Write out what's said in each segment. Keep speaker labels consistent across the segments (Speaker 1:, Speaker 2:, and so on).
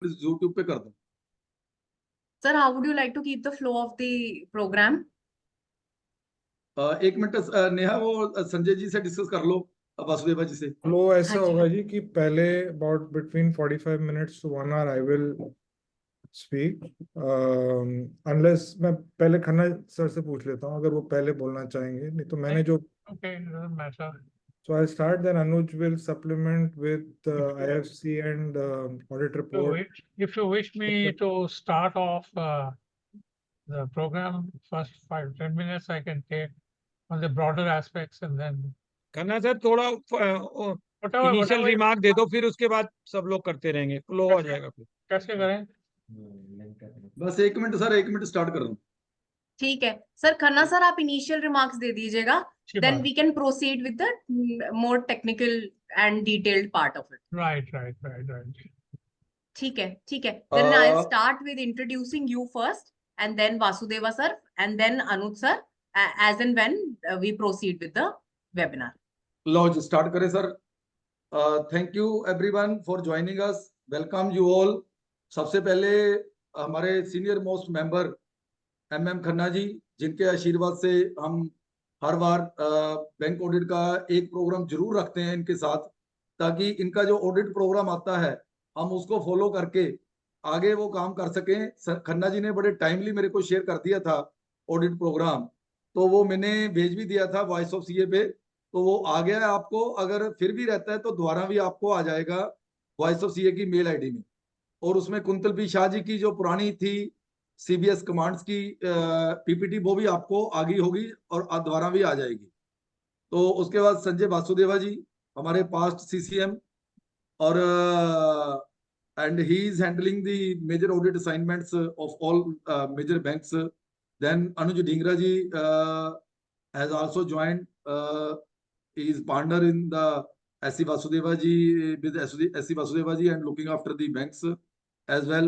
Speaker 1: YouTube पे कर दूं।
Speaker 2: Sir, how would you like to keep the flow of the program?
Speaker 1: एक minute Neha, वो संजय जी से डिस्कस कर लो, वासुदेवा जी से।
Speaker 3: फ्लो ऐसा
Speaker 2: हाँ जी,
Speaker 3: होगा जी कि पहले about between 45 minutes to 1 hour I will speak, unless मैं पहले खन्ना सर से पूछ लेता हूँ अगर वो पहले बोलना चाहेंगे, नहीं तो मैंने जो
Speaker 4: Okay, doesn't matter.
Speaker 3: so I'll start, then Anuj will supplement with IFC and audit report.
Speaker 4: If you wish me to start off the program, first 5-10 minutes I can take on the broader aspects, and then
Speaker 5: Khanna sir थोड़ा initial remark दे दो, फिर उसके बाद सब लोग करते रहेंगे, flow हो जाएगा फिर।
Speaker 4: कैसे करें?
Speaker 1: बस एक मिनट सर, एक मिनट स्टार्ट कर रहा हूँ।
Speaker 2: ठीक है सर। खन्ना सर, आप इनिशियल रिमार्क्स दे दीजिएगा, then we can proceed with the more technical and detailed part of it.
Speaker 4: Right.
Speaker 2: ठीक है, ठीक है। Then I start with introducing you first, and then Vasudeva sir, and then Anuj sir, as and when we proceed with the webinar.
Speaker 1: लो जी, start करें sir. Thank you everyone for joining us, welcome you all. सबसे पहले हमारे senior most member M Khanna ji, जिनके आशीर्वाद से हम हर बार बैंक ऑडिट का एक प्रोग्राम जरूर रखते हैं इनके साथ, ताकि इनका जो ऑडिट प्रोग्राम आता है हम उसको फॉलो करके आगे वो काम कर सकें। खन्ना जी ने बड़े टाइमली मेरे को शेयर कर दिया था ऑडिट प्रोग्राम, तो वो मैंने भेज भी दिया था वॉइस ऑफ सीए पे, तो वो आ गया है आपको। अगर फिर भी रहता है तो दोबारा भी आपको आ जाएगा वॉइस ऑफ सीए की मेल आईडी में। और उसमें कुंतल पी शाह जी की जो पुरानी थी सीबीएस कमांड्स की पीपीटी, वो भी आपको आगे होगी और दोबारा भी आ जाएगी। तो उसके बाद संजय वासुदेवा जी, हमारे पास्ट सीसीएम, और and he is handling the major audit assignments of all major banks. Then Anuj Dhingra ji has also joined, he is partner in the SC Vasudeva ji, with SC Vasudeva ji, and looking after the banks as well.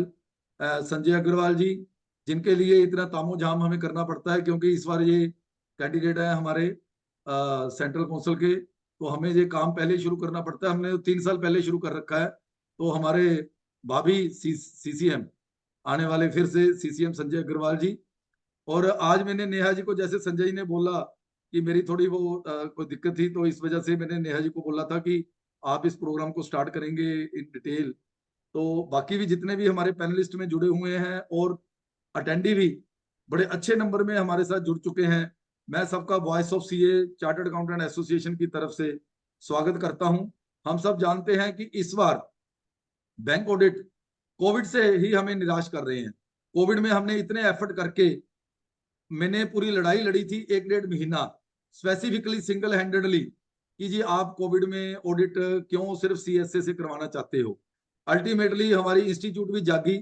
Speaker 1: Sanjay Agarwal ji, जिनके लिए इतना तामो झाम हमें करना पड़ता है, क्योंकि इस बार ये कैंडिडेट है हमारे सेंट्रल काउंसिल के, तो हमें ये काम पहले शुरू करना पड़ता है। हमने 3 साल पहले शुरू कर रखा है। तो हमारे भाभी सीसीएम आने वाले फिर से सीसीएम संजय अग्रवाल जी। और आज मैंने नेहा जी को, जैसे संजय जी ने बोला कि मेरी थोड़ी वो कोई दिक्कत थी, तो इस वजह से मैंने नेहा जी को बोला था कि आप इस प्रोग्राम को स्टार्ट करेंगे इन डिटेल। तो बाकी भी जितने भी हमारे पैनलिस्ट में जुड़े हुए हैं और अटेंडी भी बड़े अच्छे नंबर में हमारे साथ जुड़ चुके हैं, मैं सबका voice of CA chartered accountant association की तरफ से स्वागत करता हूं। हम सब जानते हैं कि इस बार बैंक ऑडिट कोविड से ही हमें निराश कर रहे हैं। कोविड में हमने इतने एफर्ट करके, मैंने पूरी लड़ाई लड़ी थी 1-1.5 महीना स्पेसिफिकली सिंगल हैंडेडली, कि जी आप कोविड में ऑडिट क्यों सिर्फ सीएसए से करवाना चाहते हो। अल्टीमेटली हमारी इंस्टीट्यूट भी जागी।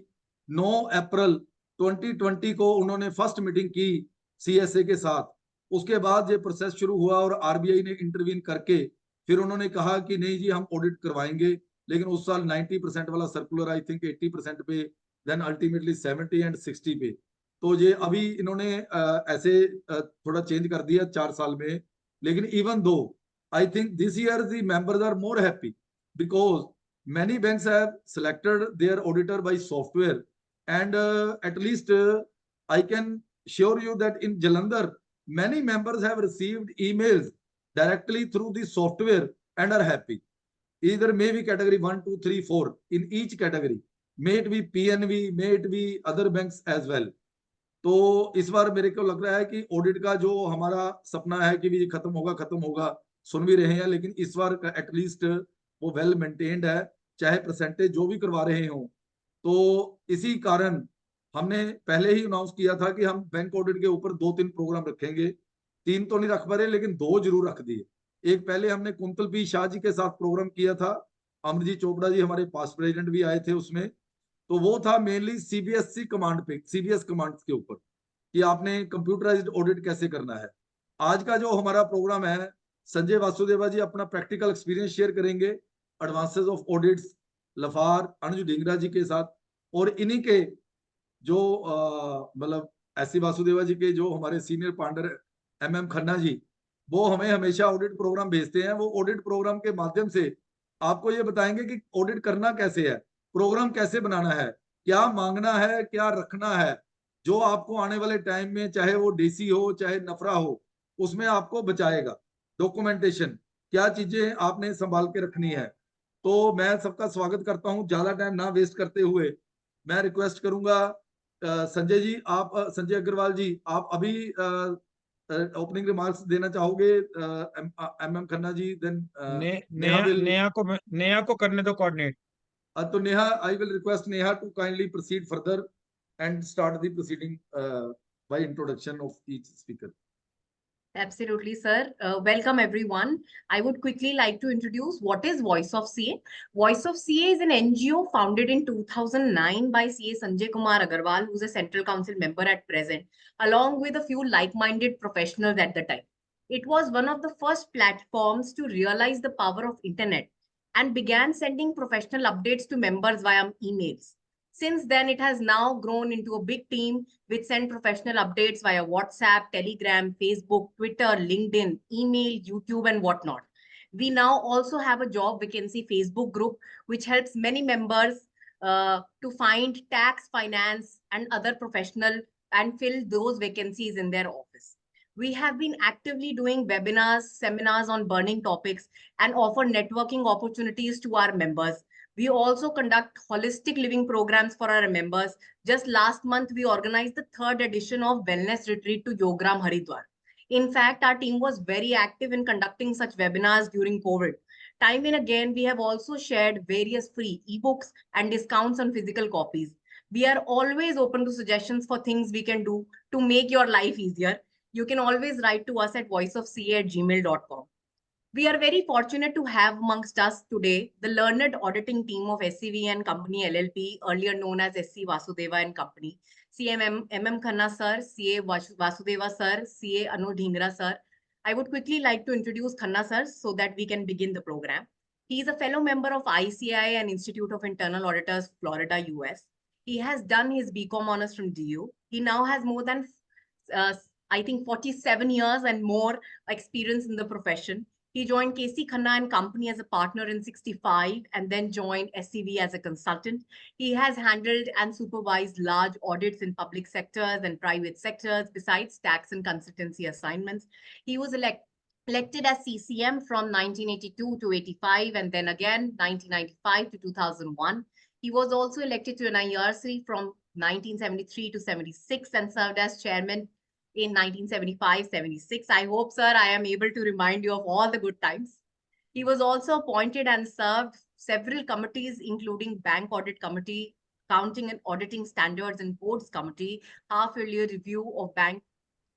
Speaker 1: 9 अप्रैल 2020 को उन्होंने फर्स्ट मीटिंग की सीएसए के साथ। उसके बाद ये प्रोसेस शुरू हुआ और आरबीआई ने इंटरवीन करके फिर उन्होंने कहा कि नहीं जी हम ऑडिट करवाएंगे। लेकिन उस साल 90% वाला सर्कुलर आई थिंक 80% पे, देन अल्टीमेटली 70 एंड 60 पे। तो ये अभी इन्होंने ऐसे थोड़ा चेंज कर दिया 4 साल में। लेकिन even though I think this year the members are more happy because many banks have selected their auditor by software, and at least I can assure you that in Jalandhar many members have received emails directly through the software and are happy. Either may be category 1, 2, 3, 4 in each category, may it be PNV, may it be other banks as well. तो इस बार मेरे को लग रहा है कि audit का जो हमारा सपना है कि भी खत्म होगा, सुन भी रहे हैं, लेकिन इस बार एटलीस्ट वो वेल मेंटेन्ड है, चाहे परसेंटेज जो भी करवा रहे हो। तो इसी कारण हमने पहले ही अनाउंस किया था कि हम बैंक ऑडिट के ऊपर 2-3 प्रोग्राम रखेंगे। 3 तो नहीं रख पा रहे, लेकिन 2 जरूर रख दिए। एक पहले हमने कुंतल पी शाह जी के साथ प्रोग्राम किया था, अमरजीत चोपड़ा जी हमारे पास्ट प्रेसिडेंट भी आए थे उसमें। तो वो था मेनली सीबीएसई कमांड पे, सीबीएस कमांड के ऊपर, कि आपने कंप्यूटराइज्ड ऑडिट कैसे करना है। आज का जो हमारा प्रोग्राम है, संजय वासुदेवा जी अपना प्रैक्टिकल एक्सपीरियंस शेयर करेंगे एडवांसेस ऑफ ऑडिट्स लफार अनुज ढींगरा जी के साथ। और इन्हीं के जो मतलब एससी वासुदेवा जी के जो हमारे सीनियर पार्टनर एम खन्ना जी, वो हमें हमेशा ऑडिट प्रोग्राम भेजते हैं। वो ऑडिट प्रोग्राम के माध्यम से आपको ये बताएंगे कि ऑडिट करना कैसे है। प्रोग्राम कैसे बनाना है, क्या मांगना है, क्या रखना है, जो आपको आने वाले टाइम में चाहे वो डीसी हो चाहे नफरा हो उसमें आपको बचाएगा। डॉक्यूमेंटेशन, क्या चीजें आपने संभाल के रखनी है। तो मैं सबका स्वागत करता हूं, ज्यादा टाइम ना वेस्ट करते हुए मैं रिक्वेस्ट करूंगा संजय जी, आप संजय अग्रवाल जी, आप अभी ओपनिंग रिमार्क्स देना चाहोगे? Um Khanna ji, then Neha will,
Speaker 5: Neha को करने दो कोऑर्डिनेट।
Speaker 1: तो Neha, I will request Neha to kindly proceed further and start the proceeding by introduction of each speaker.
Speaker 2: Absolutely, sir. Welcome, everyone. I would quickly like to introduce what is Voice of CA. Voice of CA is an NGO founded in 2009 by CA Sanjay Kumar Agarwal, who's a Central Council member at present, along with a few like-minded professionals at the time. It was one of the first platforms to realize the power of internet and began sending professional updates to members via emails. Since then, it has now grown into a big team which send professional updates via WhatsApp, Telegram, Facebook, Twitter, LinkedIn, email, YouTube, and whatnot. We now also have a job vacancy Facebook group, which helps many members to find tax, finance, and other professional and fill those vacancies in their office. We have been actively doing webinars, seminars on burning topics, and offer networking opportunities to our members. We also conduct holistic living programs for our members. Just last month, we organized the 3rd edition of Wellness Retreat to Yogram Haridwar. In fact, our team was very active in conducting such webinars during COVID. Time and again, we have also shared various free ebooks and discounts on physical copies. We are always open to suggestions for things we can do to make your life easier. You can always write to us at voiceofca@gmail.com. We are very fortunate to have amongst us today the learned auditing team of SCV and Company LLP, earlier known as SC Vasudeva and Company, CMM Khanna sir, CA Vasudeva sir, CA Anuj Dhingra sir. I would quickly like to introduce Khanna sir so that we can begin the program. He is a fellow member of ICI and Institute of Internal Auditors, Florida, US. He has done his BCom honors from DU. He now has more than, I think, 47 years and more experience in the profession. He joined KC Khanna and Company as a partner in 65 and then joined SCV as a consultant. He has handled and supervised large audits in public sectors and private sectors, besides tax and consultancy assignments. He was elected as CCM from 1982 to 85 and then again 1995 to 2001. He was also elected to an IRC from 1973 to 76 and served as chairman in 1975-76. I hope, sir, I am able to remind you of all the good times. He was also appointed and served several committees, including Bank Audit Committee, Accounting and Auditing Standards and Boards Committee, Half-Yearly Review of Bank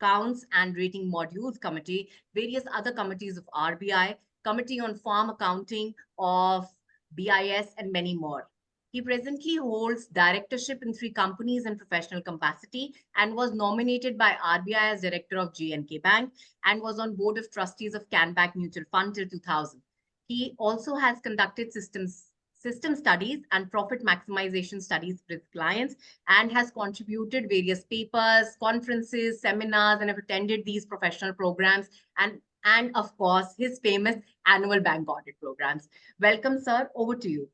Speaker 2: Accounts and Rating Modules Committee, various other committees of RBI, Committee on Farm Accounting of BIS, and many more. He presently holds directorship in 3 companies in professional capacity and was nominated by RBI as director of J&K Bank and was on board of trustees of CanBank Mutual Fund till 2000. He also has conducted system studies and profit maximization studies with clients and has contributed various papers, conferences, seminars, and have attended these professional programs and of course, his famous annual bank audit programs. Welcome, sir. Over to you.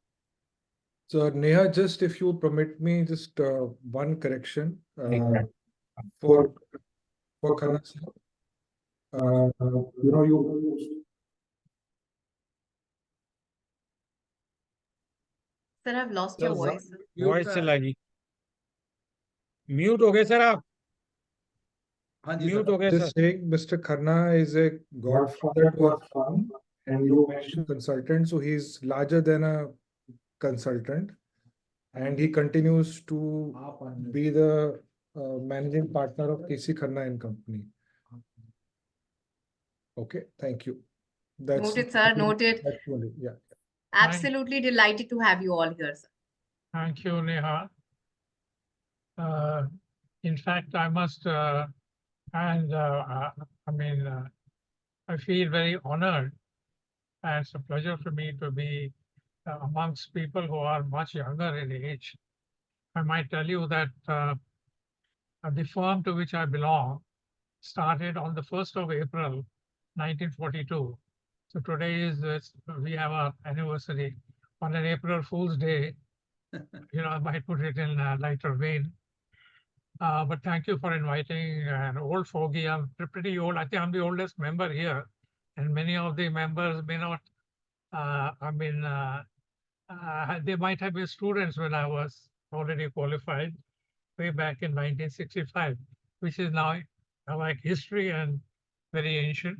Speaker 3: So Neha, just if you permit me, just one correction for Khanna. You
Speaker 2: Sir, I've lost your voice.
Speaker 5: Voice चला गई, mute हो गए sir आप।
Speaker 1: हाँ जी
Speaker 5: mute
Speaker 1: sir.
Speaker 5: हो गए
Speaker 3: just
Speaker 5: sir.
Speaker 3: saying, Mr. Khanna is a godfather to our firm, and you mentioned consultant, so he's larger than a consultant, and he continues to be the managing partner of KC Khanna and Company. Okay, thank you. That's
Speaker 2: Noted, sir. Noted.
Speaker 3: that's only, yeah.
Speaker 2: Absolutely delighted to have you all here, sir.
Speaker 4: Thank you, Neha. In fact, I must, I feel very honored, and it's a pleasure for me to be amongst people who are much younger in age. I might tell you that the firm to which I belong started on the 1st of April, 1942. So today is, we have our anniversary on an April Fool's Day. I might put it in a lighter vein. But thank you for inviting an old fogey. I'm pretty old. I think I'm the oldest member here, and many of the members may not. I mean, they might have been students when I was already qualified way back in 1965, which is now like history and very ancient.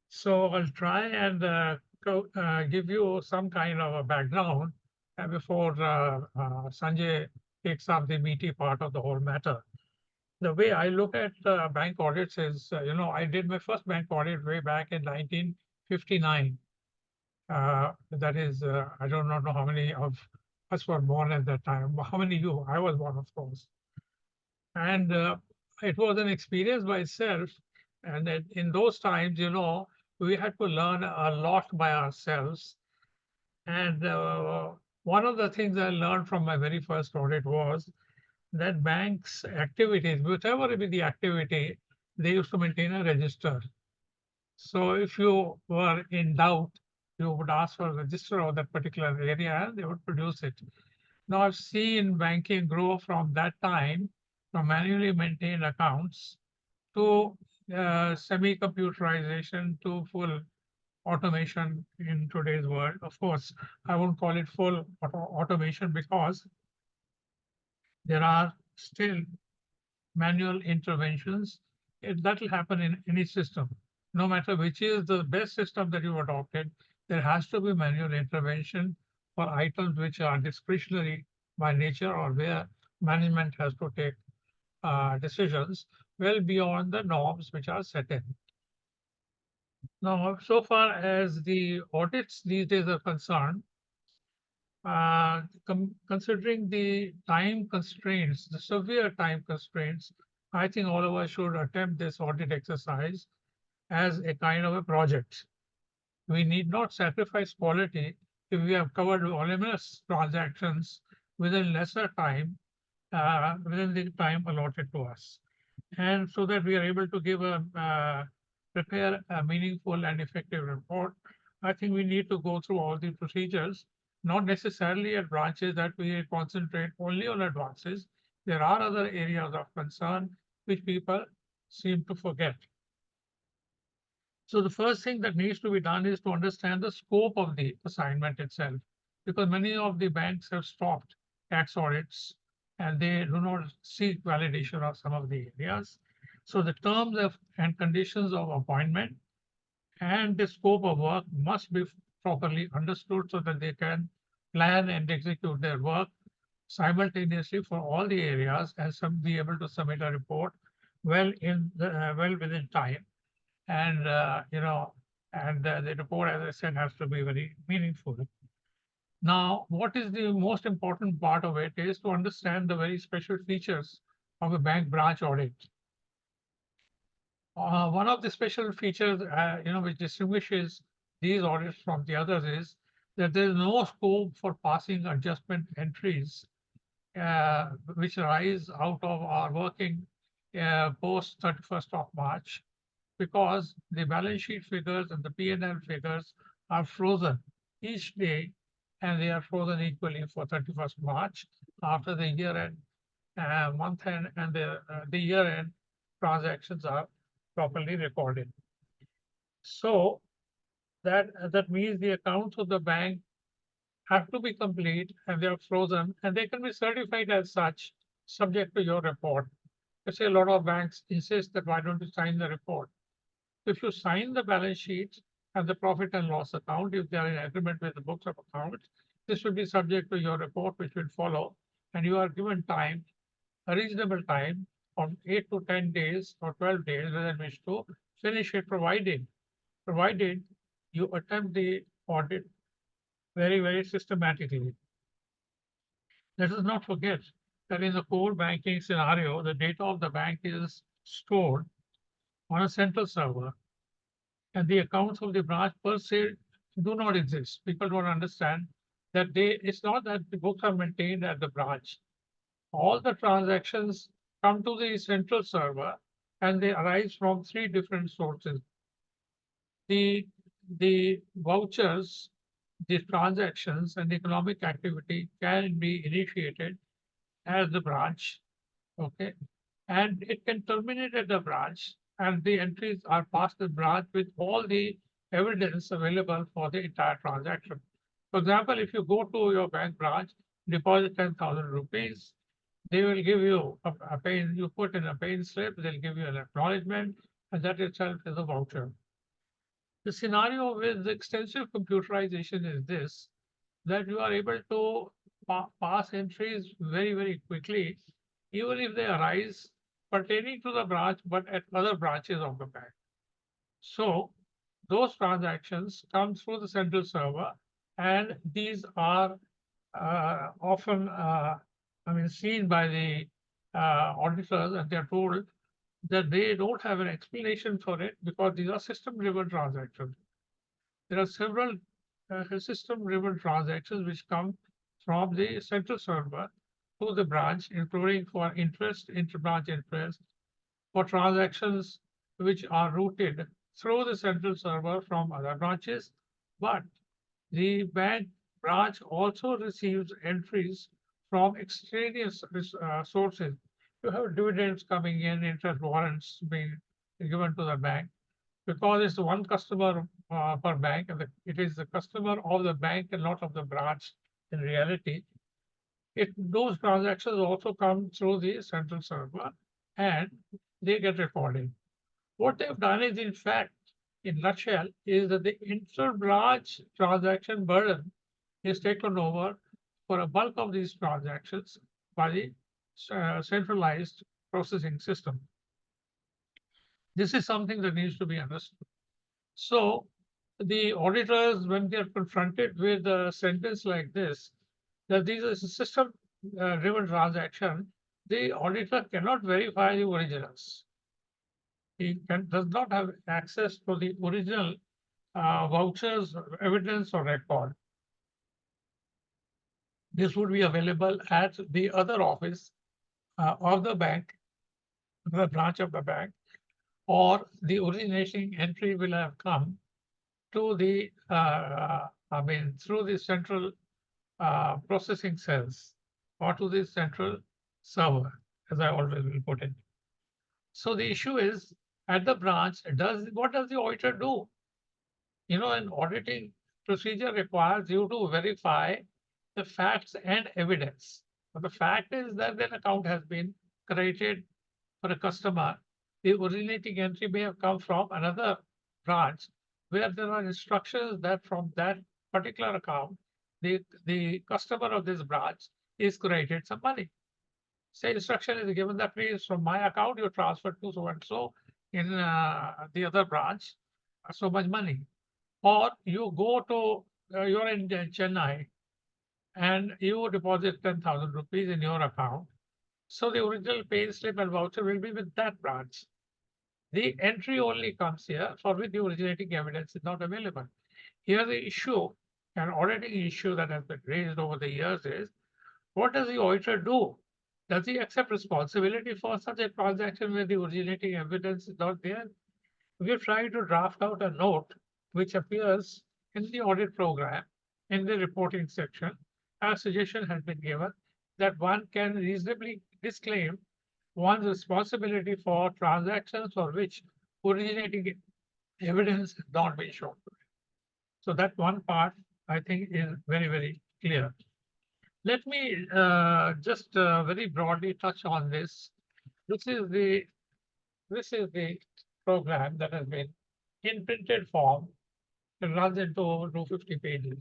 Speaker 4: So I'll try and give you some kind of a background before Sanjay takes up the meaty part of the whole matter. The way I look at bank audits is, I did my first bank audit way back in 1959. That is, I do not know how many of us were born at that time. How many you? I was one, of course. And it was an experience by itself. And in those times, we had to learn a lot by ourselves. And one of the things I learned from my very first audit was that banks' activities, whatever be the activity, they used to maintain a register. So if you were in doubt, you would ask for a register of that particular area and they would produce it. Now I've seen banking grow from that time, from manually maintained accounts to semi-computerization to full automation in today's world. Of course, I won't call it full automation because there are still manual interventions. That will happen in any system. No matter which is the best system that you adopted, there has to be manual intervention for items which are discretionary by nature or where management has to take decisions well beyond the norms which are set in. Now, so far as the audits these days are concerned, considering the time constraints, the severe time constraints, I think all of us should attempt this audit exercise as a kind of a project. We need not sacrifice quality if we have covered voluminous transactions within lesser time, within the time allotted to us. And so that we are able to prepare a meaningful and effective report, I think we need to go through all the procedures, not necessarily at branches that we concentrate only on advances. There are other areas of concern which people seem to forget. So the first thing that needs to be done is to understand the scope of the assignment itself, because many of the banks have stopped tax audits and they do not seek validation of some of the areas. So the terms and conditions of appointment and the scope of work must be properly understood so that they can plan and execute their work simultaneously for all the areas and be able to submit a report well within time. And the report, as I said, has to be very meaningful. Now, what is the most important part of it is to understand the very special features of a bank branch audit. One of the special features, which distinguishes these audits from the others is that there is no scope for passing adjustment entries, which arise out of our working post 31st of March, because the balance sheet figures and the P&L figures are frozen each day, and they are frozen equally for 31st March after the year end, month end, and the year end transactions are properly recorded. So that means the accounts of the bank have to be complete and they are frozen, and they can be certified as such subject to your report. You see, a lot of banks insist that why don't you sign the report? If you sign the balance sheet and the profit and loss account, if they are in agreement with the books of accounts, this will be subject to your report, which will follow, and you are given time, a reasonable time of 8 to 10 days or 12 days within which to finish it, provided you attempt the audit very, very systematically. Let us not forget that in the core banking scenario, the data of the bank is stored on a central server, and the accounts of the branch per se do not exist. People don't understand that it's not that the books are maintained at the branch. All the transactions come to the central server and they arise from 3 different sources. The vouchers these transactions and economic activity can be initiated at the branch, okay? And it can terminate at the branch, and the entries are passed to the branch with all the evidence available for the entire transaction. For example, if you go to your bank branch, deposit 10,000 rupees, they will give you a pay, you put in a pay slip, they'll give you an acknowledgement, and that itself is a voucher. The scenario with the extensive computerization is this, that you are able to pass entries very, very quickly, even if they arise pertaining to the branch, but at other branches of the bank. So those transactions come through the central server, and these are often, seen by the auditors, and they're told that they don't have an explanation for it because these are system-driven transactions. There are several system-driven transactions which come from the central server to the branch, including for interest, inter-branch interest, for transactions which are routed through the central server from other branches. But the bank branch also receives entries from extraneous sources. You have dividends coming in, interest warrants being given to the bank, because it's one customer per bank, and it is the customer of the bank and not of the branch in reality. Those transactions also come through the central server, and they get recorded. What they've done is, in fact, in nutshell, is that the inter-branch transaction burden is taken over for a bulk of these transactions by the centralized processing system. This is something that needs to be understood. So the auditors, when they are confronted with a sentence like this, that these are system-driven transaction, the auditor cannot verify the originals. He does not have access to the original vouchers, evidence, or record. This would be available at the other office of the bank, the branch of the bank, or the originating entry will have come to the, through the central processing cells or to the central server, as I always will put it. So the issue is, at the branch, what does the auditor do? You know, an auditing procedure requires you to verify the facts and evidence. But the fact is that an account has been created for a customer. The originating entry may have come from another branch where there are instructions that from that particular account, the customer of this branch is created some money. Say instruction is given that please from my account you transfer to so and so in the other branch so much money. Or you go to, you're in Chennai and you deposit 10,000 rupees in your account. So the original pay slip and voucher will be with that branch. The entry only comes here for which the originating evidence is not available. Here the issue, an auditing issue that has been raised over the years is, what does the auditor do? Does he accept responsibility for such a transaction where the originating evidence is not there? We have tried to draft out a note which appears in the audit program in the reporting section. A suggestion has been given that one can reasonably disclaim one's responsibility for transactions for which originating evidence has not been shown. So that one part, I think, is very, very clear. Let me just very broadly touch on this. This is the program that has been in printed form. It runs into over 250 pages.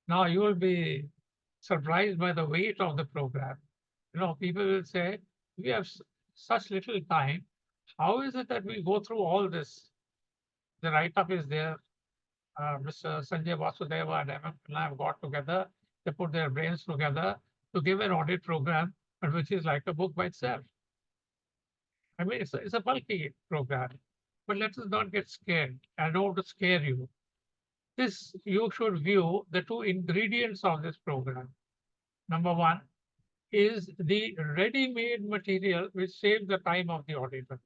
Speaker 4: Now you will be surprised by the weight of the program. You know, people will say, we have such little time. How is it that we go through all this? The write-up is there. Mr. Sanjay, Vasudeva, and I have got together. They put their brains together to give an audit program, but which is like a book by itself. I mean, it's a bulky program, but let us not get scared. I don't want to scare you. This, you should view the two ingredients of this program. Number one is the ready-made material which saves the time of the auditor.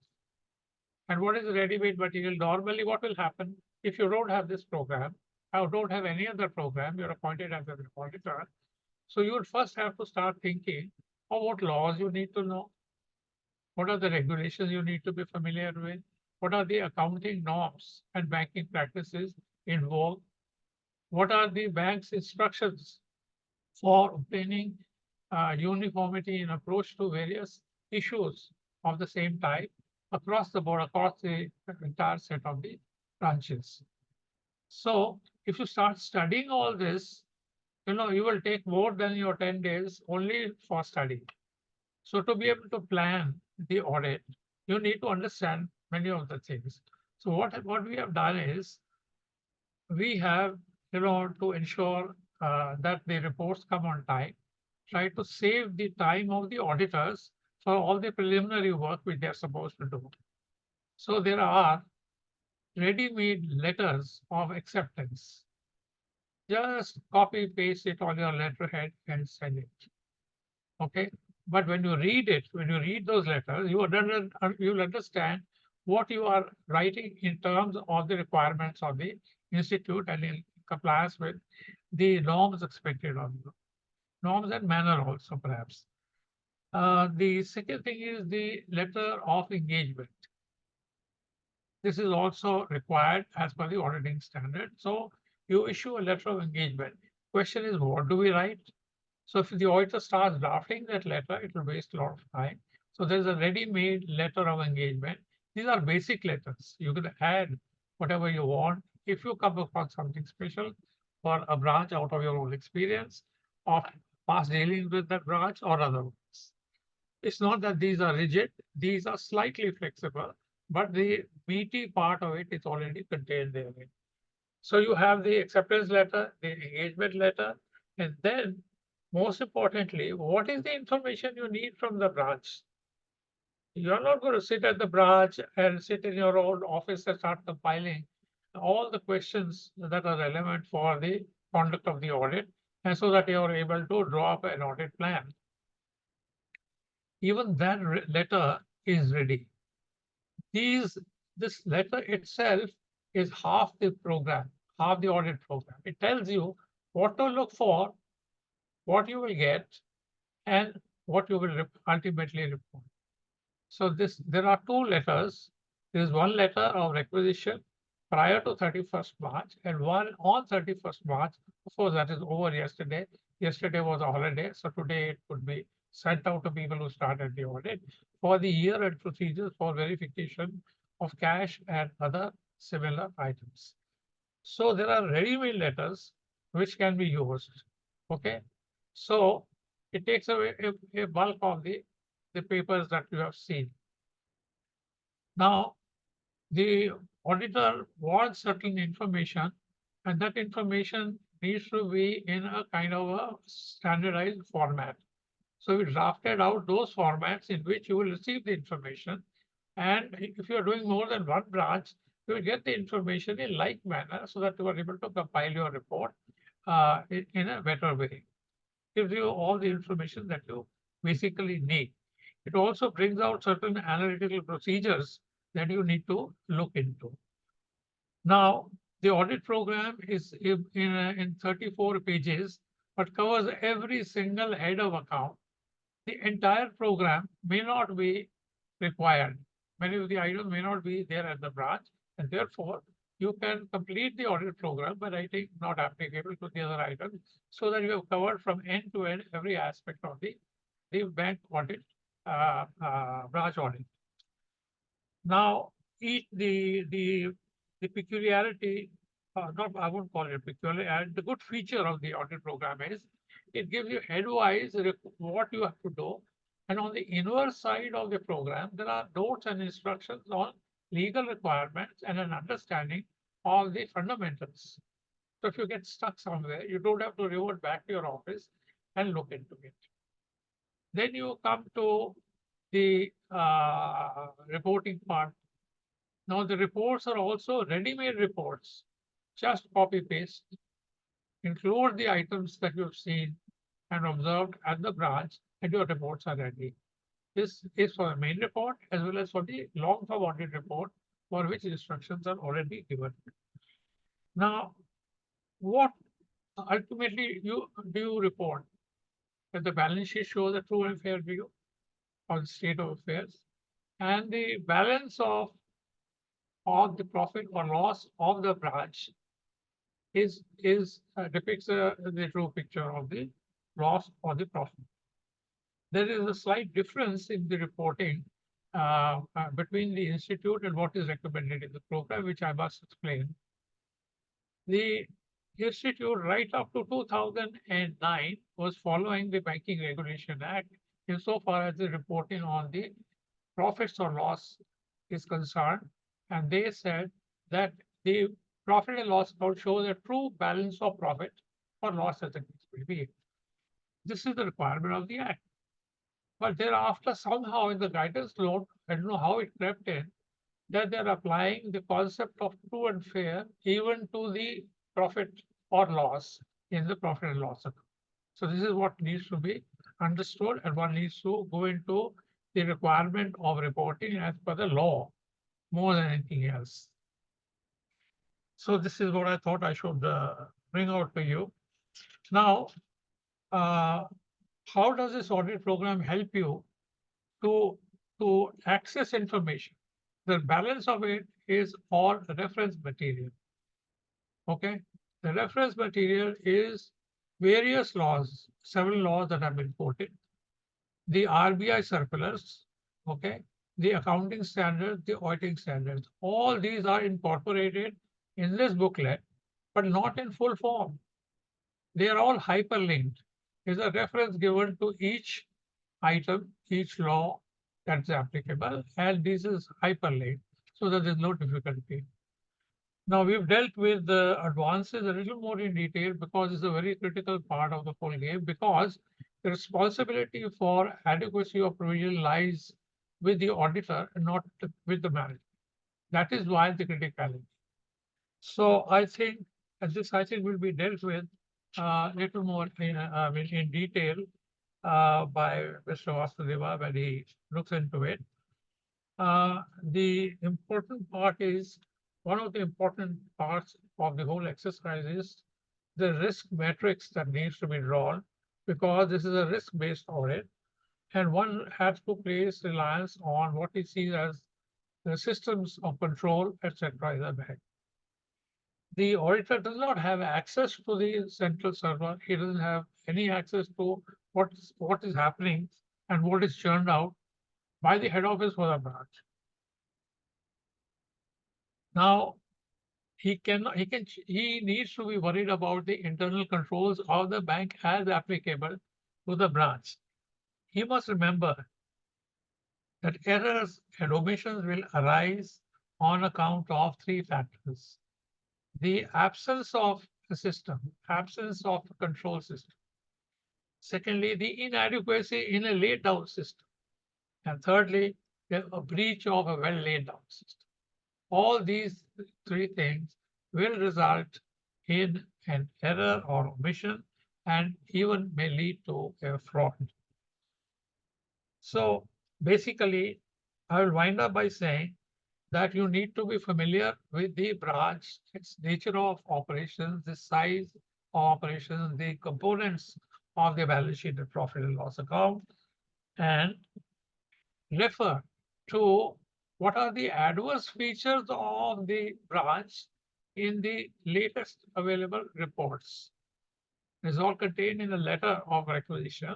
Speaker 4: And what is ready-made material? Normally, what will happen if you don't have this program? I don't have any other program, you're appointed as an auditor. So you would first have to start thinking of what laws you need to know, what are the regulations you need to be familiar with, what are the accounting norms and banking practices involved, what are the bank's instructions for obtaining uniformity in approach to various issues of the same type across the board, across the entire set of the branches. So if you start studying all this, you will take more than your 10 days only for study. So to be able to plan the audit, you need to understand many of the things. So what we have done is we have, to ensure that the reports come on time, try to save the time of the auditors for all the preliminary work which they're supposed to do. So there are ready-made letters of acceptance. Just copy paste it on your letterhead and send it. Okay. But when you read it, when you read those letters, you'll understand what you are writing in terms of the requirements of the institute and in compliance with the norms expected of you. Norms and manner also, perhaps. The second thing is the letter of engagement. This is also required as per the auditing standard. So you issue a letter of engagement. Question is, what do we write? So if the auditor starts drafting that letter, it will waste a lot of time. So there's a ready-made letter of engagement. These are basic letters. You can add whatever you want. If you come upon something special for a branch out of your own experience of past dealings with that branch or otherwise. It's not that these are rigid. These are slightly flexible, but the meaty part of it is already contained therein. So you have the acceptance letter, the engagement letter, and then most importantly, what is the information you need from the branch? You're not going to sit at the branch and sit in your own office and start compiling all the questions that are relevant for the conduct of the audit, and so that you are able to draw up an audit plan. Even that letter is ready. This letter itself is half the program, half the audit program. It tells you what to look for, what you will get, and what you will ultimately report. So there are two letters. There is one letter of requisition prior to 31st March and one on 31st March. Of course, that is over yesterday. Yesterday was a holiday, so today it could be sent out to people who started the audit for the year-end procedures for verification of cash and other similar items. So there are ready-made letters which can be used. Okay, so it takes away a bulk of the papers that you have seen. Now, the auditor wants certain information, and that information needs to be in a kind of a standardized format. So we drafted out those formats in which you will receive the information. And if you are doing more than one branch, you will get the information in like manner so that you are able to compile your report in a better way. Gives you all the information that you basically need. It also brings out certain analytical procedures that you need to look into. Now, the audit program is in 34 pages, but covers every single head of account. The entire program may not be required. Many of the items may not be there at the branch, and therefore you can complete the audit program by writing not applicable to the other items, so that you have covered from end to end every aspect of the bank audit, branch audit. Now, the peculiarity, not I won't call it peculiarity, the good feature of the audit program is it gives you headwise what you have to do. And on the inverse side of the program, there are notes and instructions on legal requirements and an understanding of the fundamentals. So if you get stuck somewhere, you don't have to revert back to your office and look into it. Then you come to the reporting part. Now the reports are also ready-made reports. Just copy paste, include the items that you've seen and observed at the branch, and your reports are ready. This is for the main report as well as for the long-term audit report, for which instructions are already given. Now, what ultimately you report? That the balance sheet shows a true and fair view of the state of affairs, and the balance of the profit or loss of the branch is depicts the true picture of the loss or the profit. There is a slight difference in the reporting between the institute and what is recommended in the program, which I must explain. The institute, right up to 2009, was following the Banking Regulation Act insofar as the reporting on the profits or loss is concerned. And they said that the profit and loss account shows a true balance of profit or loss as the case may be. This is the requirement of the Act. But thereafter, somehow in the guidance note, I don't know how it crept in, that they're applying the concept of true and fair even to the profit or loss in the profit and loss account. So this is what needs to be understood, and one needs to go into the requirement of reporting as per the law more than anything else. So this is what I thought I should bring out to you. Now, how does this audit program help you to access information? The balance of it is all reference material. Okay, the reference material is various laws, several laws that have been quoted, the RBI circulars, okay, the accounting standards, the auditing standards. All these are incorporated in this booklet, but not in full form. They are all hyperlinked. There's a reference given to each item, each law that's applicable, and this is hyperlinked so that there's no difficulty. Now, we've dealt with the advances a little more in detail because it's a very critical part of the whole game, because the responsibility for adequacy of provision lies with the auditor and not with the manager. That is why the criticality. So I think, and this I think will be dealt with a little more in detail by Mr. Vasudeva when he looks into it. The important part is, one of the important parts of the whole exercise is the risk matrix that needs to be drawn, because this is a risk-based audit, and one has to place reliance on what he sees as the systems of control, etc. in the bank. The auditor does not have access to the central server. He doesn't have any access to what is happening and what is churned out by the head office for the branch. Now, he needs to be worried about the internal controls of the bank as applicable to the branch. He must remember that errors and omissions will arise on account of three factors: the absence of a system, absence of a control system. Secondly, the inadequacy in a laid down system. And thirdly, a breach of a well laid down system. All these three things will result in an error or omission and even may lead to a fraud. So basically, I will wind up by saying that you need to be familiar with the branch, its nature of operations, the size of operations, the components of the balance sheet and profit and loss account, and refer to what are the adverse features of the branch in the latest available reports. It's all contained in a letter of requisition,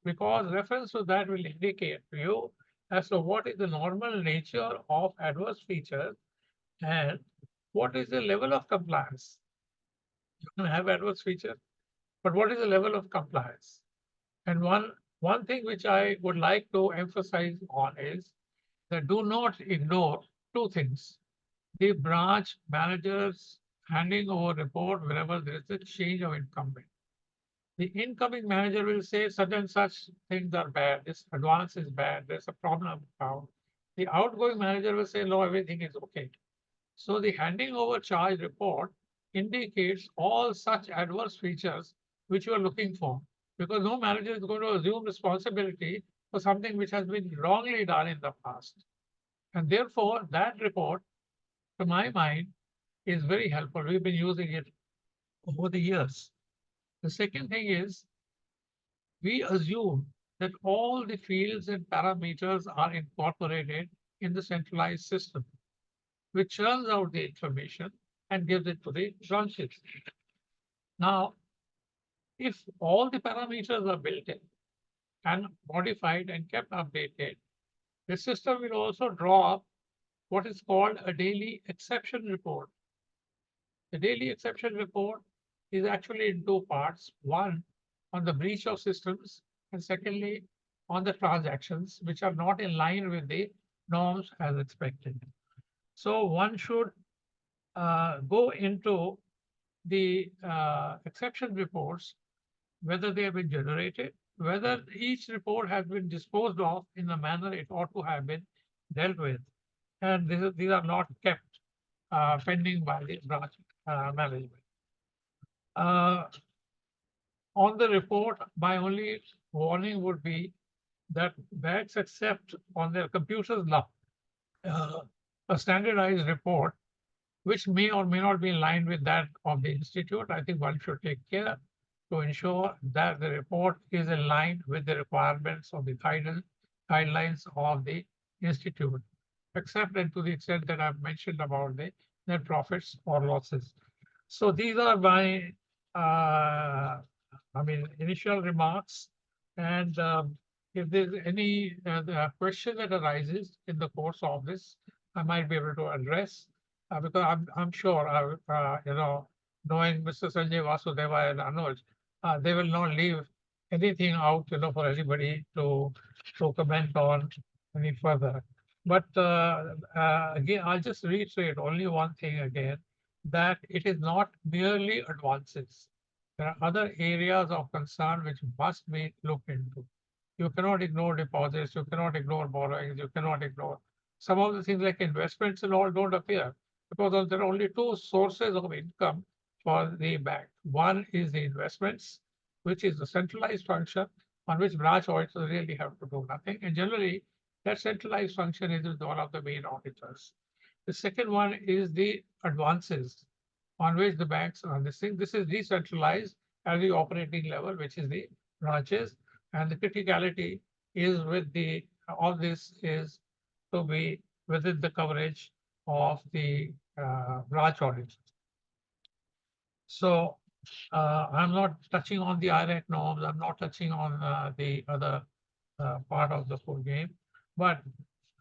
Speaker 4: because reference to that will indicate to you as to what is the normal nature of adverse features and what is the level of compliance. You can have adverse features, but what is the level of compliance? And one thing which I would like to emphasize on is that do not ignore two things: the branch managers handing over report whenever there is a change of incumbent. The incoming manager will say such and such things are bad, this advance is bad, there's a problem found. The outgoing manager will say, no, everything is okay. So the handing over charge report indicates all such adverse features which you are looking for, because no manager is going to assume responsibility for something which has been wrongly done in the past. And therefore, that report, to my mind, is very helpful. We've been using it over the years. The second thing is we assume that all the fields and parameters are incorporated in the centralized system, which churns out the information and gives it to the branches. Now, if all the parameters are built in and modified and kept updated, the system will also draw up what is called a daily exception report. The daily exception report is actually in two parts. One, on the breach of systems, and secondly, on the transactions which are not in line with the norms as expected. So one should go into the exception reports, whether they have been generated, whether each report has been disposed of in the manner it ought to have been dealt with. And these are not kept pending by the branch management. On the report, my only warning would be that banks accept on their computers now a standardized report, which may or may not be in line with that of the institute. I think one should take care to ensure that the report is in line with the requirements of the guidelines of the institute, except and to the extent that I've mentioned about the net profits or losses. So these are my, initial remarks. And if there's any question that arises in the course of this, I might be able to address, because I'm sure, knowing Mr. Sanjay, Vasudeva, and Anuj, they will not leave anything out, for anybody to comment on any further. But again, I'll just reiterate only one thing again, that it is not merely advances. There are other areas of concern which must be looked into. You cannot ignore deposits, you cannot ignore borrowings, you cannot ignore some of the things like investments and all don't appear because there are only two sources of income for the bank. One is the investments, which is the centralized function on which branch auditors really have to do nothing. And generally, that centralized function is with one of the main auditors. The second one is the advances on which the banks are this thing. This is decentralized at the operating level, which is the branches. And the criticality is with all this is to be within the coverage of the branch audit. So I'm not touching on the IRAC norms. I'm not touching on the other part of the full game. But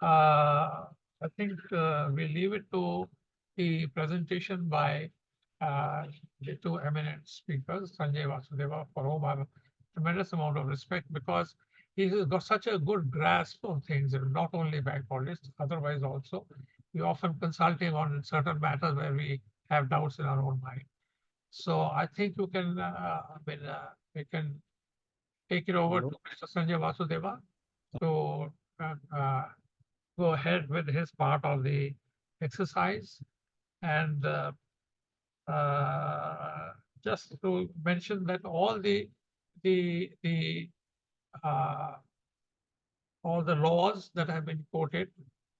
Speaker 4: I think we'll leave it to the presentation by the two eminent speakers, Sanjay, Vasudeva, for whom I have a tremendous amount of respect because he has got such a good grasp of things, not only bank audits, otherwise also. We often consult him on certain matters where we have doubts in our own mind. So I think you can, we can take it over to Mr. Sanjay Vasudeva to go ahead with his part of the exercise. And just to mention that all the laws that have been quoted,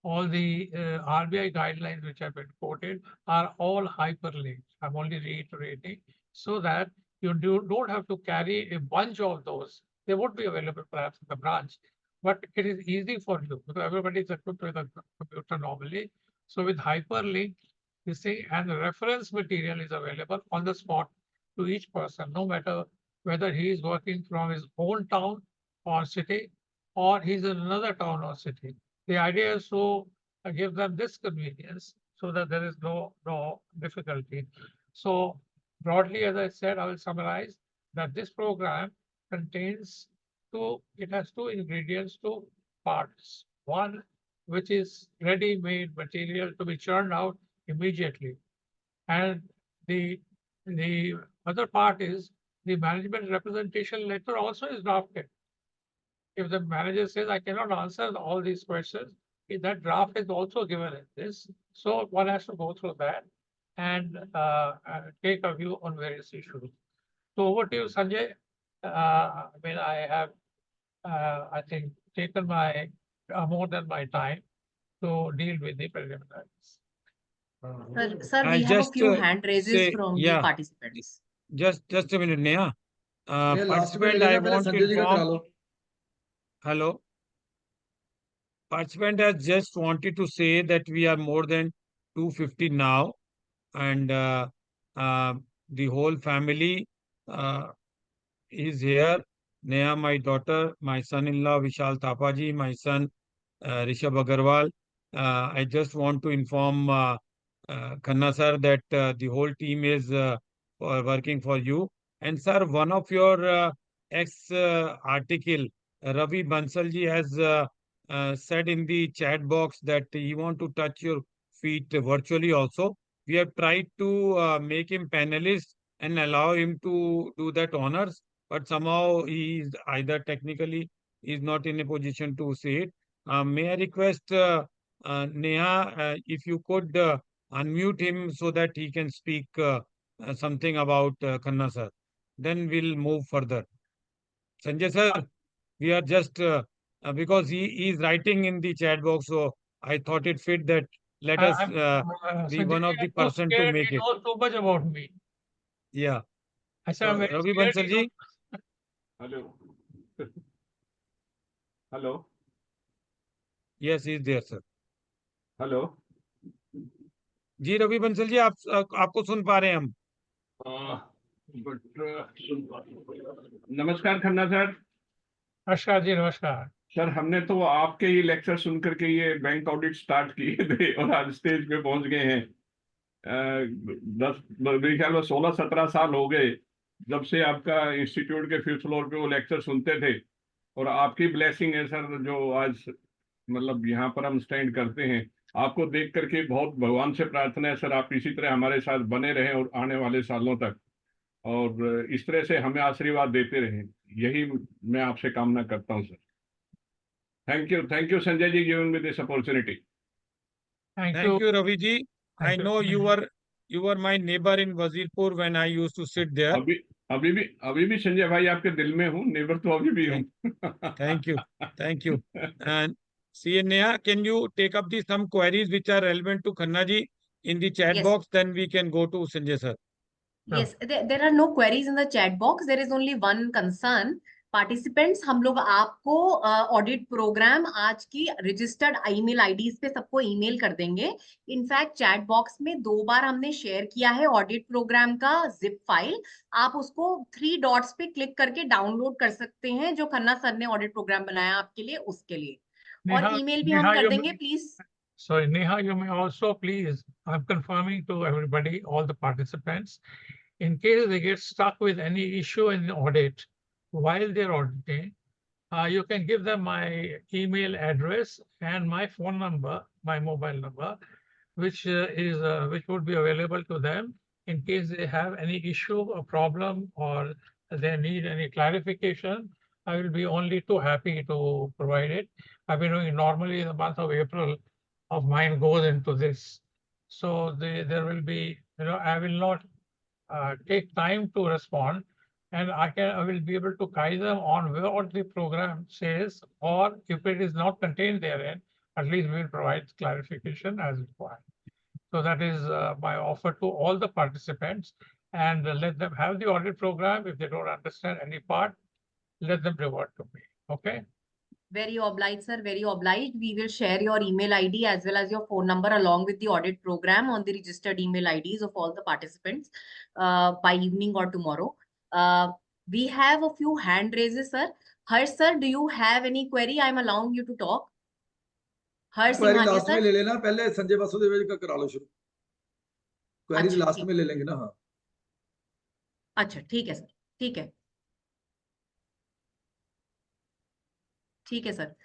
Speaker 4: all the RBI guidelines which have been quoted are all hyperlinked. I'm only reiterating so that you don't have to carry a bunch of those. They would be available perhaps in the branch, but it is easy for you because everybody is equipped with a computer normally. So with hyperlink, this thing and the reference material is available on the spot to each person, no matter whether he is working from his own town or city or he's in another town or city. The idea is to give them this convenience so that there is no difficulty. So broadly, as I said, I will summarize that this program contains it has two ingredients, two parts. One, which is ready-made material to be churned out immediately. And the other part is the management representation letter also is drafted. If the manager says, I cannot answer all these questions, that draft is also given in this. So one has to go through that and take a view on various issues. So over to you, Sanjay. I have, I think, taken more than my time to deal with the preliminaries.
Speaker 2: Sir, we have a few hand raises from the participants.
Speaker 5: just a minute, Neha.
Speaker 1: ये last में ले
Speaker 5: Participant, I
Speaker 1: लेना, पहले
Speaker 5: want to
Speaker 1: Sanjay ji का करा
Speaker 5: inform.
Speaker 1: Low.
Speaker 5: Hello. Participant has just wanted to say that we are more than 250 now, and the whole family is here. Neha, my daughter, my son-in-law Vishal Tapaji, my son Rishabh Agarwal. I just want to inform Khanna sir that the whole team is working for you. And sir, one of your ex article, Ravi Bansalji has said in the chat box that he want to touch your feet virtually also. We have tried to make him panelist and allow him to do that honors, but somehow he is either technically is not in a position to say it. May I request Neha, if you could unmute him so that he can speak something about Khanna sir. Then we'll move further. Sanjay sir, we are just because he is writing in the chat box, so I thought it fit that let us be
Speaker 4: Sanjay,
Speaker 5: one of
Speaker 4: I'm
Speaker 5: the
Speaker 4: too
Speaker 5: person to
Speaker 4: scared.
Speaker 5: make
Speaker 4: He
Speaker 5: it.
Speaker 4: knows too much about me.
Speaker 5: Yeah.
Speaker 4: I said, I'm very
Speaker 5: Ravi
Speaker 4: scared.
Speaker 5: Bansal ji.
Speaker 6: Hello. Hello.
Speaker 5: Yes, he is there, sir.
Speaker 6: Hello.
Speaker 5: जी रवि बंसल जी, आपको सुन पा रहे हैं हम.
Speaker 6: नमस्कार Khanna sir.
Speaker 4: नमस्कार जी, नमस्कार.
Speaker 6: Sir, हमने तो आपके ही लेक्चर सुन करके ये बैंक ऑडिट स्टार्ट किए थे और आज स्टेज पे पहुंच गए हैं. 10 मेरे ख्याल में 16-17 साल हो गए जब से आपका इंस्टीट्यूट के 5th फ्लोर पे वो लेक्चर सुनते थे, और आपकी ब्लेसिंग है सर जो आज मतलब यहाँ पर हम स्टैंड करते हैं. आपको देख करके बहुत भगवान से प्रार्थना है सर, आप इसी तरह हमारे साथ बने रहें और आने वाले सालों तक, और इस तरह से हमें आशीर्वाद देते रहें, यही मैं आपसे कामना करता हूं sir. Thank you Sanjay ji, giving me this opportunity.
Speaker 4: Thank
Speaker 5: Thank
Speaker 4: you.
Speaker 5: you, Ravi ji. I
Speaker 4: Thank you.
Speaker 5: know you were my neighbor in Wazirpur when I used to sit there.
Speaker 6: अभी भी संजय भाई आपके दिल में हूँ, नेबर तो अभी भी हूँ.
Speaker 5: Thank you. And see, Neha, can you take up some queries which are relevant to Khanna ji in the chat
Speaker 2: Yes.
Speaker 5: box? Then we can go to Sanjay sir.
Speaker 2: Yes, there are no queries in the chat box. There is only one concern. Participants, हम लोग आपको audit programme आज की registered email IDs पे सबको email कर देंगे. In fact chat box में 2 बार हमने शेयर किया है ऑडिट प्रोग्राम का जिप फाइल. आप उसको 3 डॉट्स पे क्लिक करके डाउनलोड कर सकते हैं, जो खन्ना सर ने ऑडिट प्रोग्राम बनाया आपके लिए उसके लिए. और ईमेल भी हम कर देंगे, please.
Speaker 4: Sorry, Neha, you may also please, I'm confirming to everybody, all the participants, in case they get stuck with any issue in the audit while they're auditing, you can give them my email address and my phone number, my mobile number, which would be available to them in case they have any issue or problem or they need any clarification. I will be only too happy to provide it. I've been doing normally in the month of April of mine goes into this. So there will be, I will not take time to respond, and I will be able to guide them on what the program says, or if it is not contained therein, at least we will provide clarification as required. So that is my offer to all the participants, and let them have the audit program. If they don't understand any part, let them revert to me. Okay.
Speaker 2: Very obliged, sir. Very obliged. We will share your email ID as well as your phone number along with the audit program on the registered email IDs of all the participants by evening or tomorrow. We have a few hand raises, sir. Harsh, sir, do you have any query? I'm allowing you to talk. Harsh
Speaker 1: query
Speaker 2: Singhania,
Speaker 1: last में
Speaker 2: sir.
Speaker 1: ले लेना, पहले संजय वासुदेव जी का करा लो शुरू. Queries
Speaker 2: अच्छा,
Speaker 1: last
Speaker 2: ठीक.
Speaker 1: में ले लेंगे ना. हाँ,
Speaker 2: अच्छा, ठीक है सर. ठीक है. ठीक है sir.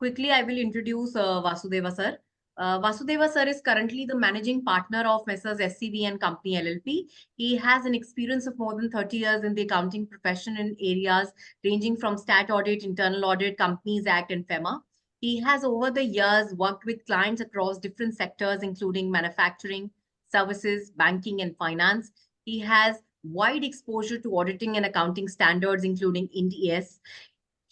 Speaker 2: Quickly, I will introduce Vasudeva sir. Vasudeva sir is currently the managing partner of Messrs. SCB and Company LLP. He has an experience of more than 30 years in the accounting profession in areas ranging from stat audit, internal audit, Companies Act, and FEMA. He has over the years worked with clients across different sectors, including manufacturing, services, banking, and finance. He has wide exposure to auditing and accounting standards, including Ind AS.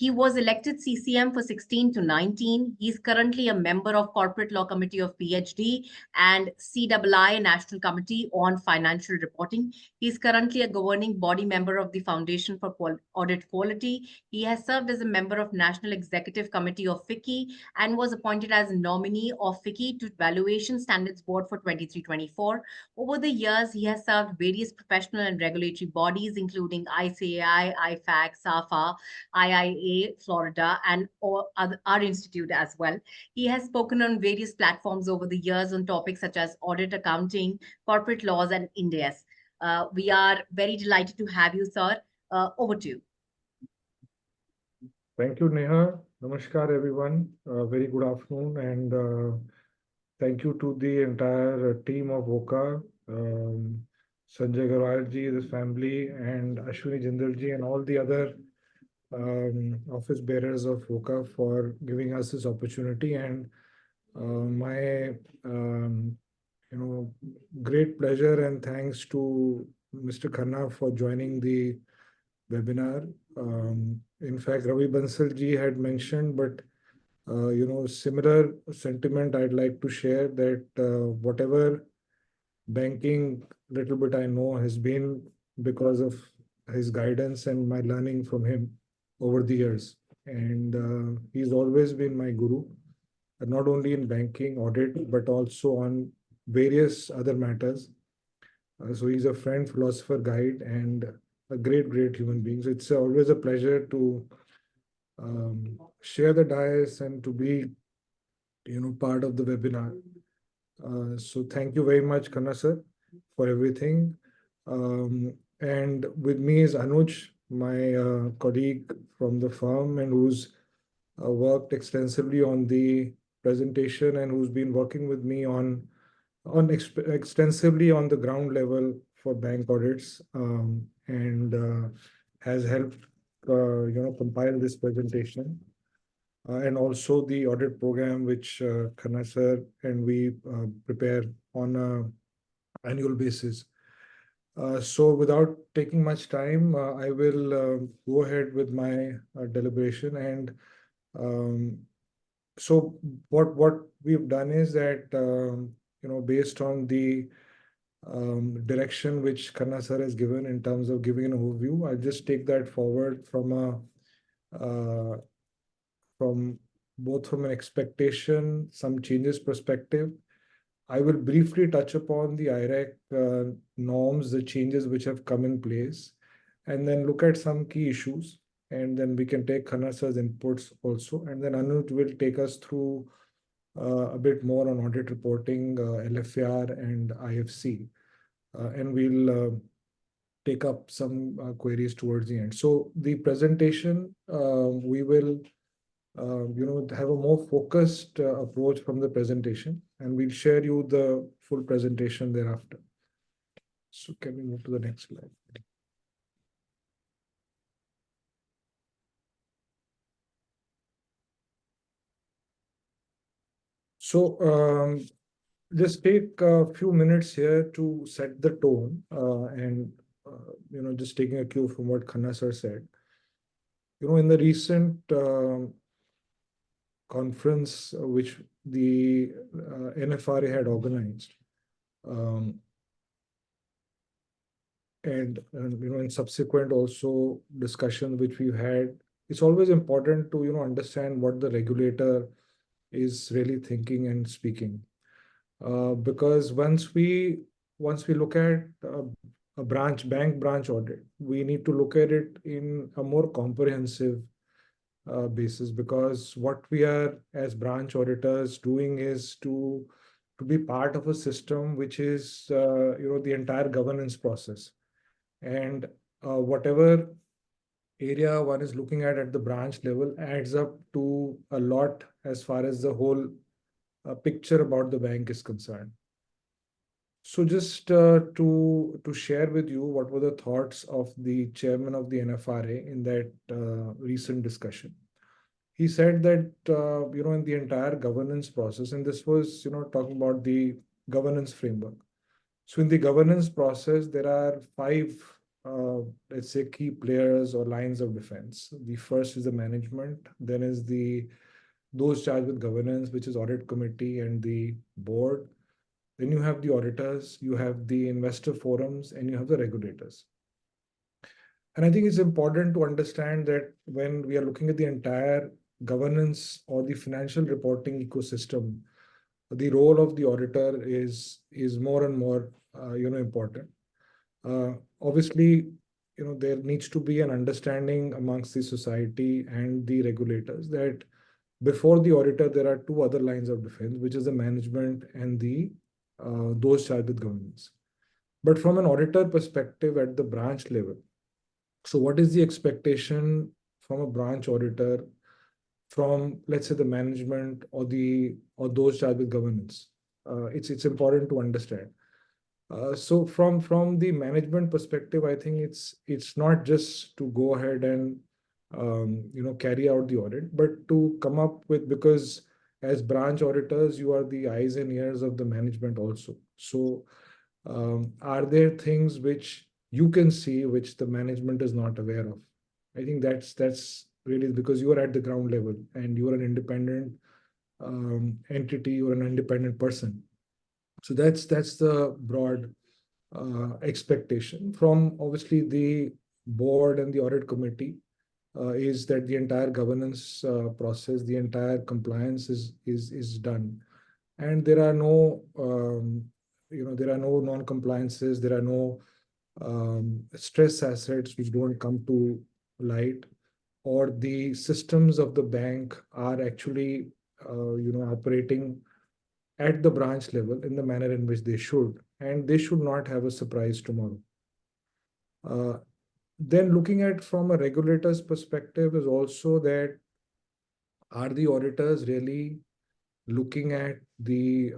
Speaker 2: He was elected CCM for 16 to 19. He's currently a member of Corporate Law Committee of PhD and CII National Committee on Financial Reporting. He's currently a governing body member of the Foundation for Audit Quality. He has served as a member of National Executive Committee of FICCI and was appointed as a nominee of FICCI to Valuation Standards Board for 23-24. Over the years, he has served various professional and regulatory bodies, including ICAI, IFAC, SAFA, IIA, Florida, and our institute as well. He has spoken on various platforms over the years on topics such as audit, accounting, corporate laws, and Ind AS. We are very delighted to have you, sir. Over to you.
Speaker 3: Thank you, Neha. Namaskar, everyone. Very good afternoon, and thank you to the entire team of VOCA, Sanjay Garwalji, his family, and Ashwini Jindalji, and all the other office bearers of VOCA for giving us this opportunity. And my great pleasure and thanks to Mr. Khanna for joining the webinar. In fact, Ravi Bansal ji had mentioned, but similar sentiment I'd like to share that whatever banking little bit I know has been because of his guidance and my learning from him over the years. And he's always been my guru, not only in banking, audit, but also on various other matters. So he's a friend, philosopher, guide, and a great, great human being. So it's always a pleasure to share the dais and to be, part of the webinar. So thank you very much, Khanna sir, for everything. And with me is Anuj, my colleague from the firm, and who's worked extensively on the presentation and who's been working with me on extensively on the ground level for bank audits, and has helped compile this presentation, and also the audit program which Khanna sir and we prepare on an annual basis. So without taking much time, I will go ahead with my deliberation. And so what we've done is that based on the direction which Khanna sir has given in terms of giving an overview, I'll just take that forward from from an expectation, some changes perspective. I will briefly touch upon the IRAC norms, the changes which have come in place, and then look at some key issues. And then we can take Khanna sir's inputs also. And then Anuj will take us through a bit more on audit reporting, LFAR and IFC. And we'll take up some queries towards the end. So the presentation, we will have a more focused approach from the presentation, and we'll share you the full presentation thereafter. So can we move to the next slide? So just take a few minutes here to set the tone, and just taking a cue from what Khanna sir said. In the recent conference which the NFRA had organized, and in subsequent also discussion which we've had, it's always important to understand what the regulator is really thinking and speaking, because once we look at a bank branch audit, we need to look at it in a more comprehensive basis, because what we are as branch auditors doing is to be part of a system which is the entire governance process, and whatever area one is looking at the branch level adds up to a lot as far as the whole picture about the bank is concerned. So just to share with you what were the thoughts of the chairman of the NFRA in that recent discussion. He said that in the entire governance process, and this was talking about the governance framework. So in the governance process, there are 5 let's say, key players or lines of defense. The first is the management, then is those charged with governance, which is audit committee and the board. Then you have the auditors, you have the investor forums, and you have the regulators. And I think it's important to understand that when we are looking at the entire governance or the financial reporting ecosystem, the role of the auditor is more and more important. Obviously, there needs to be an understanding amongst the society and the regulators that before the auditor there are two other lines of defense, which is the management and the those charged with governance. But from an auditor perspective at the branch level, so what is the expectation from a branch auditor from, let's say, the management or those charged with governance? It's important to understand. So from the management perspective, I think it's not just to go ahead and carry out the audit, but to come up with, because as branch auditors, you are the eyes and ears of the management also. So are there things which you can see which the management is not aware of? I think that's really because you are at the ground level and you are an independent entity, you are an independent person. So that's the broad expectation from obviously the board and the audit committee, is that the entire governance process, the entire compliance is done, and there are no there are no non-compliances, there are no stress assets which don't come to light, or the systems of the bank are actually operating at the branch level in the manner in which they should, and they should not have a surprise tomorrow. Then looking at from a regulator's perspective is also that are the auditors really looking at their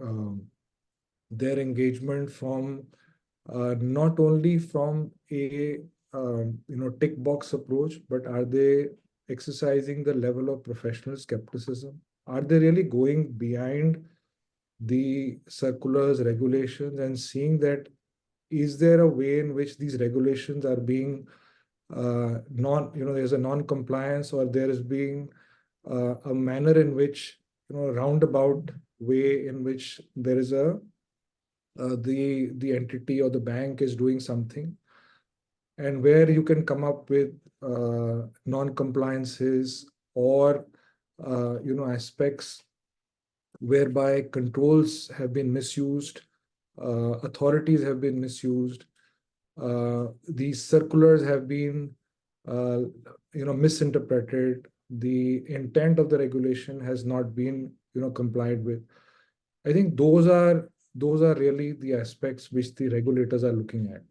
Speaker 3: engagement from not only from a tick box approach, but are they exercising the level of professional skepticism? Are they really going behind the circulars, regulations, and seeing that is there a way in which these regulations are being there's a non-compliance, or there is being a manner in which, roundabout way in which there is the entity or the bank is doing something, and where you can come up with non-compliances or aspects whereby controls have been misused, authorities have been misused, these circulars have been misinterpreted, the intent of the regulation has not been complied with. I think those are really the aspects which the regulators are looking at.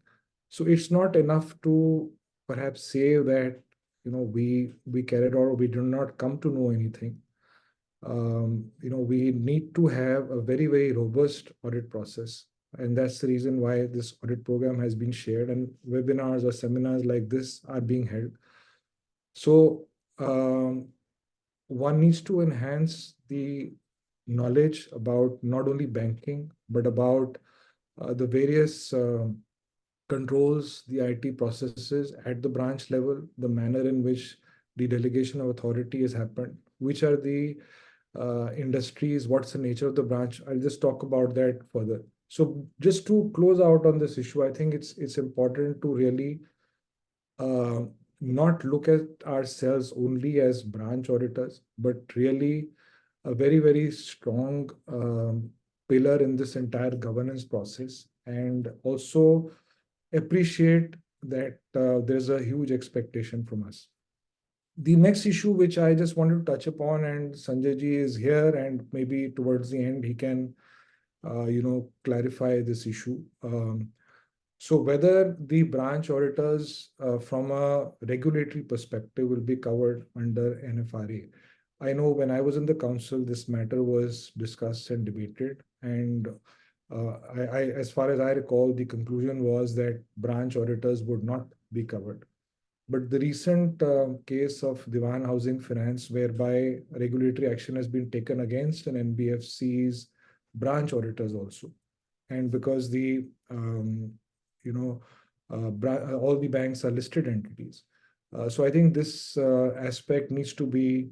Speaker 3: So it's not enough to perhaps say that we carried out, we did not come to know anything. We need to have a very, very robust audit process. And that's the reason why this audit program has been shared and webinars or seminars like this are being held. So one needs to enhance the knowledge about not only banking, but about the various controls, the IT processes at the branch level, the manner in which the delegation of authority has happened, which are the industries, what's the nature of the branch. I'll just talk about that further. So just to close out on this issue, I think it's important to really not look at ourselves only as branch auditors, but really a very, very strong pillar in this entire governance process, and also appreciate that there's a huge expectation from us. The next issue which I just wanted to touch upon, and Sanjay ji is here, and maybe towards the end he can clarify this issue. So whether the branch auditors from a regulatory perspective will be covered under NFRA. I know when I was in the council, this matter was discussed and debated, and as far as I recall, the conclusion was that branch auditors would not be covered. But the recent case of Diwan Housing Finance, whereby regulatory action has been taken against an NBFC's branch auditors also, and because the all the banks are listed entities. So I think this aspect needs to be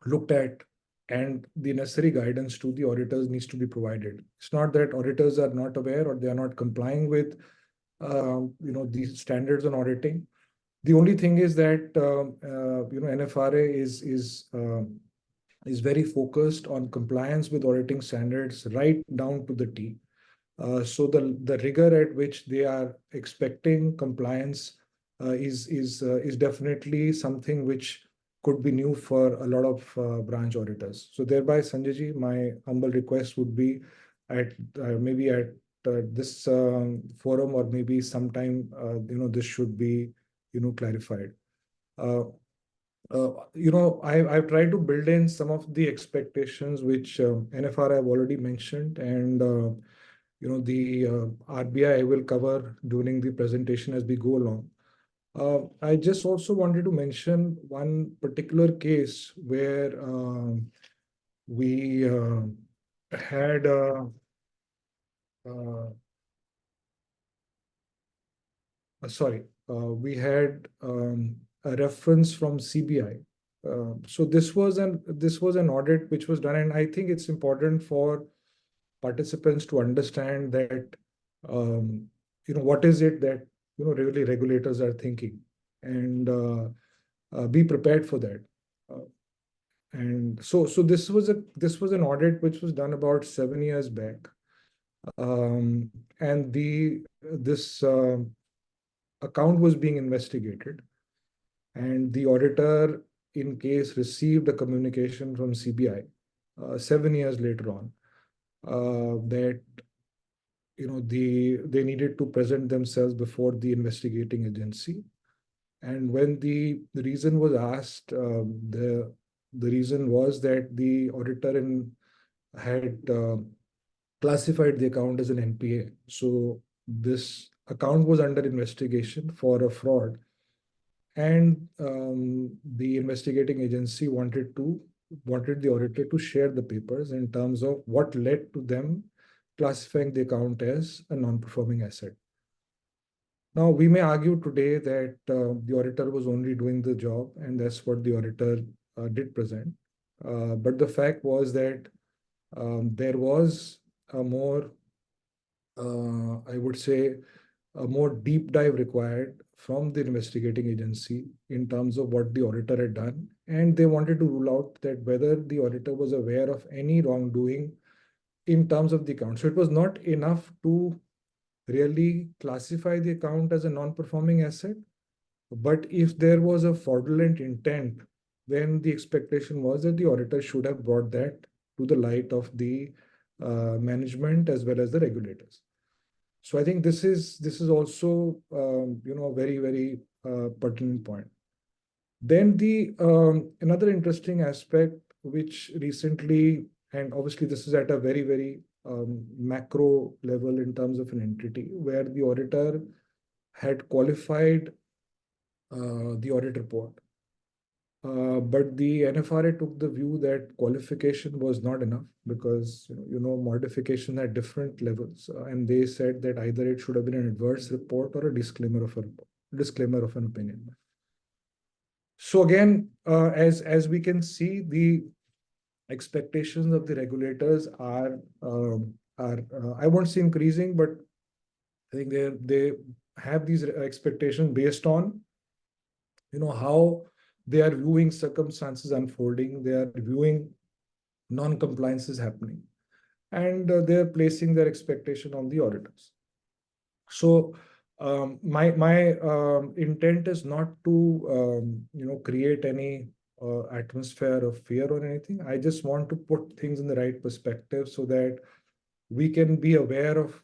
Speaker 3: looked at, and the necessary guidance to the auditors needs to be provided. It's not that auditors are not aware or they are not complying with these standards on auditing. The only thing is that NFRA is very focused on compliance with auditing standards right down to the T. So the rigor at which they are expecting compliance is definitely something which could be new for a lot of branch auditors. So thereby, Sanjay ji, my humble request would be at maybe at this forum, or maybe sometime this should be clarified. I've tried to build in some of the expectations which NFR I've already mentioned, and the RBI I will cover during the presentation as we go along. I just also wanted to mention one particular case where we had we had a reference from CBI. So this was an audit which was done, and I think it's important for participants to understand that what is it that really regulators are thinking, and be prepared for that. And so this was an audit which was done about 7 years back, and this account was being investigated, and the auditor in case received a communication from CBI 7 years later on, that they needed to present themselves before the investigating agency. And when the reason was asked, the reason was that the auditor had classified the account as an NPA. So this account was under investigation for a fraud, and the investigating agency wanted the auditor to share the papers in terms of what led to them classifying the account as a non-performing asset. Now, we may argue today that the auditor was only doing the job, and that's what the auditor did present. But the fact was that there was a more, I would say, a more deep dive required from the investigating agency in terms of what the auditor had done. And they wanted to rule out that whether the auditor was aware of any wrongdoing in terms of the account. So it was not enough to really classify the account as a non-performing asset, but if there was a fraudulent intent, then the expectation was that the auditor should have brought that to the light of the management as well as the regulators. So I think this is also a very, very pertinent point. Then the another interesting aspect which recently, and obviously this is at a very, very macro level in terms of an entity, where the auditor had qualified the audit report. But the NFRA took the view that qualification was not enough, because modification at different levels, and they said that either it should have been an adverse report or a disclaimer of an opinion. So again, as we can see, the expectations of the regulators are I won't say increasing, but I think they have these expectations based on how they are viewing circumstances unfolding, they are viewing non-compliances happening, and they are placing their expectation on the auditors. So my intent is not to create any atmosphere of fear or anything. I just want to put things in the right perspective so that we can be aware of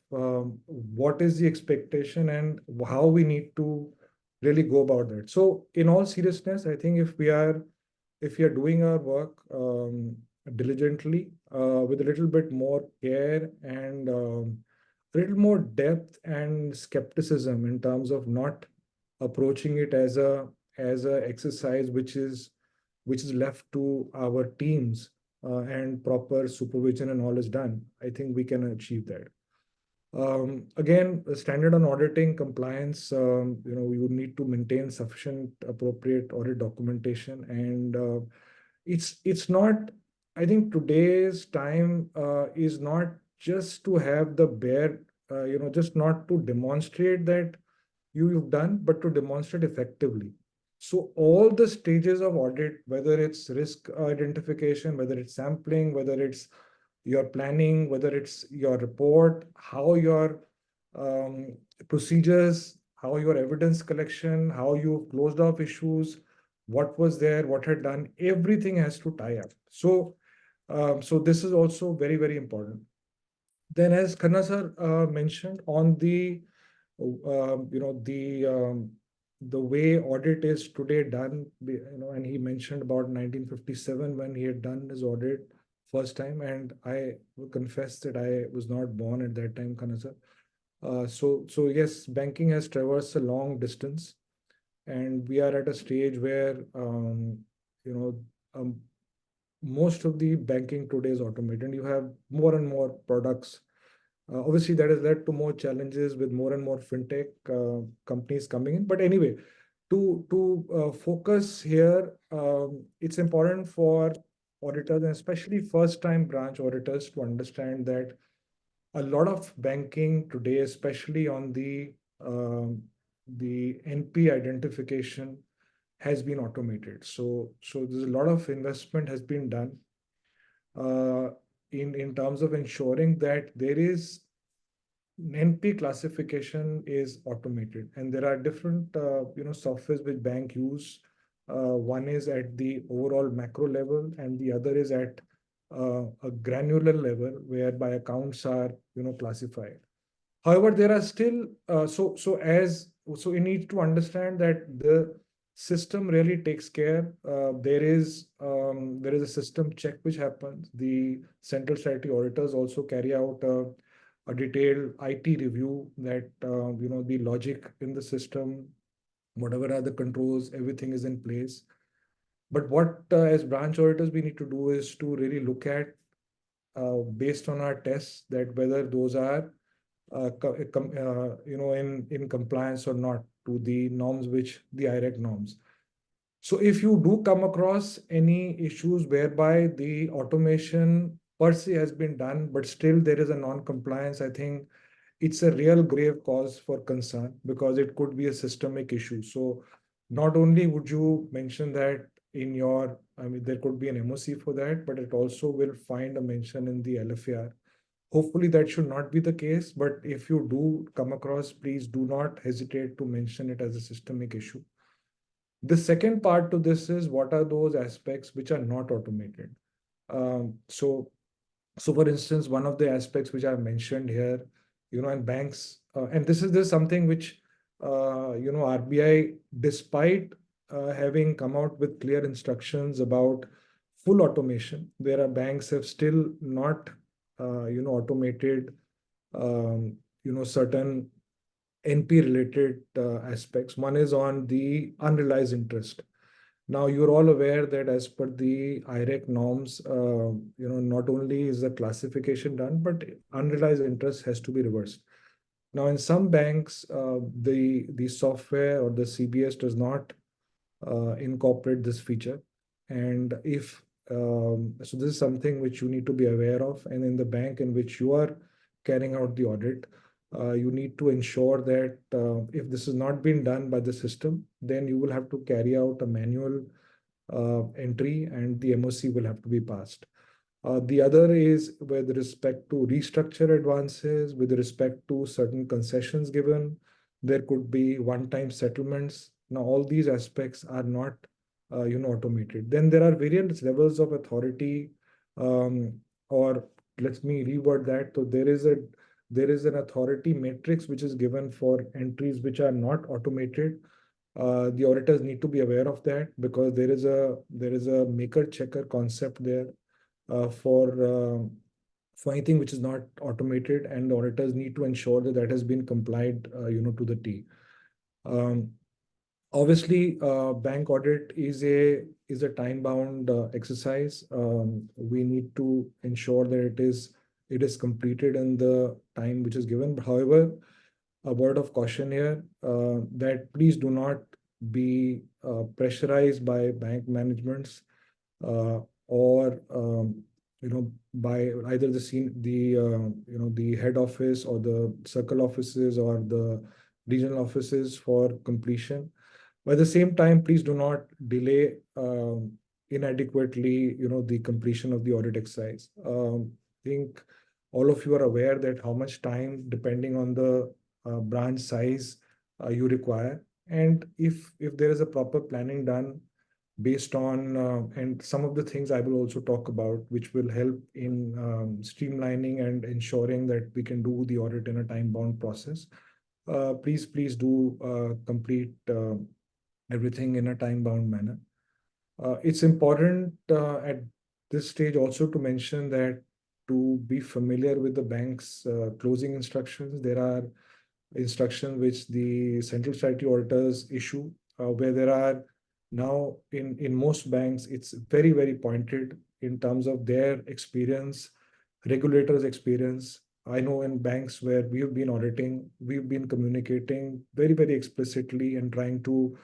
Speaker 3: what is the expectation and how we need to really go about that. So in all seriousness, I think if we are doing our work diligently, with a little bit more care and a little more depth and skepticism in terms of not approaching it as a exercise which is left to our teams, and proper supervision and all is done, I think we can achieve that. Again, the standard on auditing compliance, you need to maintain sufficient appropriate audit documentation, and it's not, I think today's time is not just to have the bare, just not to demonstrate that you've done, but to demonstrate effectively. So all the stages of audit, whether it's risk identification, whether it's sampling, whether it's your planning, whether it's your report, how your procedures, how your evidence collection, how you closed off issues, what was there, what had done, everything has to tie up. So, so this is also very, very important. Then, as Khanna sir mentioned on the, the way audit is today done, and he mentioned about 1957 when he had done his audit first time, and I will confess that I was not born at that time, Khanna sir. So yes, banking has traversed a long distance, and we are at a stage where you know most of the banking today is automated, and you have more and more products. Obviously, that has led to more challenges with more and more fintech companies coming in. But anyway, to focus here, it's important for auditors, and especially first-time branch auditors, to understand that a lot of banking today, especially on the NP identification, has been automated. So there's a lot of investment has been done in terms of ensuring that there is NP classification is automated, and there are different softwares which bank use. One is at the overall macro level, and the other is at a granular level, whereby accounts are classified. However, there are still so you need to understand that the system really takes care. There is a system check which happens. The central statutory auditors also carry out a detailed IT review that the logic in the system, whatever are the controls, everything is in place. But what as branch auditors we need to do is to really look at based on our tests that whether those are in compliance or not to the norms, which the IRAC norms. So if you do come across any issues whereby the automation per se has been done, but still there is a non-compliance, I think it's a real grave cause for concern, because it could be a systemic issue. So not only would you mention that in your, there could be an MOC for that, but it also will find a mention in the LFAR. Hopefully that should not be the case, but if you do come across, please do not hesitate to mention it as a systemic issue. The second part to this is what are those aspects which are not automated. So for instance, one of the aspects which I mentioned here, and banks, and this is something which, RBI, despite having come out with clear instructions about full automation, there are banks have still not, automated, certain NP related aspects. One is on the unrealized interest. Now you're all aware that as per the IRAC norms, not only is the classification done, but unrealized interest has to be reversed. Now in some banks, the software or the CBS does not incorporate this feature, and if so, this is something which you need to be aware of. And in the bank in which you are carrying out the audit, you need to ensure that if this has not been done by the system, then you will have to carry out a manual entry, and the MOC will have to be passed. The other is with respect to restructure advances, with respect to certain concessions given. There could be one-time settlements. Now, all these aspects are not, automated. Then there are various levels of authority, or let me reword that. So there is an authority matrix which is given for entries which are not automated. The auditors need to be aware of that, because there is a maker checker concept there for anything which is not automated, and the auditors need to ensure that that has been complied to the T. Obviously, bank audit is a time bound exercise. We need to ensure that it is it is completed in the time which is given. However, a word of caution here, that please do not be pressurized by bank managements, or by either the head office or the circle offices or the regional offices for completion. But at the same time, please do not delay inadequately, the completion of the audit exercise. I think all of you are aware that how much time, depending on the branch size, you require. And if there is a proper planning done based on, and some of the things I will also talk about, which will help in streamlining and ensuring that we can do the audit in a time-bound process. Please do complete everything in a time-bound manner. It's important at this stage also to mention that to be familiar with the bank's closing instructions, there are instructions which the central statutory auditors issue, where there are now in most banks, it's very, very pointed in terms of their experience, regulators' experience. I know in banks where we've been auditing, we've been communicating very, very explicitly and trying to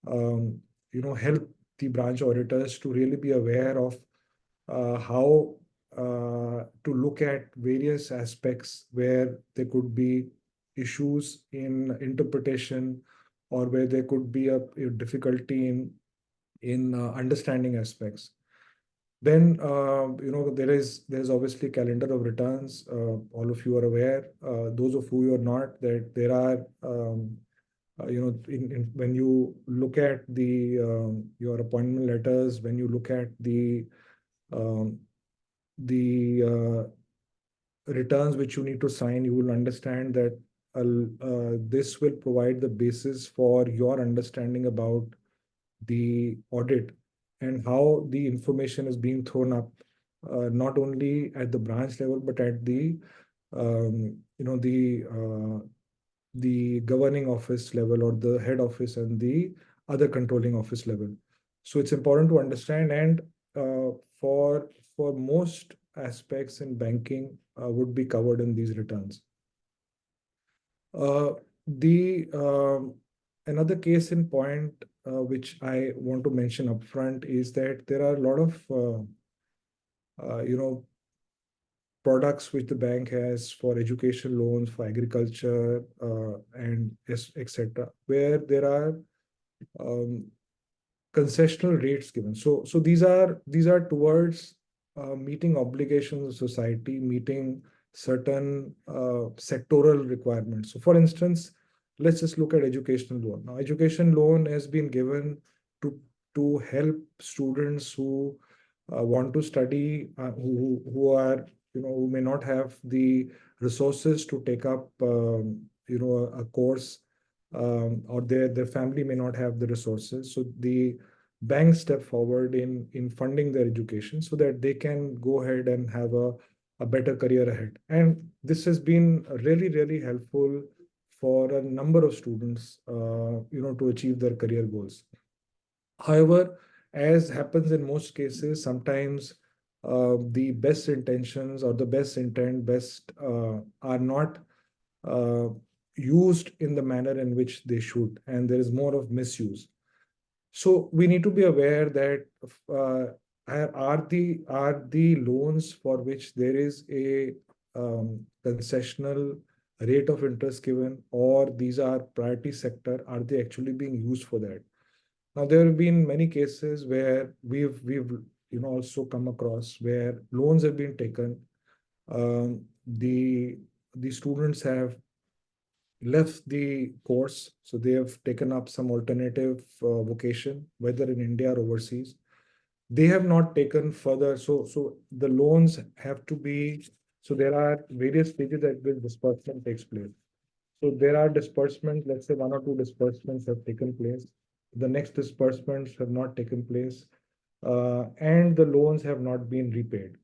Speaker 3: help the branch auditors to really be aware of how to look at various aspects where there could be issues in interpretation, or where there could be a difficulty in understanding aspects. Then there's obviously calendar of returns. All of you are aware. Those of you are not, that there are when you look at your appointment letters, when you look at the returns which you need to sign, you will understand that this will provide the basis for your understanding about the audit and how the information is being thrown up, not only at the branch level, but at the the governing office level, or the head office and the other controlling office level. So it's important to understand, and for most aspects in banking would be covered in these returns. Another case in point which I want to mention upfront is that there are a lot of products which the bank has for education loans, for agriculture, and etc., where there are concessional rates given. So these are towards meeting obligations of society, meeting certain sectoral requirements. So for instance, let's just look at educational loan. Now, education loan has been given to help students who want to study, who are who may not have the resources to take up a course, or their family may not have the resources. So the banks step forward in funding their education so that they can go ahead and have a better career ahead. And this has been really, really helpful for a number of students, to achieve their career goals. However, as happens in most cases, sometimes the best intentions or the best intent are not used in the manner in which they should, and there is more of misuse. So we need to be aware that are the loans for which there is a concessional rate of interest given, or these are priority sector, are they actually being used for that? Now, there have been many cases where we've also come across where loans have been taken. The students have left the course, so they have taken up some alternative vocation, whether in India or overseas. They have not taken further. So the loans have to be. So there are various stages at which disbursement takes place. So there are disbursements. Let's say 1 or 2 disbursements have taken place. The next disbursements have not taken place, and the loans have not been repaid.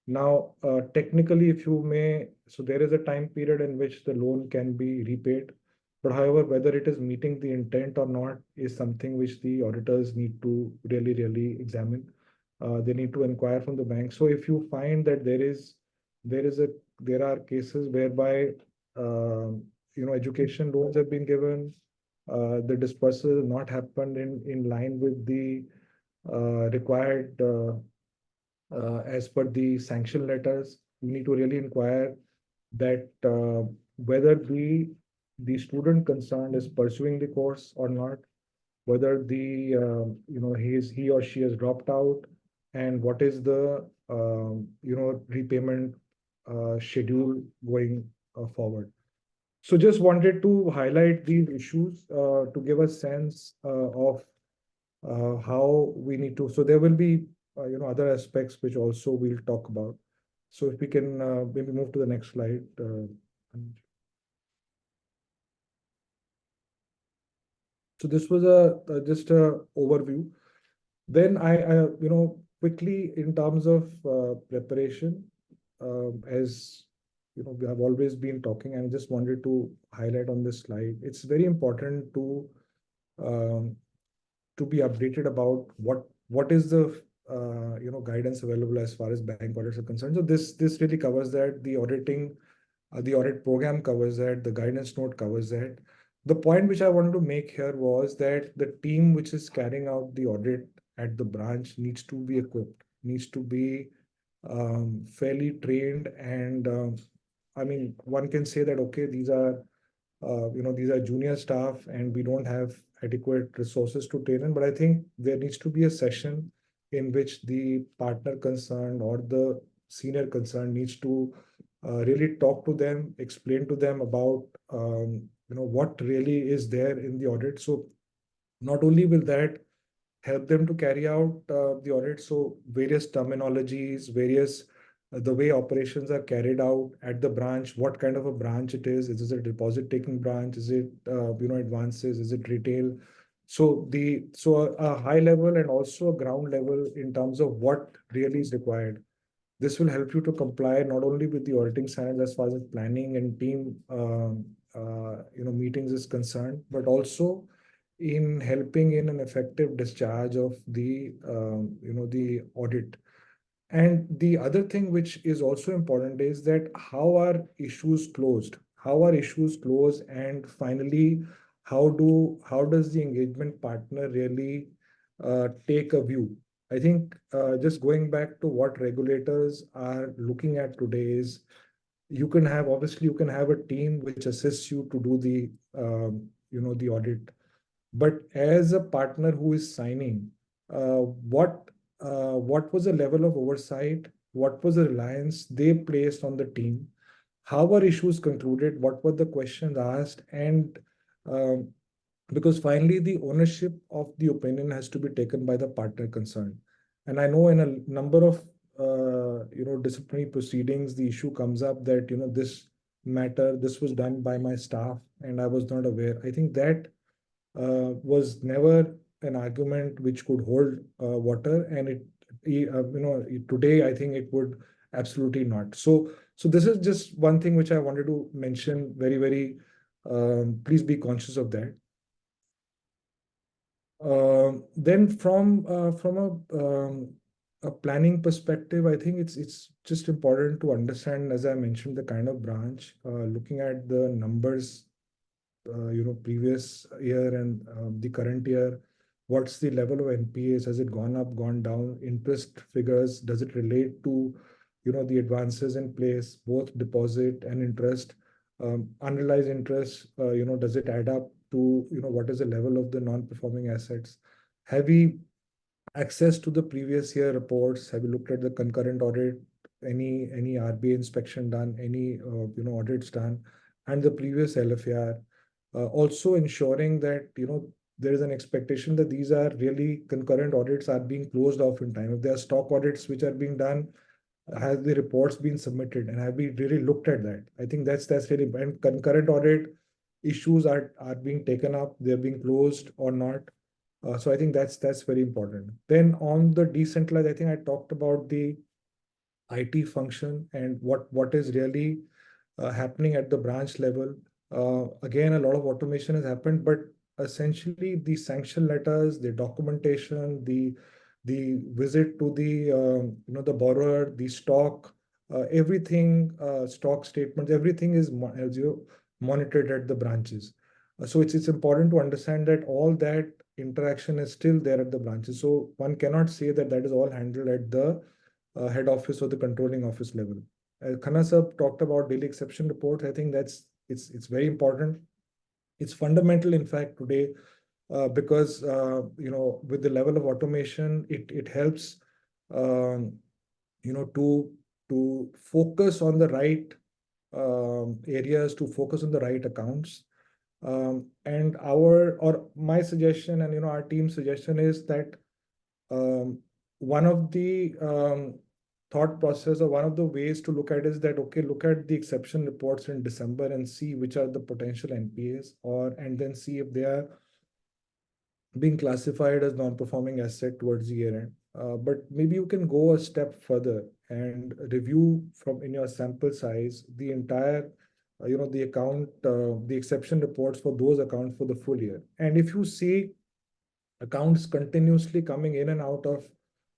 Speaker 3: Now, technically, if you may, so there is a time period in which the loan can be repaid. But however, whether it is meeting the intent or not is something which the auditors need to really, really examine. They need to inquire from the bank. So if you find that there is there are cases whereby education loans have been given, the dispersal has not happened in line with the required as per the sanction letters. We need to really inquire that whether the student concerned is pursuing the course or not, whether the he or she has dropped out, and what is the repayment schedule going forward. So just wanted to highlight these issues to give a sense of how we need to. So there will be other aspects which also we'll talk about. So if we can maybe move to the next slide. Anuj. So this was just a overview. Then I quickly in terms of preparation, as we have always been talking, and I just wanted to highlight on this slide. It's very important um, to be updated about what is the guidance available as far as bank audits are concerned. So this really covers that. The audit program covers that. The guidance note covers that. The point which I wanted to make here was that the team which is carrying out the audit at the branch needs to be equipped, needs to be fairly trained, and I mean, one can say that okay, these are junior staff and we don't have adequate resources to train them. But I think there needs to be a session in which the partner concerned or the senior concerned needs to really talk to them, explain to them about what really is there in the audit. So not only will that help them to carry out the audit, so various terminologies, various the way operations are carried out at the branch, what kind of a branch it is. Is it a deposit taking branch? Is it advances? Is it retail? So a high level and also a ground level in terms of what really is required. This will help you to comply not only with the auditing standards as far as planning and team meetings is concerned, but also in helping in an effective discharge of the audit. And the other thing which is also important is that how are issues closed? How are issues closed? And finally, how does the engagement partner really take a view? I think just going back to what regulators are looking at today is you can have a team which assists you to do the audit, but as a partner who is signing, what was the level of oversight? What was the reliance they placed on the team? How were issues concluded? What were the questions asked? And um, because finally the ownership of the opinion has to be taken by the partner concerned. And I know in a number of disciplinary proceedings, the issue comes up that this was done by my staff and I was not aware. I think that was never an argument which could hold water, and today I think it would absolutely not. So this is just one thing which I wanted to mention very, very, please be conscious of that. Then from a planning perspective, I think it's just important to understand, as I mentioned, the kind of branch, looking at the numbers, previous year and the current year. What's the level of NPAs? Has it gone up, gone down? Interest figures, does it relate to the advances in place, both deposit and interest? Unrealized interest, does it add up to what is the level of the non-performing assets? Have we access to the previous year reports? Have you looked at the concurrent audit? Any RBA inspection done? Any audits done? And the previous LFAR. Also ensuring that there is an expectation that these are really concurrent audits are being closed off in time. If there are stock audits which are being done, have the reports been submitted and have we really looked at that? I think that's really, and concurrent audit issues are being taken up, they're being closed or not. So I think that's very important. Then on the decentralized, I think I talked about the IT function and what is really happening at the branch level. Again, a lot of automation has happened, but essentially the sanction letters, the documentation, the visit to the the borrower, the stock, everything, stock statements, everything is monitored at the branches. So it's important to understand that all that interaction is still there at the branches. So one cannot say that that is all handled at the head office or the controlling office level. Khanna sir talked about daily exception reports. I think it's very important. It's fundamental, in fact, today, because with the level of automation, it helps um, to focus on the right areas, to focus on the right accounts. And my suggestion and our team's suggestion is that one of the thought process, or one of the ways to look at it is that, okay, look at the exception reports in December and see which are the potential NPAs, and then see if they are being classified as non-performing asset towards the year end. But maybe you can go a step further and review from in your sample size the entire, the account, the exception reports for those accounts for the full year. And if you see accounts continuously coming in and out of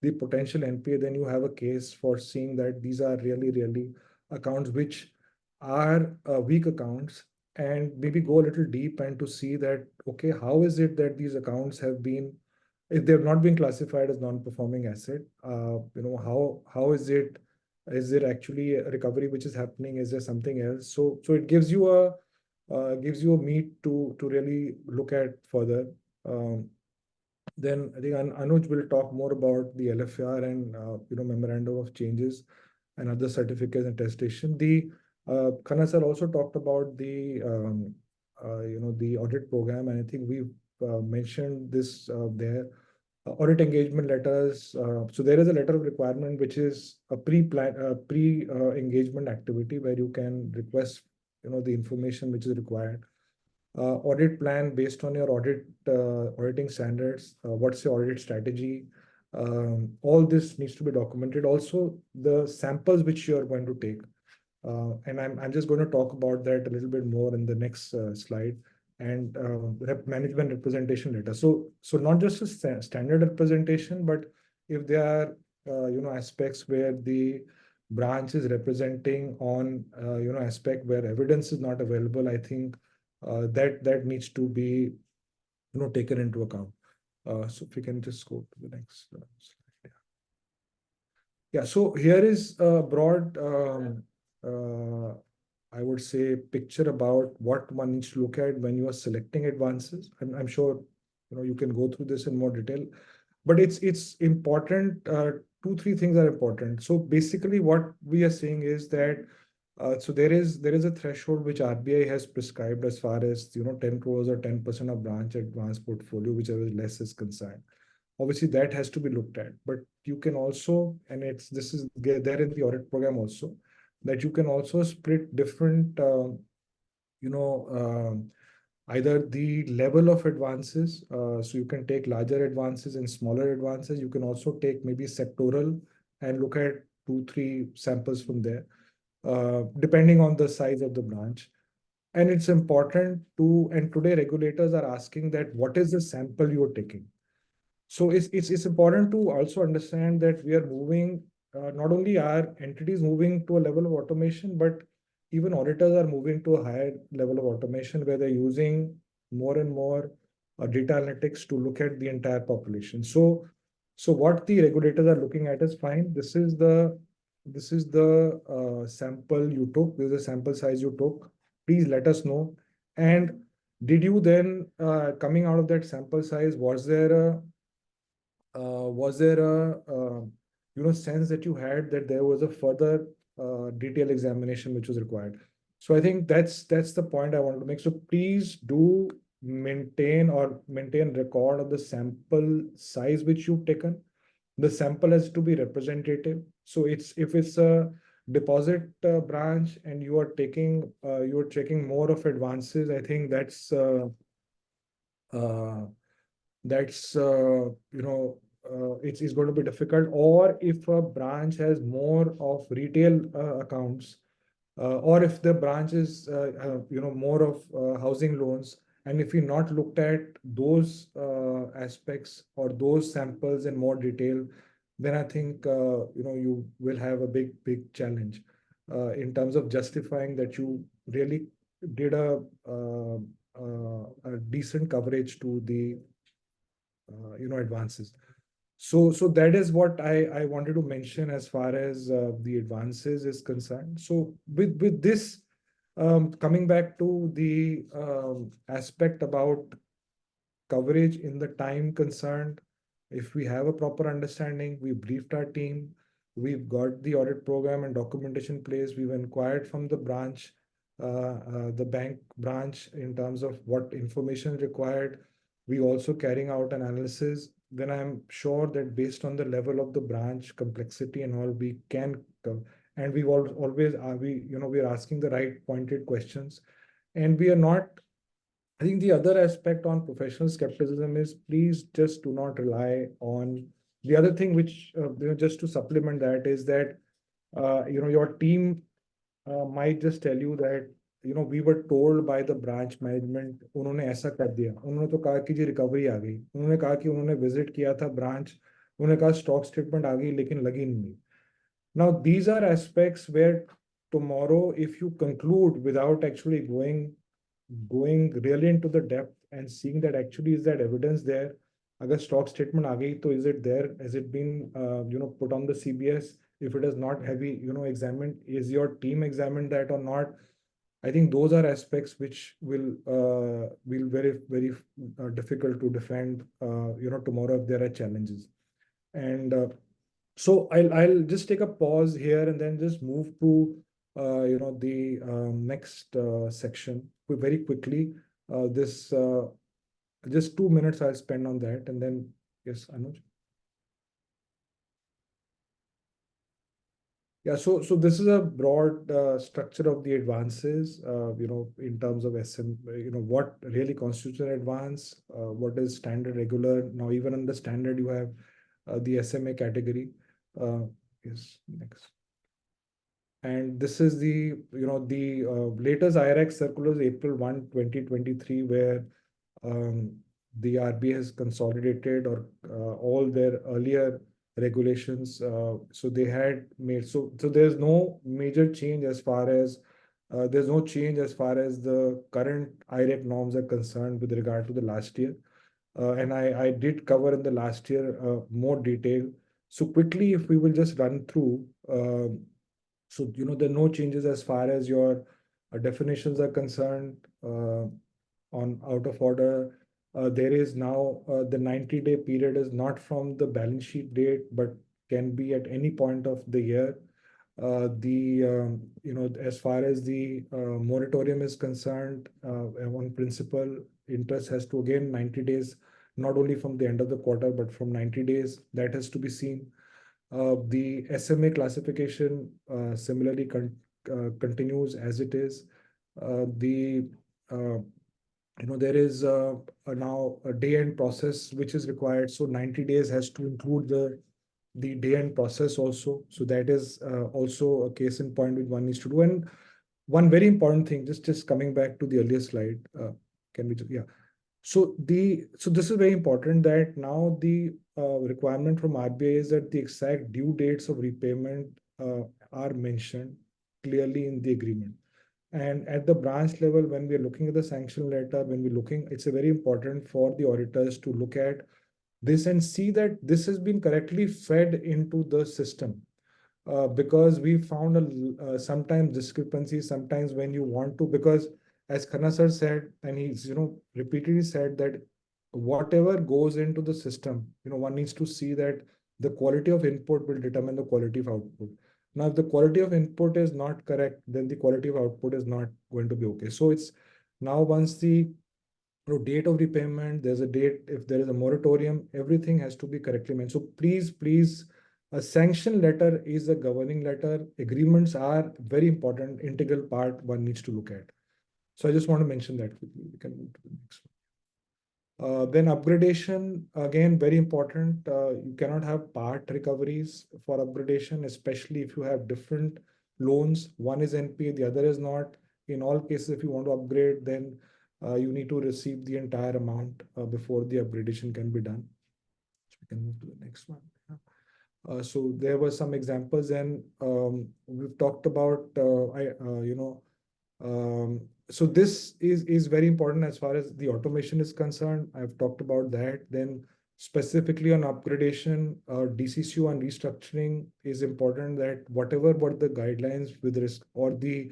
Speaker 3: the potential NPA, then you have a case for seeing that these are really, really accounts which are weak accounts, and maybe go a little deep and to see that, okay, how is it that these accounts have been, if they've not been classified as non-performing asset, how is there actually a recovery which is happening? Is there something else? So it gives you a meat to really look at further. Then I think Anuj will talk more about the LFR and memorandum of changes and other certificates and attestation. The Khanna sir also talked about the the audit program, and I think we've mentioned this there. Audit engagement letters. So there is a letter of requirement which is a pre-engagement activity where you can request the information which is required. Audit plan based on your auditing standards. What's your audit strategy? All this needs to be documented. Also, the samples which you are going to take. And I'm just going to talk about that a little bit more in the next slide. And management representation letter. So not just a standard representation, but if there are aspects where the branch is representing on aspect where evidence is not available, I think that needs to be taken into account. So if we can just go to the next slide. Yeah. So here is a broad I would say picture about what one needs to look at when you are selecting advances. I'm sure you can go through this in more detail, but it's important. 2-3 things are important. So basically, what we are saying is that so there is a threshold which RBI has prescribed as far as 10 crores or 10% of branch advance portfolio, whichever is less is concerned. Obviously, that has to be looked at. But you can also, and this is there in the audit program also, that you can also split different, either the level of advances. So you can take larger advances and smaller advances. You can also take maybe sectoral and look at 2-3 samples from there, depending on the size of the branch. And it's important and today regulators are asking that what is the sample you're taking. So it's important to also understand that we are moving, not only are entities moving to a level of automation, but even auditors are moving to a higher level of automation where they're using more and more data analytics to look at the entire population. So what the regulators are looking at is fine. This is the sample you took. This is the sample size you took. Please let us know. And did you then, coming out of that sample size, was there a sense that you had that there was a further detailed examination which was required? So I think that's the point I wanted to make. So please do maintain record of the sample size which you've taken. The sample has to be representative. So if it's a deposit branch and you are taking you're checking more of advances, I think that's it's going to be difficult. Or if a branch has more of retail accounts, or if the branch is more of housing loans, and if we not looked at those aspects or those samples in more detail, then I think you will have a big challenge in terms of justifying that you really did a decent coverage to the advances. So that is what I wanted to mention as far as the advances is concerned. So with this, coming back to the aspect about coverage in the time concerned, if we have a proper understanding, we briefed our team, we've got the audit program and documentation place, we've inquired from the branch, the bank branch in terms of what information required. We also carrying out an analysis. Then I'm sure that based on the level of the branch complexity and all, we can and we always are we are asking the right pointed questions, and we are not. I think the other aspect on professional skepticism is please just do not rely on the other thing, which just to supplement that is that your team might just tell you that we were told by the branch management, उन्होंने ऐसा कर दिया, उन्होंने तो कहा कि जी recovery आ गई, उन्होंने कहा कि उन्होंने विजिट किया था ब्रांच, उन्होंने कहा स्टॉक स्टेटमेंट आ गई लेकिन लगी नहीं. Now these are aspects where tomorrow, if you conclude without actually going really into the depth and seeing that actually is that evidence there, agar stock statement aa gayi, to is it there, has it been put on the CBS, if it is not, have we examined, is your team examined that or not? I think those are aspects which will very difficult to defend tomorrow if there are challenges. And so I'll just take a pause here and then just move to the next section very quickly. This just 2 minutes I'll spend on that, and then yes, Anuj. Yeah, so this is a broad structure of the advances, in terms of SM, what really constitutes an advance, what is standard, regular. Now, even under standard, you have the SMA category. Yes, next. And this is the latest IRX circulars, April 1, 2023, where the RBI has consolidated or all their earlier regulations. So they had made, so there's no major change as far as there's no change as far as the current IREC norms are concerned with regard to the last year. And I did cover in the last year more detail. So quickly, if we will just run through, so there are no changes as far as your definitions are concerned on out of order. There is now the 90-day period is not from the balance sheet date, but can be at any point of the year. As far as the moratorium is concerned, on principal, interest has to again 90 days, not only from the end of the quarter, but from 90 days, that has to be seen. The SMA classification similarly continues as it is. There is now a day-end process which is required. So 90 days has to include the day-end process also. So that is also a case in point which one needs to do. And one very important thing, just coming back to the earlier slide, can we just, yeah. So this is very important that now the requirement from RBI is that the exact due dates of repayment are mentioned clearly in the agreement. And at the branch level, when we are looking at the sanction letter, it's a very important for the auditors to look at this and see that this has been correctly fed into the system. Because we found sometimes discrepancies, sometimes when you want to, because as Khanna sir said, and he's repeatedly said that whatever goes into the system, one needs to see that the quality of input will determine the quality of output. Now, if the quality of input is not correct, then the quality of output is not going to be okay. So it's now once the date of repayment, there's a date, if there is a moratorium, everything has to be correctly mentioned. So please, a sanction letter is a governing letter. Agreements are very important, integral part one needs to look at. So I just want to mention that quickly. We can move to the next one. Then upgradation, again, very important. You cannot have part recoveries for upgradation, especially if you have different loans. One is NPA, the other is not. In all cases, if you want to upgrade, then you need to receive the entire amount before the upgradation can be done. So we can move to the next one. So there were some examples, and we've talked about so this is very important as far as the automation is concerned. I've talked about that. Then specifically on upgradation, DCCO and restructuring is important, that whatever were the guidelines with risk or the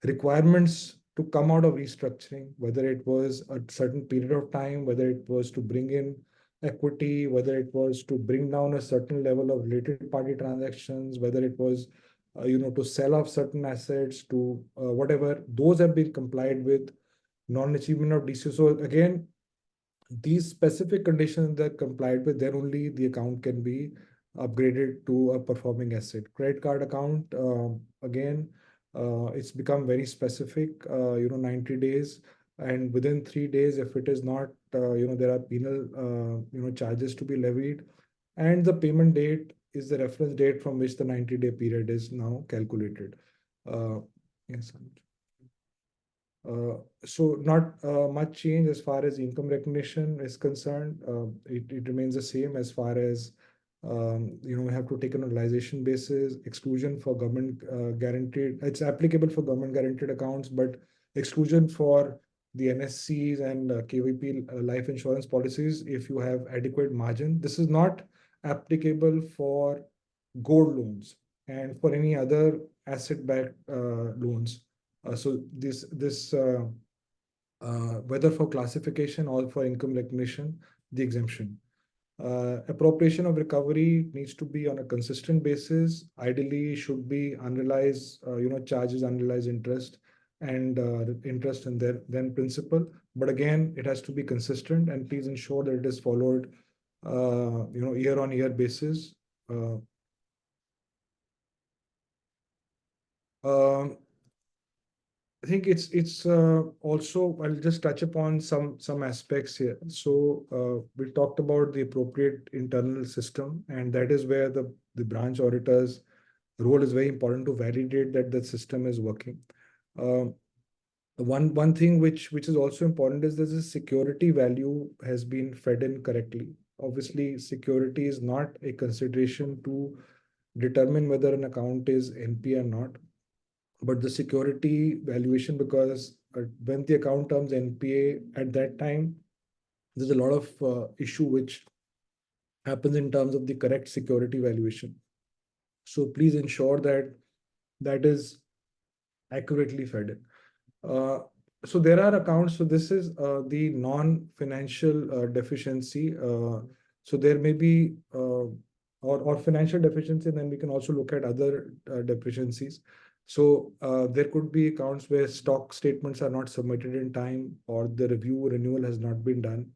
Speaker 3: requirements to come out of restructuring, whether it was a certain period of time, whether it was to bring in equity, whether it was to bring down a certain level of related party transactions, whether it was to sell off certain assets, to whatever, those have been complied with. Non-achievement of DCCO. So again, these specific conditions that complied with, then only the account can be upgraded to a performing asset. Credit card account, again, it's become very specific, 90 days. And within 3 days, if it is not, there are penal, charges to be levied. And the payment date is the reference date from which the 90-day period is now calculated. Yes. So not much change as far as income recognition is concerned. It remains the same as far as we have to take an realization basis, exclusion for government guaranteed. It's applicable for government guaranteed accounts, but exclusion for the NSCs and KVP life insurance policies if you have adequate margin. This is not applicable for gold loans and for any other asset-backed loans. So this whether for classification or for income recognition, the exemption. Appropriation of recovery needs to be on a consistent basis. Ideally, should be unrealized, charges, unrealized interest, and interest and then principal. But again, it has to be consistent, and please ensure that it is followed, year on year basis. I think it's also, I'll just touch upon some aspects here. So we talked about the appropriate internal system, and that is where the branch auditor's role is very important to validate that the system is working. One thing which is also important is that the security value has been fed in correctly. Obviously, security is not a consideration to determine whether an account is NP or not, but the security valuation, because when the account turns NPA, at that time, there's a lot of issue which happens in terms of the correct security valuation. So please ensure that that is accurately fed in. So there are accounts. So this is the non-financial deficiency. So there may be or financial deficiency, and then we can also look at other deficiencies. So there could be accounts where stock statements are not submitted in time, or the review renewal has not been done.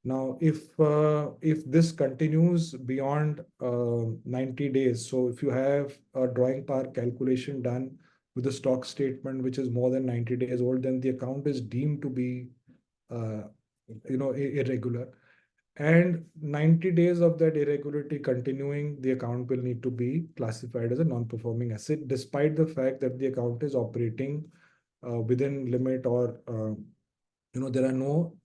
Speaker 3: Now, if this continues beyond 90 days, so if you have a drawing power calculation done with a stock statement which is more than 90 days old, then the account is deemed to be irregular. And 90 days of that irregularity continuing, the account will need to be classified as a non-performing asset, despite the fact that the account is operating within limit, or there are no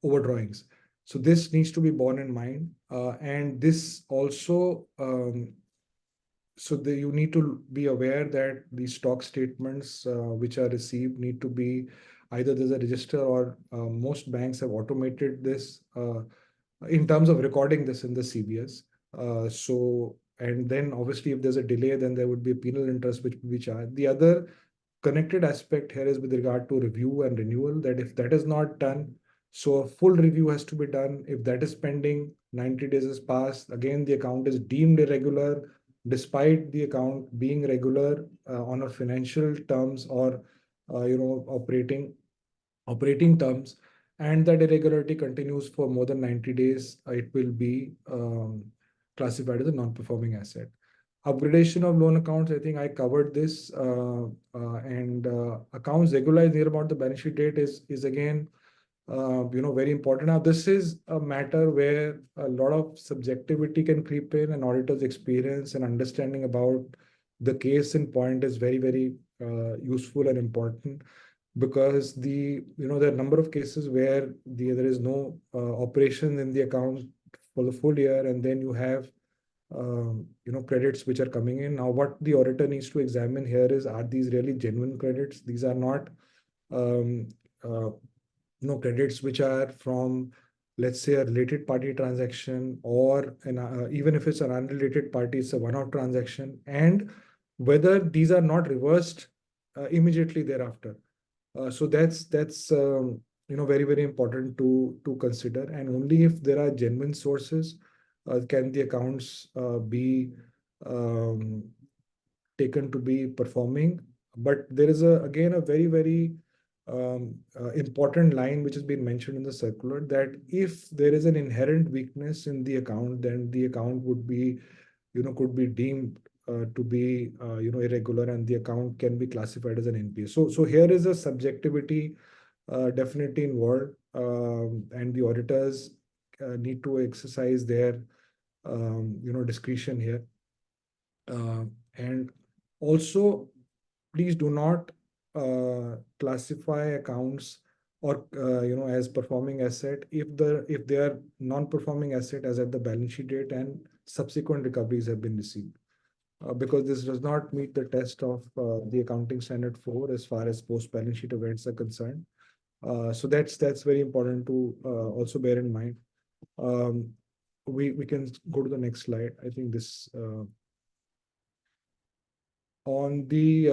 Speaker 3: overdrawings. So this needs to be borne in mind. And this also, you need to be aware that the stock statements which are received need to be either there's a register, or most banks have automated this in terms of recording this in the CBS. And then obviously if there's a delay, then there would be a penal interest which will be charged. The other connected aspect here is with regard to review and renewal, that if that is not done, so a full review has to be done. If that is pending, 90 days has passed, again, the account is deemed irregular, despite the account being regular on a financial terms, or operating terms, and that irregularity continues for more than 90 days, it will be classified as a non-performing asset. Upgradation of loan accounts, I think I covered this, and accounts regularized near about the balance sheet date is again, very important. Now, this is a matter where a lot of subjectivity can creep in, and auditors' experience and understanding about the case in point is very, very useful and important, because there are a number of cases where there is no operation in the account for the full year, and then you have credits which are coming in. Now, what the auditor needs to examine here is, are these really genuine credits? These are not, credits which are from, let's say, a related party transaction, or even if it's an unrelated party, it's a one-off transaction, and whether these are not reversed immediately thereafter. So that's very, very important to consider. And only if there are genuine sources can the accounts be taken to be performing. But there is again a very, very important line which has been mentioned in the circular, that if there is an inherent weakness in the account, then the account would be, could be deemed to be irregular, and the account can be classified as an NPA. So here is a subjectivity definitely involved, and the auditors need to exercise their discretion here. And also, please do not classify accounts or as performing asset if they are non-performing asset as at the balance sheet date and subsequent recoveries have been received, because this does not meet the test of the accounting standard 4 as far as post balance sheet events are concerned. So that's very important to also bear in mind. We can go to the next slide. I think this on the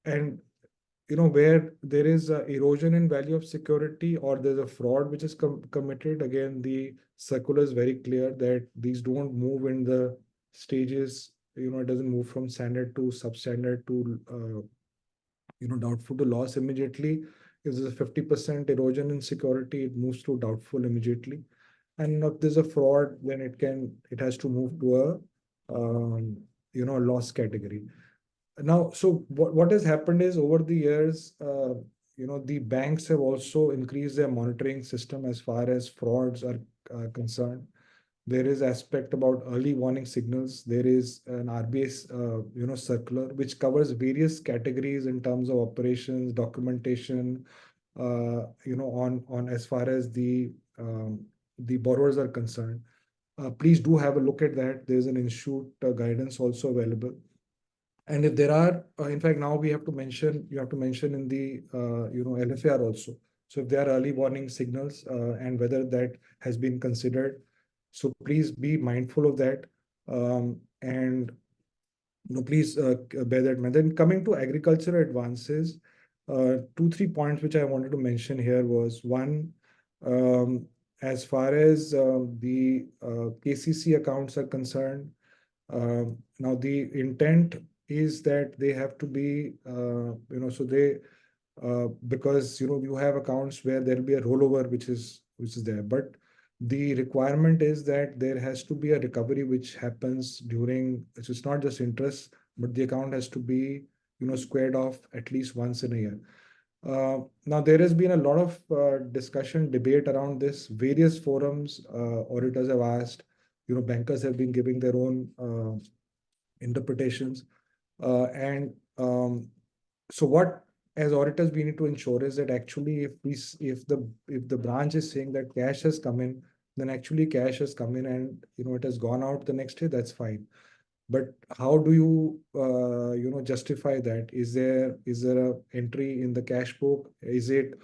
Speaker 3: and where there is erosion in value of security, or there's a fraud which is committed, again the circular is very clear that these don't move in the stages. It doesn't move from standard to substandard to doubtful to loss immediately. If there's a 50% erosion in security, it moves to doubtful immediately. And if there's a fraud, then it has to move to a loss category. Now, so what has happened is, over the years, the banks have also increased their monitoring system as far as frauds are concerned. There is aspect about early warning signals. There is an RBI, circular which covers various categories in terms of operations, documentation, on as far as the borrowers are concerned. Please do have a look at that. There's an institute guidance also available. And if there are, in fact, now you have to mention in the LFAR also. So if there are early warning signals and whether that has been considered. So please be mindful of that, and please bear that in mind. Then coming to agricultural advances, 2-3 points which I wanted to mention here was, one, as far as the KCC accounts are concerned, now the intent is that they have to be, so they, because you have accounts where there'll be a rollover which is there, but the requirement is that there has to be a recovery which happens during, it's not just interest, but the account has to be squared off at least once in a year. Now there has been a lot of discussion, debate around this. Various forums, auditors have asked, bankers have been giving their own interpretations, and so what, as auditors, we need to ensure is that actually if the branch is saying that cash has come in, then actually cash has come in and it has gone out the next day, that's fine. But how do you justify that? Is there a entry in the cash book? Is it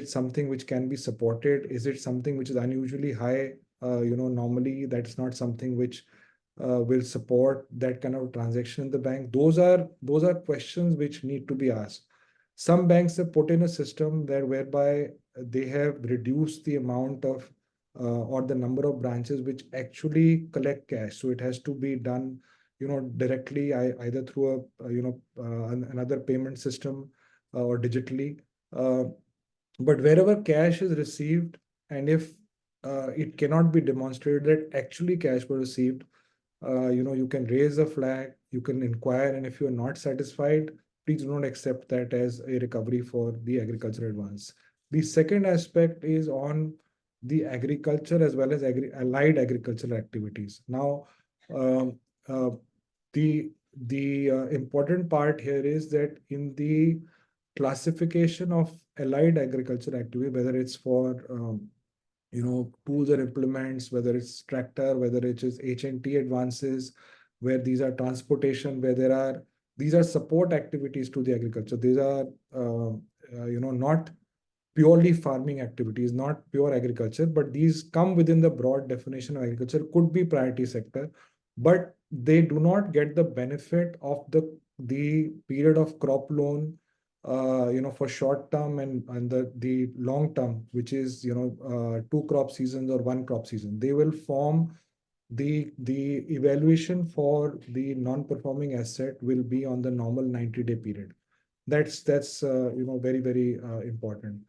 Speaker 3: something which can be supported? Is it something which is unusually high? Normally that's not something which will support that kind of transaction in the bank. Those are questions which need to be asked. Some banks have put in a system there whereby they have reduced the amount of or the number of branches which actually collect cash. So it has to be done, directly, either through another payment system or digitally. But wherever cash is received, and if it cannot be demonstrated that actually cash was received, you can raise a flag, you can inquire, and if you are not satisfied, please do not accept that as a recovery for the agricultural advance. The second aspect is on the agriculture as well as allied agricultural activities. Now, the important part here is that in the classification of allied agricultural activity, whether it's for tools or implements, whether it's tractor, whether it is H&T advances, where these are transportation, where these are support activities to the agriculture. These are, not purely farming activities, not pure agriculture, but these come within the broad definition of agriculture, could be priority sector, but they do not get the benefit of the period of crop loan, for short term and the long term, which is, two crop seasons or one crop season. They will form the evaluation for the non-performing asset will be on the normal 90-day period. That's very, very important.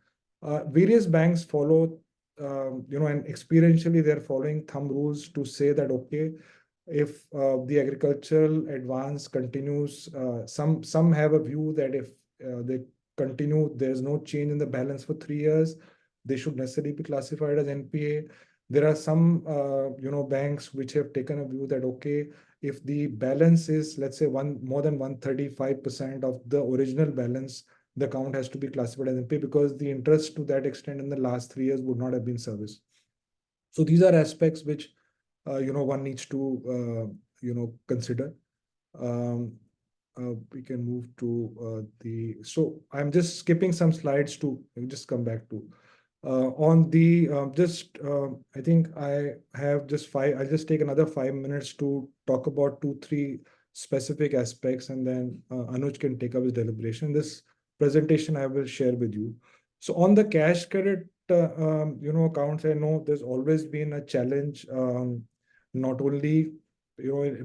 Speaker 3: Various banks follow, and experientially they're following thumb rules to say that, okay, if the agricultural advance continues, some have a view that if they continue, there's no change in the balance for 3 years, they should necessarily be classified as NPA. There are some, banks which have taken a view that, okay, if the balance is, let's say, more than 135% of the original balance, the account has to be classified as NPA because the interest to that extent in the last 3 years would not have been serviced. So these are aspects which one needs to consider. We can move to so I'm just skipping some slides to just come back to on the I think I have just I'll just take another 5 minutes to talk about 2-3 specific aspects, and then Anuj can take up his deliberation. This presentation I will share with you. So on the cash credit accounts, I know there's always been a challenge, not only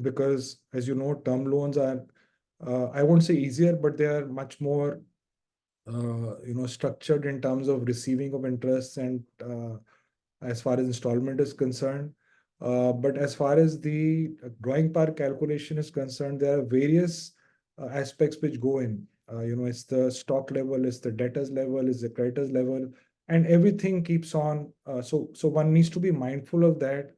Speaker 3: because, as you know, term loans are I won't say easier, but they are much more structured in terms of receiving of interest and as far as installment is concerned. But as far as the drawing power calculation is concerned, there are various aspects which go in. It's the stock level, it's the debtors level, it's the creditors level, and everything keeps on. So one needs to be mindful of that.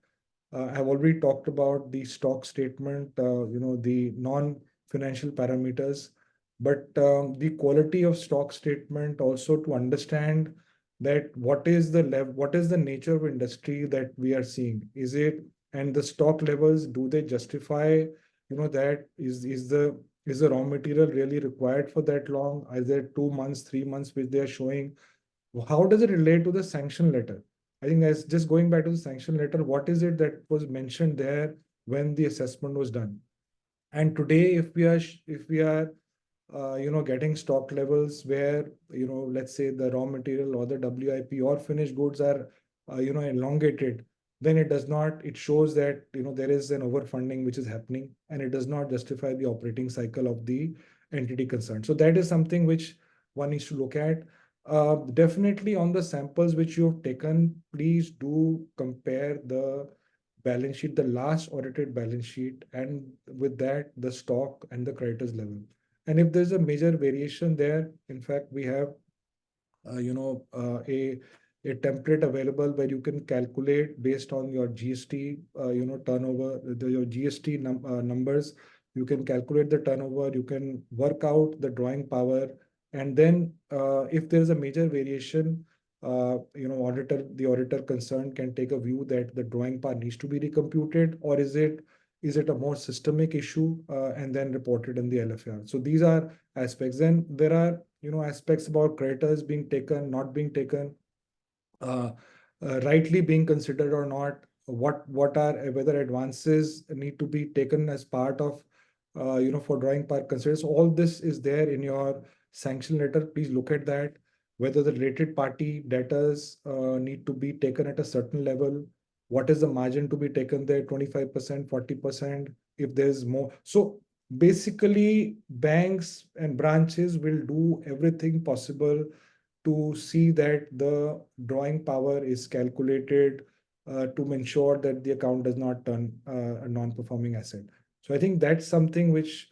Speaker 3: I've already talked about the stock statement, the non-financial parameters, but the quality of stock statement also to understand that what is the nature of industry that we are seeing. Is it, and the stock levels, do they justify, that is the raw material really required for that long? Are there 2 months, 3 months which they are showing? How does it relate to the sanction letter? I think that's just going back to the sanction letter. What is it that was mentioned there when the assessment was done? And today, if we are getting stock levels where, let's say the raw material or the WIP or finished goods are, elongated, then it shows that, there is an overfunding which is happening, and it does not justify the operating cycle of the entity concerned. So that is something which one needs to look at. Definitely on the samples which you have taken, please do compare the balance sheet, the last audited balance sheet, and with that, the stock and the creditors level. And if there's a major variation there, in fact, we have, a template available where you can calculate based on your GST, turnover, your GST numbers. You can calculate the turnover, you can work out the drawing power, and then if there's a major variation, the auditor concerned can take a view that the drawing power needs to be recomputed, or is it a more systemic issue, and then reported in the LFR. So these are aspects. Then there are aspects about creditors being taken, not being taken, rightly being considered or not. What are whether advances need to be taken as part of for drawing power considerations. All this is there in your sanction letter. Please look at that. Whether the related party debtors need to be taken at a certain level. What is the margin to be taken there? 25%, 40%, if there's more. So basically, banks and branches will do everything possible to see that the drawing power is calculated to ensure that the account does not turn a non-performing asset. So I think that's something which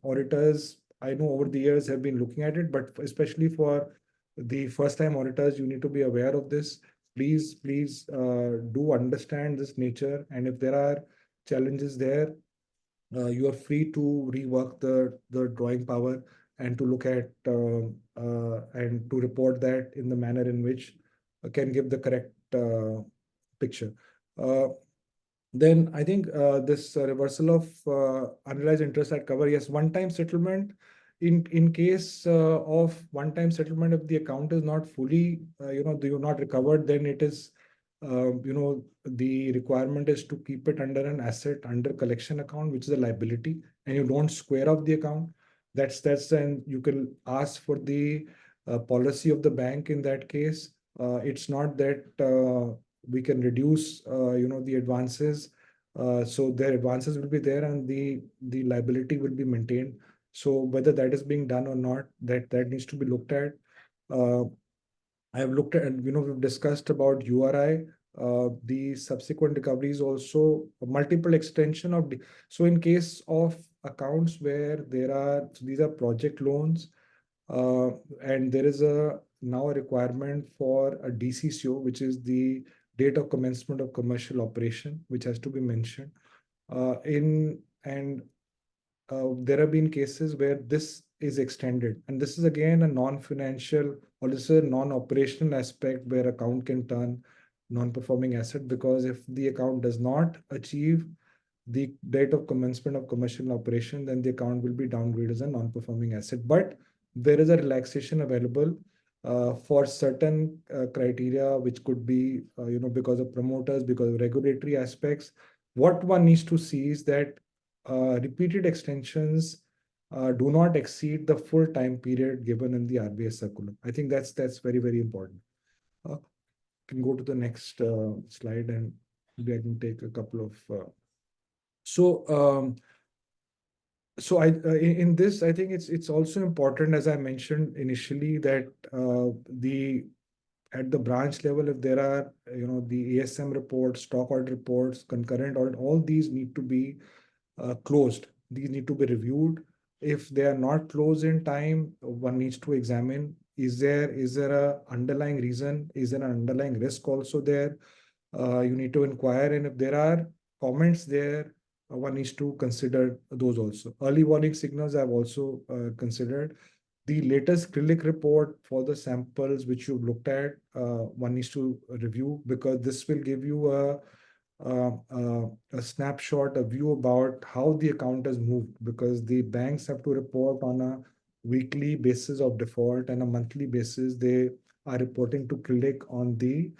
Speaker 3: auditors, I know over the years, have been looking at it, but especially for the first-time auditors, you need to be aware of this. Please do understand this nature, and if there are challenges there, you are free to rework the drawing power and to look at and to report that in the manner in which can give the correct picture. Then I think this reversal of unrealized interest at cover, yes, one-time settlement. In case of one-time settlement, if the account is not fully, you're not recovered, then it is, the requirement is to keep it under an asset under collection account, which is a liability, and you don't square off the account. That's and you can ask for the policy of the bank in that case. It's not that we can reduce, the advances. So their advances will be there and the liability will be maintained. So whether that is being done or not, that needs to be looked at. I have looked at, we've discussed about URI, the subsequent recoveries also, multiple extension of. So in case of accounts where these are project loans, and there is now a requirement for a DCCO, which is the date of commencement of commercial operation, which has to be mentioned. There have been cases where this is extended, and this is again a non-financial or this is a non-operational aspect where account can turn non-performing asset, because if the account does not achieve the date of commencement of commercial operation, then the account will be downgraded as a non-performing asset. But there is a relaxation available for certain criteria, which could be, because of promoters, because of regulatory aspects. What one needs to see is that repeated extensions do not exceed the full time period given in the RBI circular. I think that's very, very important. Can go to the next slide, and maybe I can take a couple of. In this, I think it's also important, as I mentioned initially, that at the branch level, if there are, the ASM reports, stock audit reports, concurrent audit, all these need to be closed. These need to be reviewed. If they are not closed in time, one needs to examine, is there a underlying reason? Is there an underlying risk also there? You need to inquire, and if there are comments there, one needs to consider those also. Early warning signals I've also considered. The latest clinic report for the samples which you've looked at, one needs to review, because this will give you a snapshot, a view about how the account has moved, because the banks have to report on a weekly basis of default, and a monthly basis they are reporting to clinic on the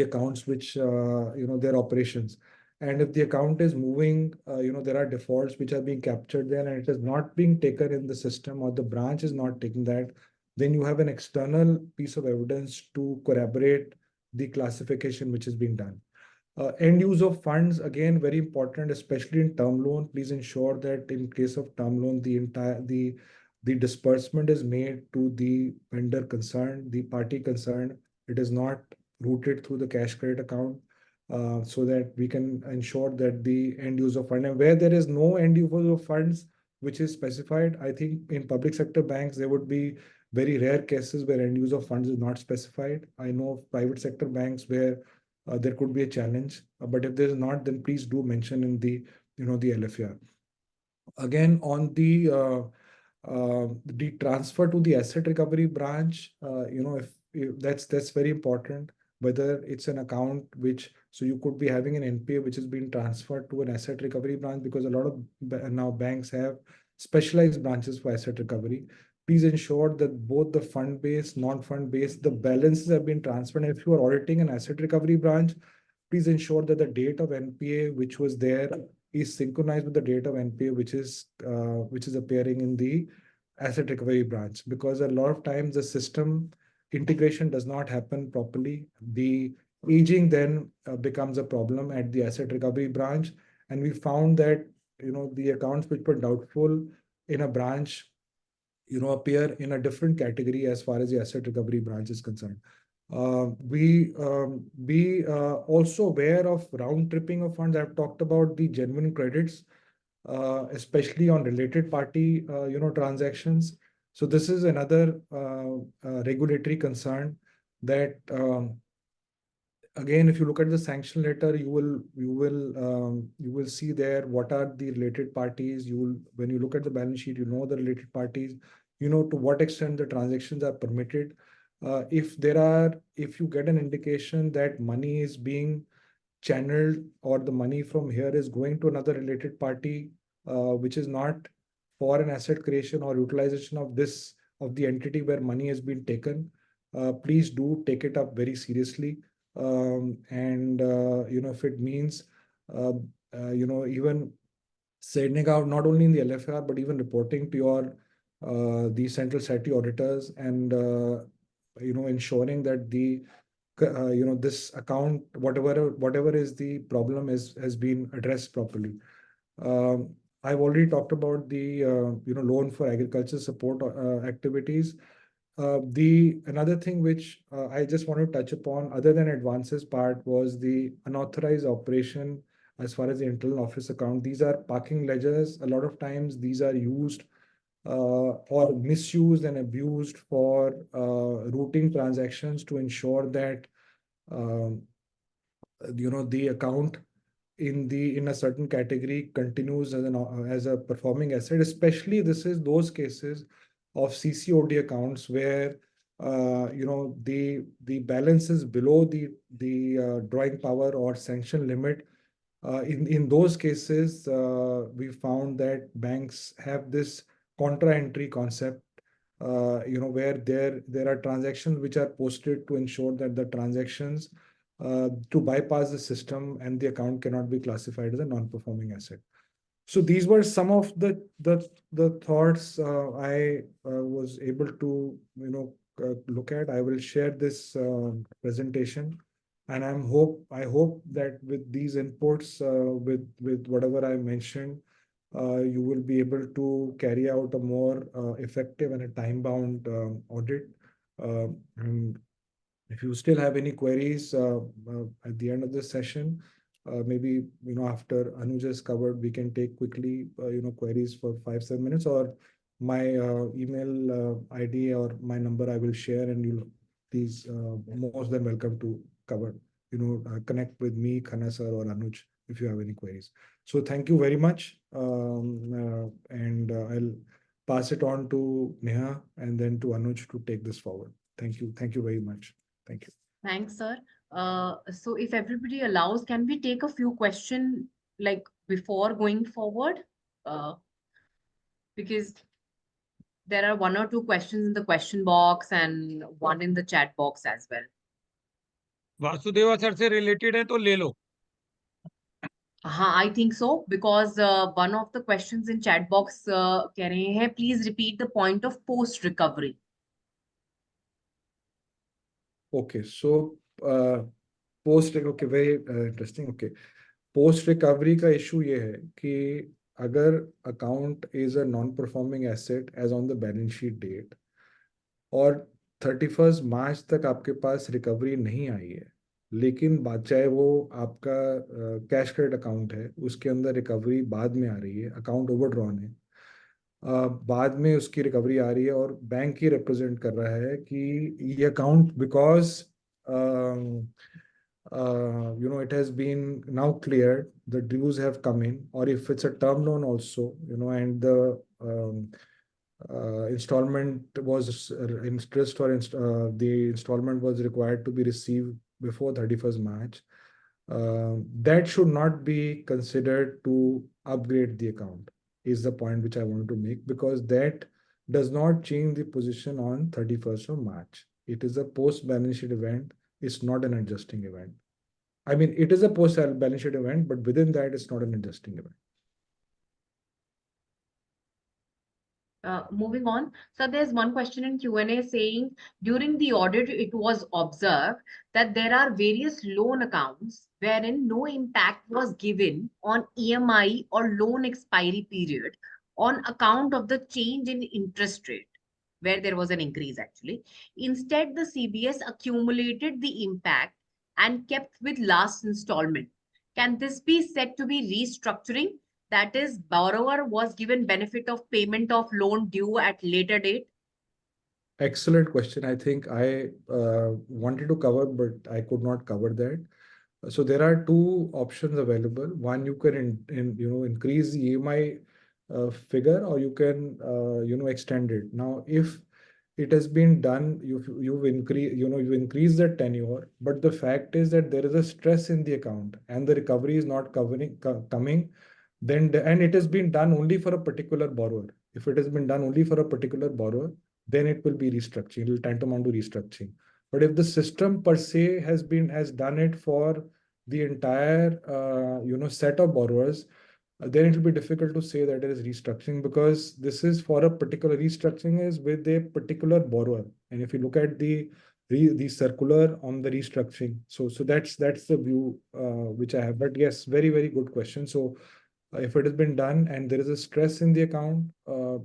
Speaker 3: accounts which their operations. And if the account is moving, there are defaults which are being captured there and it is not being taken in the system, or the branch is not taking that, then you have an external piece of evidence to corroborate the classification which is being done. End use of funds, again, very important, especially in term loan. Please ensure that in case of term loan, the disbursement is made to the vendor concerned, the party concerned. It is not routed through the cash credit account, so that we can ensure that the end use of fund, and where there is no end use of funds which is specified, I think in public sector banks there would be very rare cases where end use of funds is not specified. I know of private sector banks where there could be a challenge, but if there is not, then please do mention in the the LFR. Again, on the transfer to the asset recovery branch, if that's very important, whether it's an account which, so you could be having an NPA which is being transferred to an asset recovery branch, because a lot of now banks have specialized branches for asset recovery. Please ensure that both the fund-based, non-fund-based, the balances have been transferred. And if you are auditing an asset recovery branch, please ensure that the date of NPA which was there is synchronized with the date of NPA which is appearing in the asset recovery branch, because a lot of times the system integration does not happen properly. The aging then becomes a problem at the asset recovery branch, and we found that the accounts which were doubtful in a branch appear in a different category as far as the asset recovery branch is concerned. We also aware of round tripping of funds. I've talked about the genuine credits, especially on related party transactions. So this is another regulatory concern that again, if you look at the sanction letter, you will see there what are the related parties. When you look at the balance sheet, the related parties, to what extent the transactions are permitted. if you get an indication that money is being channeled or the money from here is going to another related party, which is not for an asset creation or utilization of the entity where money has been taken, please do take it up very seriously. And if it means even sending out not only in the LFR but even reporting to your the central statutory auditors and ensuring that this account, whatever is the problem, has been addressed properly. I've already talked about the loan for agriculture support activities. The another thing which I just want to touch upon, other than advances part, was the unauthorized operation as far as the internal office account. These are parking ledgers. A lot of times these are used or misused and abused for routing transactions to ensure that um, the account in a certain category continues as a performing asset. Especially this is those cases of CCOD accounts where the balance is below the drawing power or sanction limit. In those cases, we found that banks have this contra entry concept, where there are transactions which are posted to ensure that the transactions to bypass the system and the account cannot be classified as a non-performing asset. So these were some of the thoughts I was able to look at. I will share this presentation, and I hope that with these inputs, with whatever I mentioned, you will be able to carry out a more effective and a time-bound audit. And if you still have any queries at the end of this session, maybe after Anuj has covered, we can take quickly queries for 5-7 minutes, or my email ID or my number I will share, and you'll please most than welcome to cover connect with me, Khanna sir, or Anuj if you have any queries. So thank you very much, and I'll pass it on to Neha and then to Anuj to take this forward. Thank you very much. Thank you.
Speaker 2: Thanks, sir. So if everybody allows, can we take a few questions like before going forward? Because there are 1 or 2 questions in the question box and one in the chat box as well.
Speaker 5: Vasudeva sir से related है तो ले लो.
Speaker 2: I think so, because one of the questions in chat box कह रहे हैं, please repeat the point of post recovery.
Speaker 3: Okay, so okay, very interesting. Okay, post recovery का issue ये है कि अगर account is a non-performing asset as on the balance sheet date और 31st मार्च तक आपके पास रिकवरी नहीं आई है, लेकिन बात चाहे वो आपका कैश क्रेडिट अकाउंट है, उसके अंदर रिकवरी बाद में आ रही है, अकाउंट ओवरड्रॉन है, बाद में उसकी रिकवरी आ रही है और बैंक ही रिप्रेजेंट कर रहा है कि ये account because it has been now cleared, the dues have come in, or if it's a term loan also, and the installment was interest or the installment was required to be received before 31st March, that should not be considered to upgrade the account, is the point which I want to make, because that does not change the position on 31st of March. It is a post balance sheet event. It's not an adjusting event. I mean, it is a post balance sheet event, but within that, it's not an adjusting event.
Speaker 2: Moving on. So there's one question in Q&A saying, during the audit, it was observed that there are various loan accounts wherein no impact was given on EMI or loan expiry period on account of the change in interest rate, where there was an increase actually. Instead, the CBS accumulated the impact and kept with last installment. Can this be said to be restructuring? That is, borrower was given benefit of payment of loan due at later date?
Speaker 3: Excellent question. I think I wanted to cover, but I could not cover that. So there are 2 options available. One, you can increase the EMI figure, or you can extend it. Now, if it has been done. You've increased the tenure, but the fact is that there is a stress in the account and the recovery is not coming. And it has been done only for a particular borrower. If it has been done only for a particular borrower, then it will be restructuring. It will tantamount to restructuring. But if the system per se has done it for the entire set of borrowers, then it will be difficult to say that it is restructuring, because this is for a particular restructuring is with a particular borrower. And if you look at the circular on the restructuring, so that's the view which I have. But yes, very, very good question. So if it has been done and there is a stress in the account,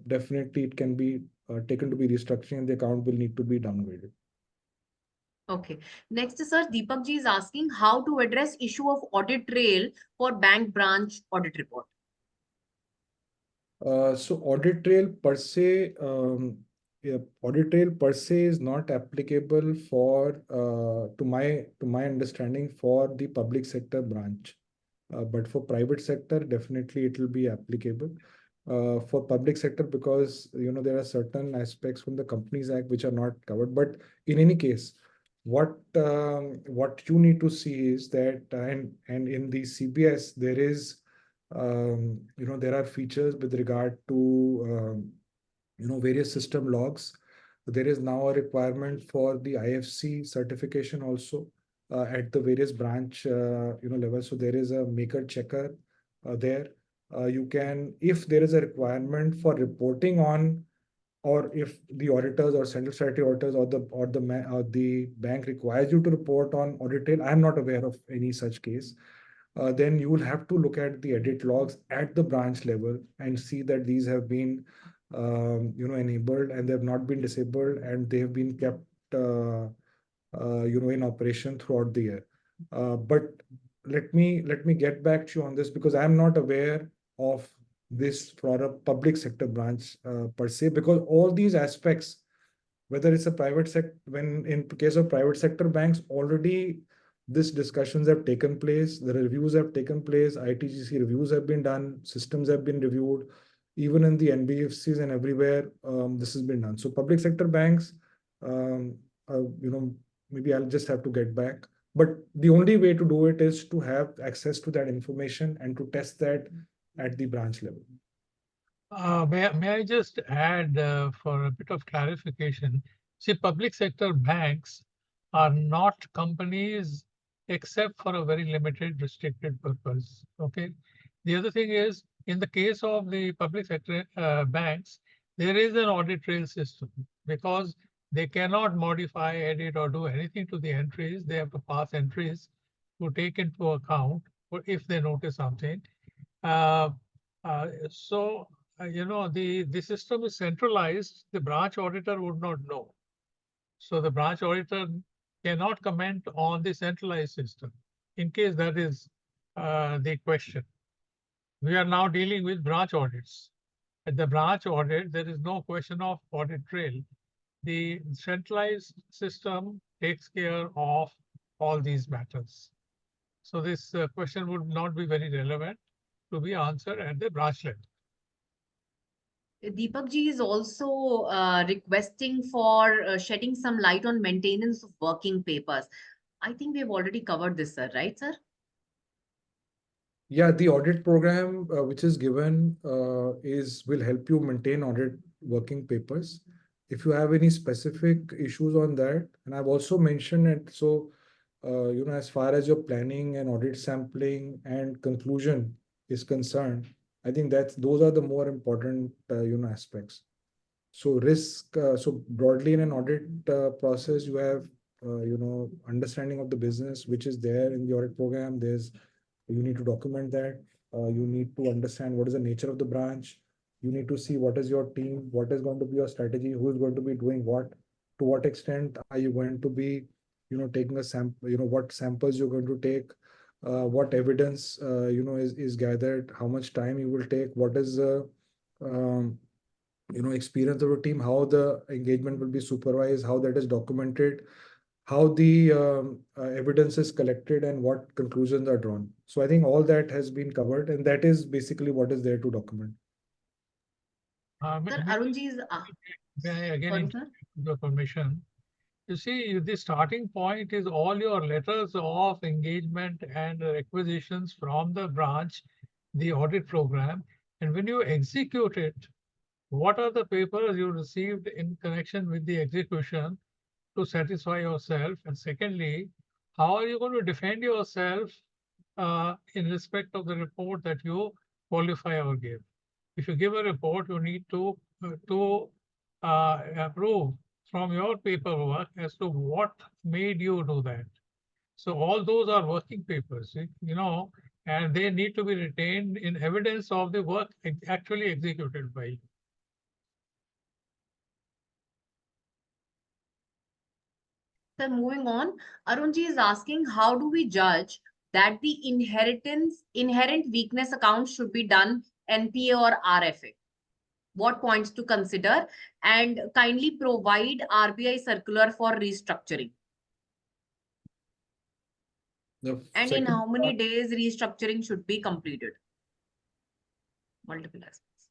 Speaker 3: definitely it can be taken to be restructuring, and the account will need to be downgraded.
Speaker 2: Okay. Next, sir, Deepak ji is asking how to address issue of audit trail for bank branch audit report.
Speaker 3: So audit trail per se, audit trail per se is not applicable for, to my understanding, for the public sector branch. But for private sector, definitely it will be applicable. For public sector, because there are certain aspects from the Companies Act which are not covered. But in any case, what you need to see is that, and in the CBS there is, there are features with regard to various system logs. There is now a requirement for the IFC certification also at the various branch levels. So there is a maker checker there. You can, if there is a requirement for reporting on, or if the auditors or central statutory auditors or the bank requires you to report on audit trail, I'm not aware of any such case. Then you will have to look at the audit logs at the branch level and see that these have been enabled, and they have not been disabled, and they have been kept in operation throughout the year. But let me get back to you on this, because I'm not aware of this for a public sector branch per se, because all these aspects, whether it's a private sector, when in case of private sector banks, already these discussions have taken place, the reviews have taken place, ITGC reviews have been done, systems have been reviewed, even in the NBFCs and everywhere, this has been done. So public sector banks, maybe I'll just have to get back. But the only way to do it is to have access to that information and to test that at the branch level.
Speaker 4: May I just add for a bit of clarification? See, public sector banks are not companies except for a very limited restricted purpose. Okay. The other thing is, in the case of the public sector banks, there is an audit trail system, because they cannot modify, edit, or do anything to the entries. They have to pass entries to take into account if they notice something. So the system is centralized. The branch auditor would not know. So the branch auditor cannot comment on the centralized system, in case that is the question. We are now dealing with branch audits. At the branch audit, there is no question of audit trail. The centralized system takes care of all these matters. So this question would not be very relevant to be answered at the branch level.
Speaker 2: Deepak ji is also requesting for shedding some light on maintenance of working papers. I think we have already covered this, sir, right, sir?
Speaker 3: Yeah, the audit program which is given will help you maintain audit working papers. If you have any specific issues on that, and I've also mentioned it, so as far as your planning and audit sampling and conclusion is concerned, I think those are the more important aspects. So risk, so broadly in an audit process, you have understanding of the business which is there in the audit program. You need to document that. You need to understand what is the nature of the branch. You need to see what is your team, what is going to be your strategy, who is going to be doing what, to what extent are you going to be, taking a sample, what samples you're going to take, what evidence, is gathered, how much time you will take, what is the, experience of your team, how the engagement will be supervised, how that is documented, how the evidence is collected, and what conclusions are drawn. So I think all that has been covered, and that is basically what is there to document.
Speaker 2: Sir, Arunji is,
Speaker 4: may I again
Speaker 2: sorry,
Speaker 4: interrupt
Speaker 2: sir.
Speaker 4: with your permission? You see, the starting point is all your letters of engagement and requisitions from the branch, the audit program. And when you execute it, what are the papers you received in connection with the execution to satisfy yourself? And secondly, how are you going to defend yourself in respect of the report that you qualify or give? If you give a report, you need to approve from your paperwork as to what made you do that. So all those are working papers, and they need to be retained in evidence of the work actually executed by you.
Speaker 2: Sir, moving on, Arunji is asking, how do we judge that the inherent weakness account should be done NPA or RFA? What points to consider, and kindly provide RBI circular for restructuring. And in how many days restructuring should be completed? Multiple aspects.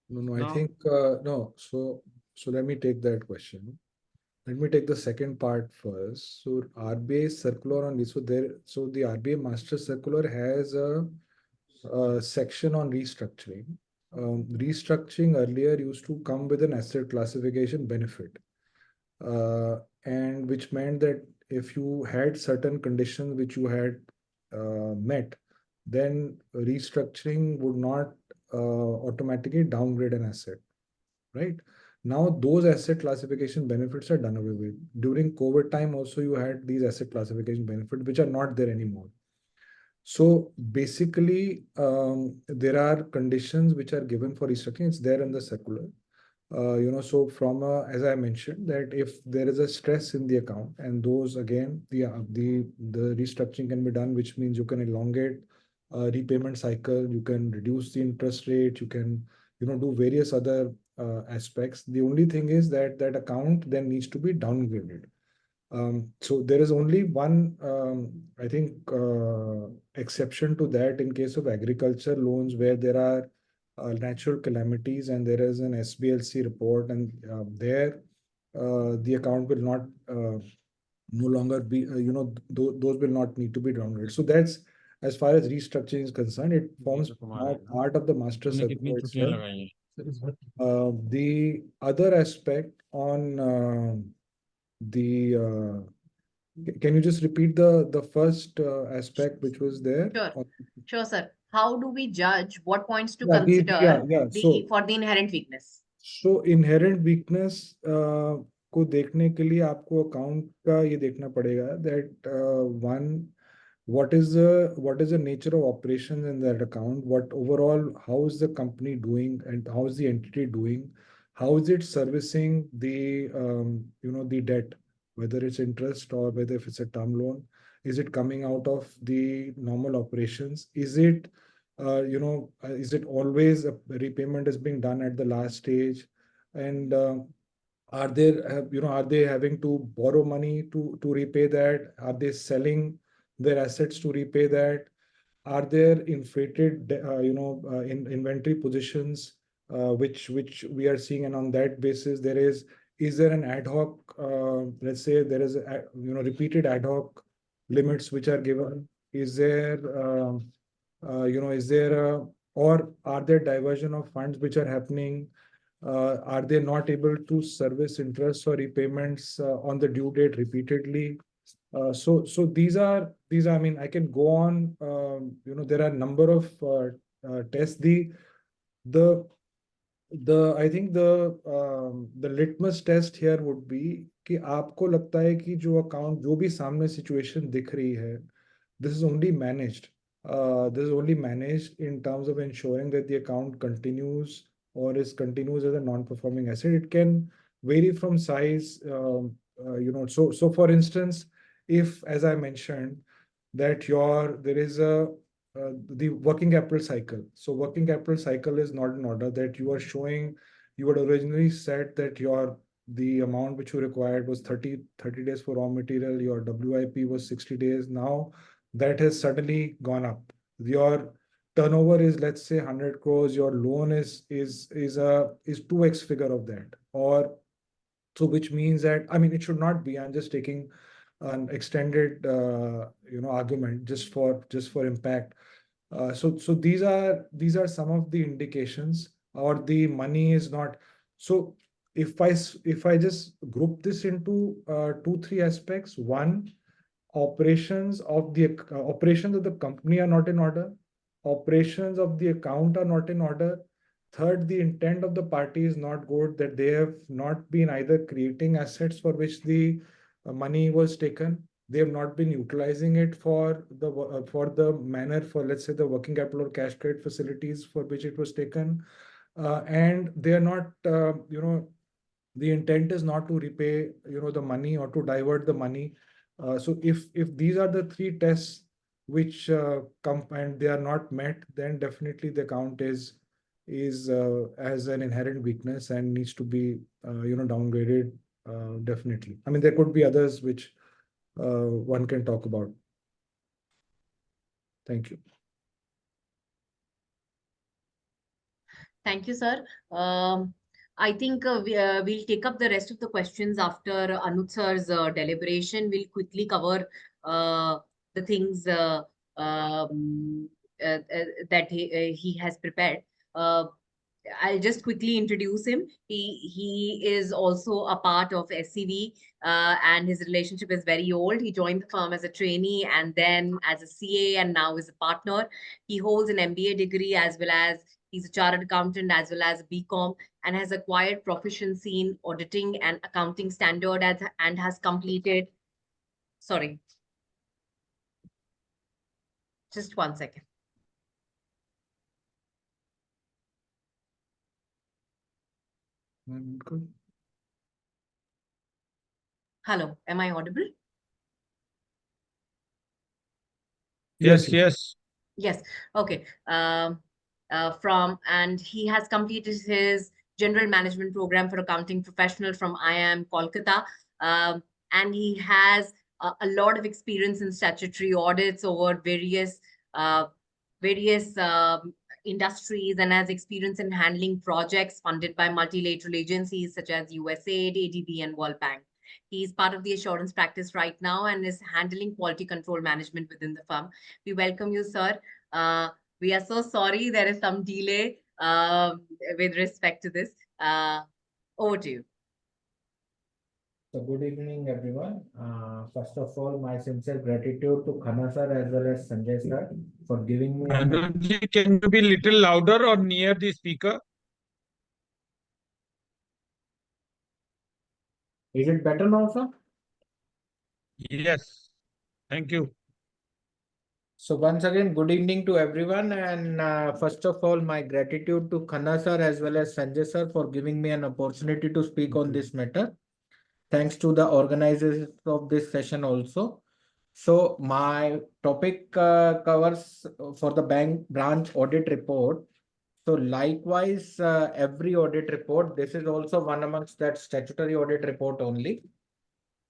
Speaker 3: No,
Speaker 5: No.
Speaker 3: I think no. So let me take that question. Let me take the second part first. So RBI circular on this. So the RBI master circular has a section on restructuring. Restructuring earlier used to come with an asset classification benefit, and which meant that if you had certain conditions which you had met, then restructuring would not automatically downgrade an asset, right? Now those asset classification benefits are done away with. During COVID time also you had these asset classification benefits which are not there anymore. So basically, there are conditions which are given for restructuring. It's there in the circular. So from as I mentioned, that if there is a stress in the account, and those again, the restructuring can be done, which means you can elongate repayment cycle, you can reduce the interest rate, you can do various other aspects. The only thing is that that account then needs to be downgraded. So there is only one, I think, exception to that in case of agriculture loans where there are natural calamities and there is an SBLC report, and there the account will not no longer be, those will not need to be downgraded. So that's as far as restructuring is concerned, it forms now part of the master circular itself. The other aspect on the can you just repeat the first aspect which was there?
Speaker 2: Sure, sir. How do we judge? What points to
Speaker 3: Yeah,
Speaker 2: consider for the inherent weakness?
Speaker 3: So inherent weakness को देखने के लिए आपको account का ये देखना पड़ेगा that one, what is the nature of operations in that account, what overall, how is the company doing and how is the entity doing, how is it servicing the the debt, whether it's interest or whether if it's a term loan, is it coming out of the normal operations, is it is it always a repayment is being done at the last stage, and are they having to borrow money to repay that, are they selling their assets to repay that, are there inflated in inventory positions which we are seeing, and on that basis is there an ad hoc, let's say there is repeated ad hoc limits which are given, is there is there or are there diversion of funds which are happening, are they not able to service interest or repayments on the due date repeatedly? So these are I mean, I can go on. There are a number of tests. The I think the litmus test here would be कि आपको लगता है कि जो account जो भी सामने situation दिख रही है, this is only managed. This is only managed in terms of ensuring that the account continues or is continues as a non-performing asset. It can vary from size. So for instance, if, as I mentioned, that there is the working capital cycle. So working capital cycle is not in order, that you are showing, you had originally said that the amount which you required was 30 days for raw material, your WIP was 60 days. Now that has suddenly gone up. Your turnover is, let's say, 100 crores, your loan is 2x figure of that, or so, which means that, I mean, it should not be. I'm just taking an extended, argument just for impact. So these are some of the indications, or the money is not. So if I just group this into 2-3 aspects. One, operations of the company are not in order. Operations of the account are not in order. Third, the intent of the party is not good, that they have not been either creating assets for which the money was taken. They have not been utilizing it for the manner, for, let's say, the working capital or cash credit facilities for which it was taken. And they are not, the intent is not to repay, the money, or to divert the money. So if these are the three tests which come and they are not met, then definitely the account is has an inherent weakness and needs to be downgraded, definitely. I mean, there could be others which one can talk about. Thank you.
Speaker 2: Thank you, sir. I think we'll take up the rest of the questions after Anuj sir's deliberation. We'll quickly cover the things that he has prepared. I'll just quickly introduce him. He is also a part of SCV, and his relationship is very old. He joined the firm as a trainee and then as a CA, and now is a partner. He holds an MBA degree, as well as he's a chartered accountant, as well as a BCom, and has acquired proficiency in auditing and accounting standard and has completed. Sorry, just 1 second.
Speaker 3: Good.
Speaker 2: Hello, am I audible?
Speaker 5: Yes, yes.
Speaker 2: Yes. Okay. And he has completed his general management program for accounting professional from IIM Kolkata. And he has a lot of experience in statutory audits over various industries, and has experience in handling projects funded by multilateral agencies such as USAID, ADB, and World Bank. He is part of the assurance practice right now and is handling quality control management within the firm. We welcome you, sir. We are so sorry there is some delay with respect to this. Over to you.
Speaker 7: So good evening, everyone. First of all, my sincere gratitude to Khanna sir as well as Sanjay sir for giving me an
Speaker 5: Anuj, can you be little louder or near the speaker?
Speaker 7: Is it better now, sir?
Speaker 5: Yes. Thank you.
Speaker 7: So once again, good evening to everyone. And first of all, my gratitude to Khanna sir as well as Sanjay sir for giving me an opportunity to speak on this matter. Thanks to the organizers of this session also. So my topic covers for the bank branch audit report. So likewise, every audit report, this is also one amongst that statutory audit report only.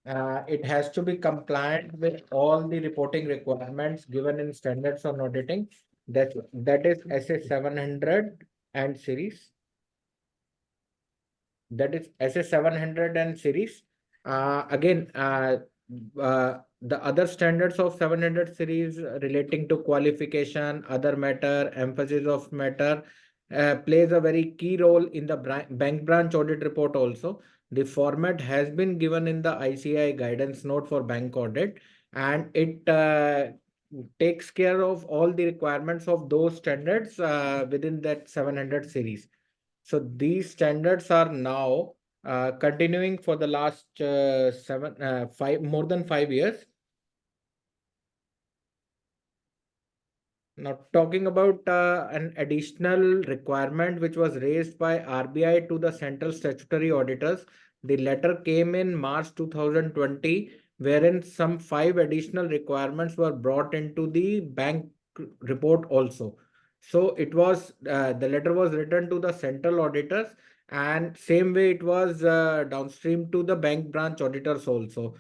Speaker 7: It has to be compliant with all the reporting requirements given in standards on auditing. That is SA 700 and series. That is SA 700 and series. Again, the other standards of 700 series relating to qualification, other matter, emphasis of matter, plays a very key role in the bank branch audit report also. The format has been given in the ICAI guidance note for bank audit, and it takes care of all the requirements of those standards within that 700 series. So these standards are now continuing for the last more than 5 years. Now, talking about an additional requirement which was raised by RBI to the central statutory auditors, the letter came in March 2020, wherein some 5 additional requirements were brought into the bank report also. So it was the letter was written to the central auditors, and same way it was downstream to the bank branch auditors also.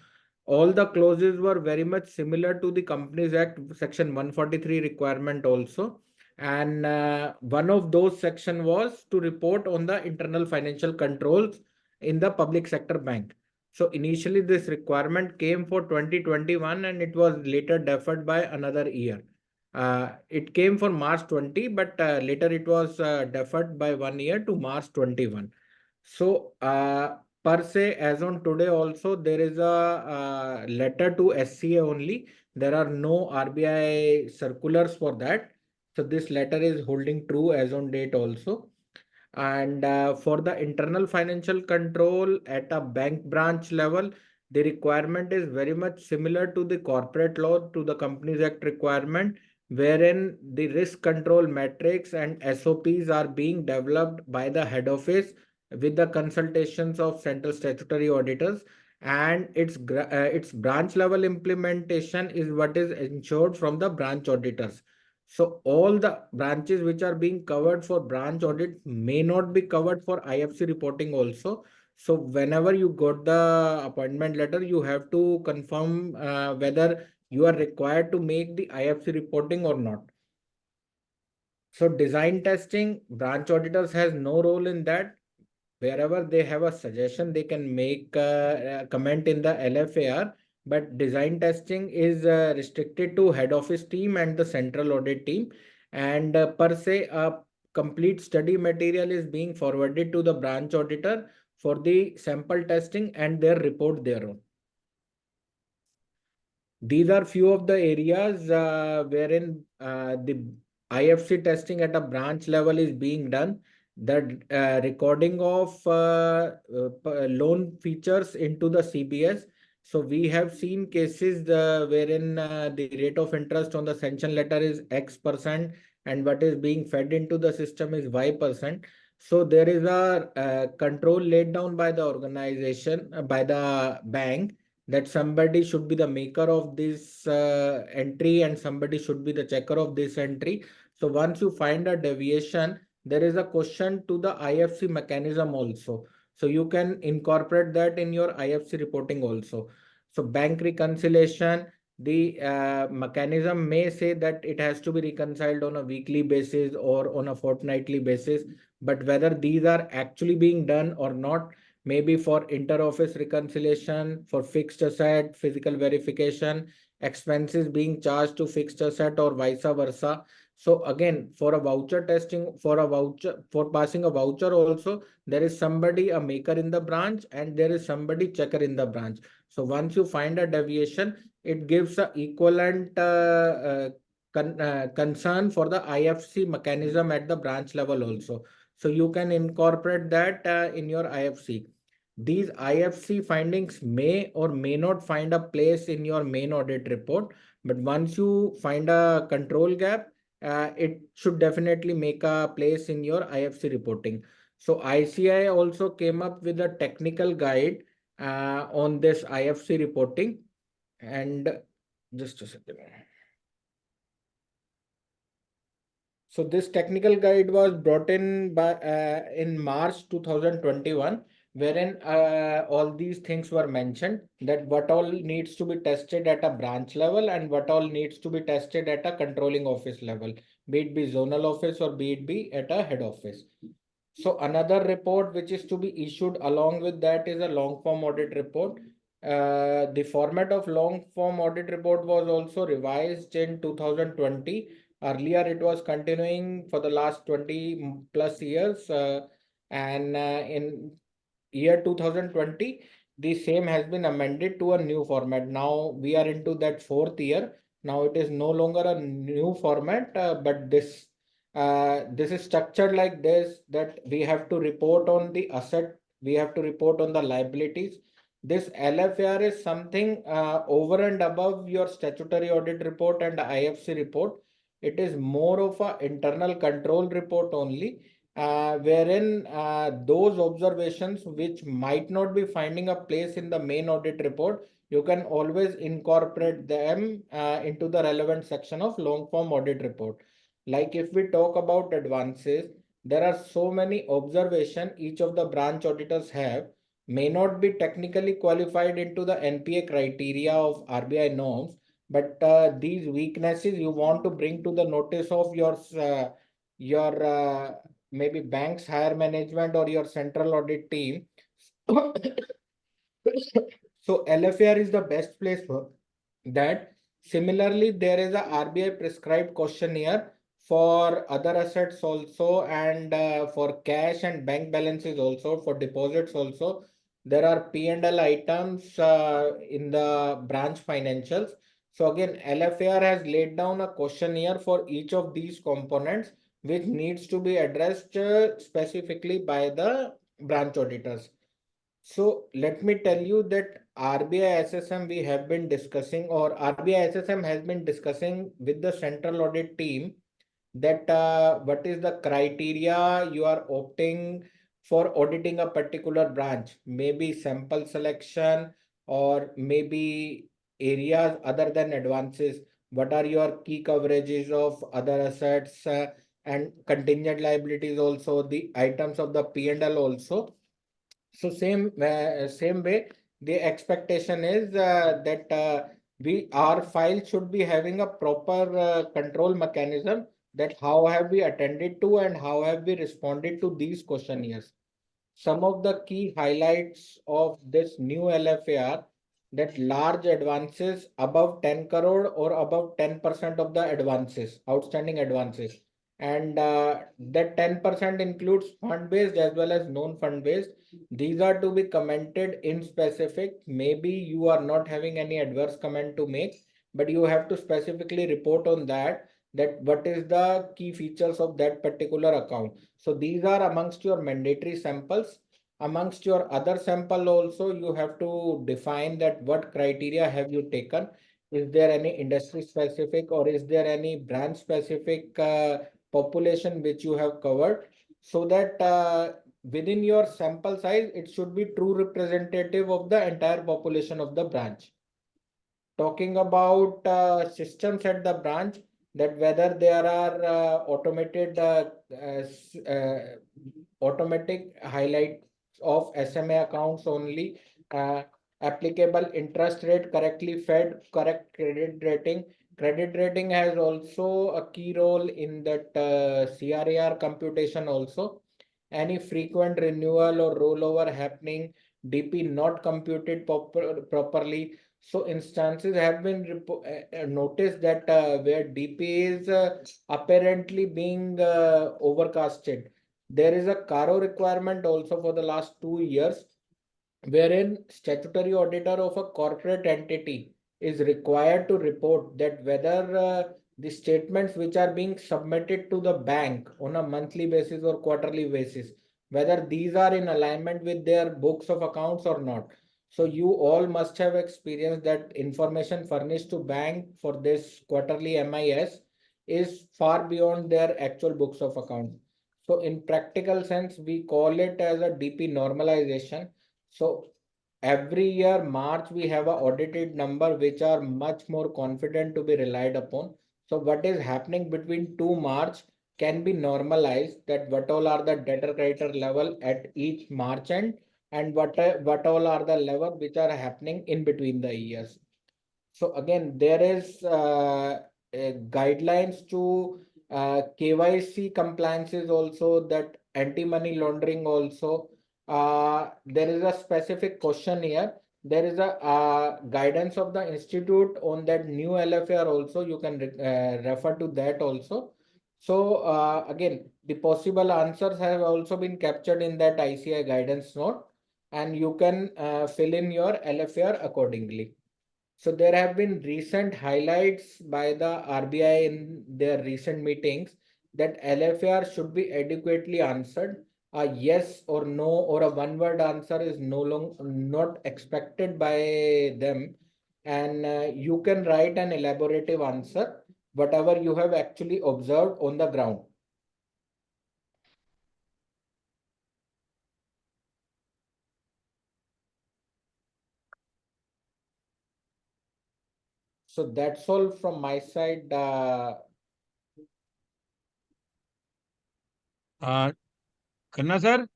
Speaker 7: All the clauses were very much similar to the Companies Act section 143 requirement also. And one of those section was to report on the internal financial controls in the public sector bank. So initially this requirement came for 2021 and it was later deferred by another year. It came for March 20, but later it was deferred by 1 year to March 21. So per se, as on today also, there is a letter to SCA only. There are no RBI circulars for that. So this letter is holding true as on date also. And for the internal financial control at a bank branch level, the requirement is very much similar to the corporate law, to the Companies Act requirement, wherein the risk control metrics and SOPs are being developed by the head office with the consultations of central statutory auditors, and its branch level implementation is what is ensured from the branch auditors. So all the branches which are being covered for branch audit may not be covered for IFC reporting also. So whenever you got the appointment letter, you have to confirm whether you are required to make the IFC reporting or not. So design testing, branch auditors has no role in that. Wherever they have a suggestion, they can make a comment in the LFAR, but design testing is restricted to head office team and the central audit team. And per se, a complete study material is being forwarded to the branch auditor for the sample testing and their report thereon. These are few of the areas wherein the IFC testing at a branch level is being done. The recording of loan features into the CBS. So we have seen cases wherein the rate of interest on the sanction letter is X% and what is being fed into the system is Y%. So there is a control laid down by the organization, by the bank, that somebody should be the maker of this entry and somebody should be the checker of this entry. So once you find a deviation, there is a question to the IFC mechanism also. So you can incorporate that in your IFC reporting also. So bank reconciliation, the mechanism may say that it has to be reconciled on a weekly basis or on a fortnightly basis, but whether these are actually being done or not, maybe for inter-office reconciliation, for fixed asset, physical verification, expenses being charged to fixed asset or vice versa. So again, for a voucher testing, for passing a voucher also, there is somebody, a maker in the branch, and there is somebody checker in the branch. So once you find a deviation, it gives a equivalent concern for the IFC mechanism at the branch level also. So you can incorporate that in your IFC. These IFC findings may or may not find a place in your main audit report, but once you find a control gap, it should definitely make a place in your IFC reporting. So ICI also came up with a technical guide on this IFC reporting. And just a second. So this technical guide was brought in by in March 2021, wherein all these things were mentioned, that what all needs to be tested at a branch level and what all needs to be tested at a controlling office level, be it be zonal office or be it be at a head office. So another report which is to be issued along with that is a long form audit report. The format of long form audit report was also revised in 2020. Earlier, it was continuing for the last 20 plus years. And in year 2020, the same has been amended to a new format. Now we are into that fourth year. Now it is no longer a new format, but this is structured like this, that we have to report on the asset, we have to report on the liabilities. This LFAR is something over and above your statutory audit report and IFC report. It is more of a internal control report only, wherein those observations which might not be finding a place in the main audit report, you can always incorporate them into the relevant section of long form audit report. Like if we talk about advances, there are so many observations each of the branch auditors have, may not be technically qualified into the NPA criteria of RBI norms, but these weaknesses you want to bring to the notice of your maybe bank's higher management or your central audit team. So LFAR is the best place for that. Similarly, there is a RBI prescribed questionnaire for other assets also, and for cash and bank balances also, for deposits also. There are P&L items in the branch financials. So again, LFAR has laid down a questionnaire for each of these components, which needs to be addressed specifically by the branch auditors. So let me tell you that RBI SSM we have been discussing, or RBI SSM has been discussing with the central audit team, that what is the criteria you are opting for auditing a particular branch, maybe sample selection, or maybe areas other than advances. What are your key coverages of other assets, and contingent liabilities also, the items of the P&L also. So same way, the expectation is that we our file should be having a proper control mechanism, that how have we attended to and how have we responded to these questionnaires. Some of the key highlights of this new LFAR, that large advances above 10 crore or above 10% of the advances, outstanding advances. And that 10% includes fund-based as well as non-fund-based. These are to be commented in specific. Maybe you are not having any adverse comment to make, but you have to specifically report on that, that what is the key features of that particular account. So these are amongst your mandatory samples. Amongst your other sample also, you have to define that what criteria have you taken. Is there any industry specific, or is there any brand specific population which you have covered, so that within your sample size, it should be true representative of the entire population of the branch. Talking about systems at the branch, that whether there are automated automatic highlight of SMA accounts only, applicable interest rate correctly fed, correct credit rating. Credit rating has also a key role in that CRAR computation also. Any frequent renewal or rollover happening, DP not computed properly. So instances have been noticed that where DP is apparently being overcasted. There is a CARO requirement also for the last 2 years, wherein statutory auditor of a corporate entity is required to report that whether the statements which are being submitted to the bank on a monthly basis or quarterly basis, whether these are in alignment with their books of accounts or not. So you all must have experienced that information furnished to bank for this quarterly MIS is far beyond their actual books of accounts. So in practical sense, we call it as a DP normalization. So every year, March, we have a audited number which are much more confident to be relied upon. So what is happening between 2 March can be normalized, that what all are the debtor creditor level at each March end, and what all are the level which are happening in between the years. So again, there is guidelines to KYC compliances also, that anti-money laundering also. There is a specific question here. There is a guidance of the institute on that new LFAR also. You can refer to that also. So again, the possible answers have also been captured in that ICI guidance note, and you can fill in your LFAR accordingly. So there have been recent highlights by the RBI in their recent meetings, that LFAR should be adequately answered. A yes or no or a one-word answer is not expected by them, and you can write an elaborative answer, whatever you have actually observed on the ground. So that's all from my side.
Speaker 5: Khanna sir,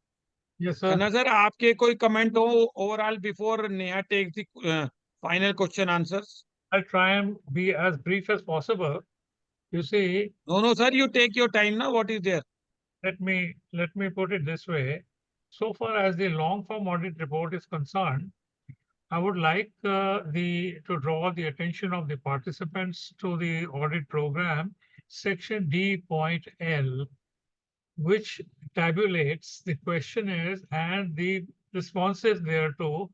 Speaker 4: Yes, sir.
Speaker 5: Khanna sir, आपके कोई comment हो overall before Neha takes the final question answers?
Speaker 4: I'll try and be as brief as possible. You see,
Speaker 5: No, sir, you take your time now. What is there?
Speaker 4: let me put it this way. So far as the long form audit report is concerned, I would like to draw the attention of the participants to the audit program, section D.L, which tabulates the questionnaires and the responses thereto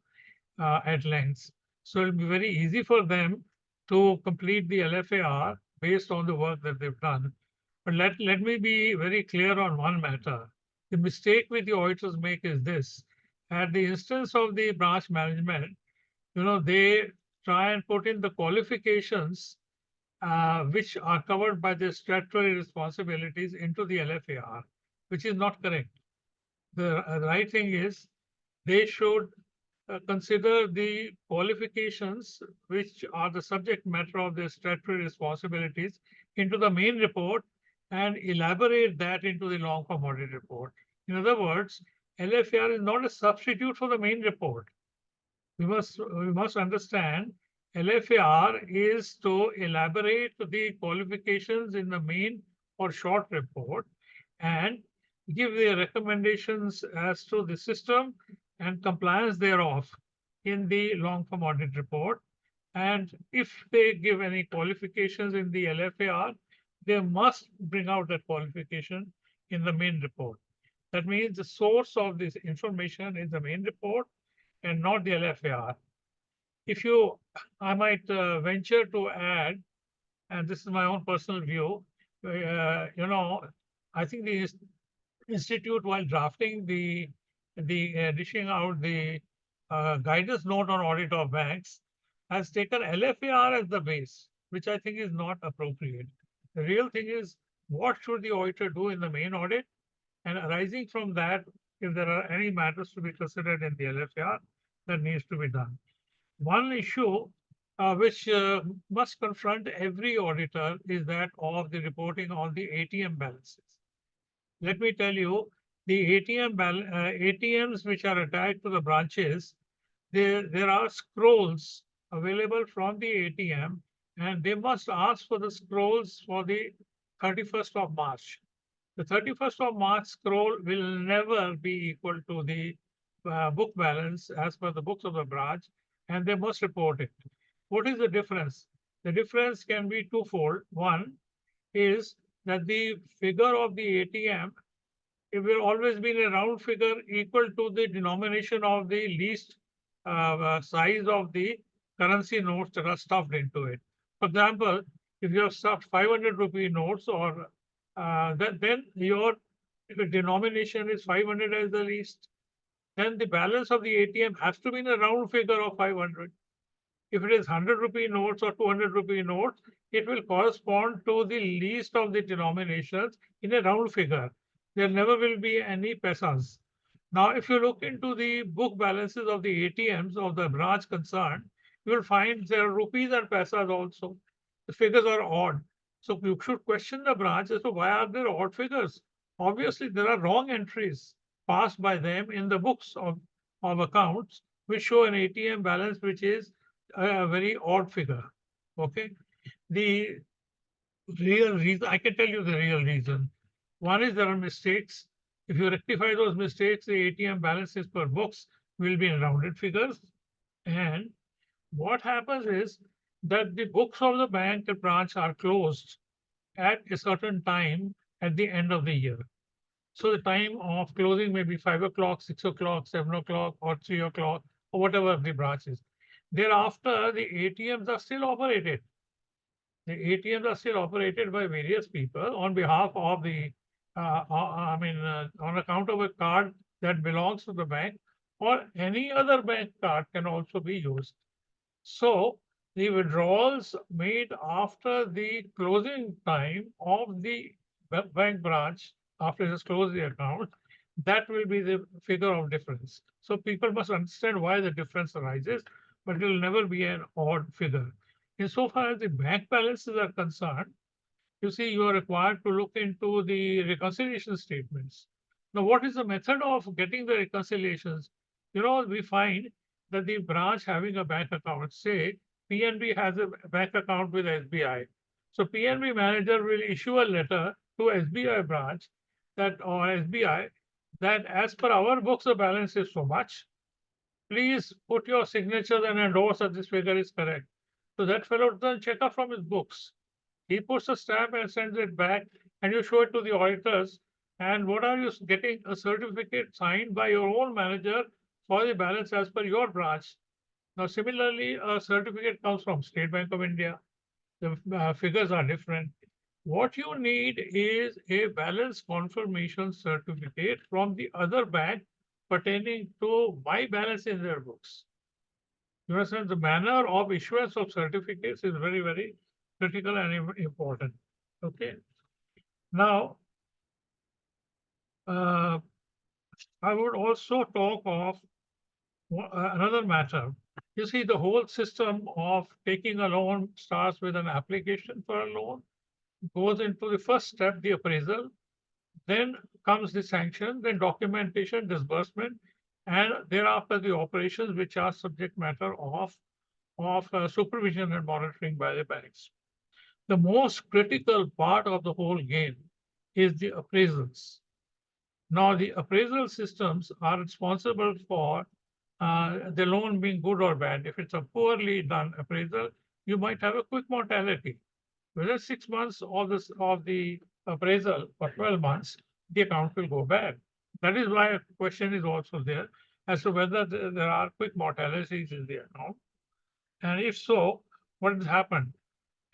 Speaker 4: at length. So it'll be very easy for them to complete the LFAR based on the work that they've done. But let me be very clear on one matter. The mistake which the auditors make is this. At the instance of the branch management, they try and put in the qualifications which are covered by the statutory responsibilities into the LFAR, which is not correct. The right thing is they should consider the qualifications which are the subject matter of their statutory responsibilities into the main report and elaborate that into the long form audit report. In other words, LFAR is not a substitute for the main report. We must understand LFAR is to elaborate the qualifications in the main or short report and give the recommendations as to the system and compliance thereof in the long form audit report. And if they give any qualifications in the LFAR, they must bring out that qualification in the main report. That means the source of this information is the main report and not the LFAR. I might venture to add, and this is my own personal view, I think the institute, while drafting the dishing out the guidance note on audit of banks, has taken LFAR as the base, which I think is not appropriate. The real thing is, what should the auditor do in the main audit? And arising from that, if there are any matters to be considered in the LFAR, that needs to be done. One issue which must confront every auditor is that of the reporting on the ATM balances. Let me tell you, the ATMs which are attached to the branches, there are scrolls available from the ATM, and they must ask for the scrolls for the 31st of March. The 31st of March scroll will never be equal to the book balance as per the books of the branch, and they must report it. What is the difference? The difference can be twofold. One is that the figure of the ATM, it will always be a round figure equal to the denomination of the least size of the currency notes that are stuffed into it. For example, if you have stuffed 500 rupee notes, or then your denomination is 500 as the least, then the balance of the ATM has to be in a round figure of 500. If it is 100 rupee notes or 200 rupee notes, it will correspond to the least of the denominations in a round figure. There never will be any pesas. Now, if you look into the book balances of the ATMs of the branch concerned, you will find there are rupees and pesas also. The figures are odd. So you should question the branch as to why are there odd figures. Obviously, there are wrong entries passed by them in the books of accounts, which show an ATM balance which is a very odd figure. Okay. The real reason, I can tell you the real reason. One is there are mistakes. If you rectify those mistakes, the ATM balances per books will be in rounded figures. And what happens is that the books of the bank and branch are closed at a certain time at the end of the year. So the time of closing may be 5 o'clock, 6 o'clock, 7 o'clock, or 3 o'clock, or whatever the branch is. Thereafter, the ATMs are still operated. The ATMs are still operated by various people on behalf of the, on account of a card that belongs to the bank, or any other bank card can also be used. So the withdrawals made after the closing time of the bank branch, after it has closed the account, that will be the figure of difference. So people must understand why the difference arises, but it will never be an odd figure. Insofar as the bank balances are concerned, you see, you are required to look into the reconciliation statements. Now, what is the method of getting the reconciliations? We find that the branch having a bank account, say PNB has a bank account with SBI. So PNB manager will issue a letter to SBI branch that or SBI that as per our books, the balance is so much. Please put your signatures and endorse that this figure is correct. So that fellow doesn't check up from his books. He puts a stamp and sends it back, and you show it to the auditors. And what are you getting? A certificate signed by your own manager for the balance as per your branch. Now, similarly, a certificate comes from State Bank of India. The figures are different. What you need is a balance confirmation certificate from the other bank pertaining to my balance in their books. You understand, the manner of issuance of certificates is very, very critical and important. Okay. Now, I would also talk of another matter. You see, the whole system of taking a loan starts with an application for a loan, goes into the first step, the appraisal, then comes the sanction, then documentation, disbursement, and thereafter the operations, which are subject matter of supervision and monitoring by the banks. The most critical part of the whole game is the appraisals. Now, the appraisal systems are responsible for the loan being good or bad. If it's a poorly done appraisal, you might have a quick mortality. Within 6 months of the appraisal for 12 months, the account will go bad. That is why a question is also there as to whether there are quick mortalities in the account. And if so, what has happened?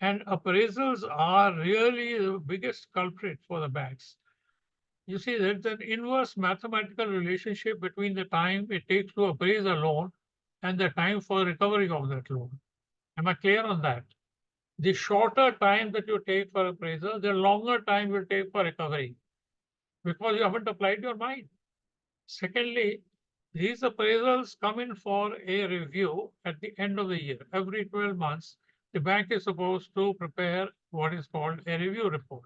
Speaker 4: And appraisals are really the biggest culprit for the banks. You see, there's an inverse mathematical relationship between the time it takes to appraise a loan and the time for recovery of that loan. Am I clear on that? The shorter time that you take for appraisal, the longer time you take for recovery, because you haven't applied your mind. Secondly, these appraisals come in for a review at the end of the year. Every 12 months, the bank is supposed to prepare what is called a review report.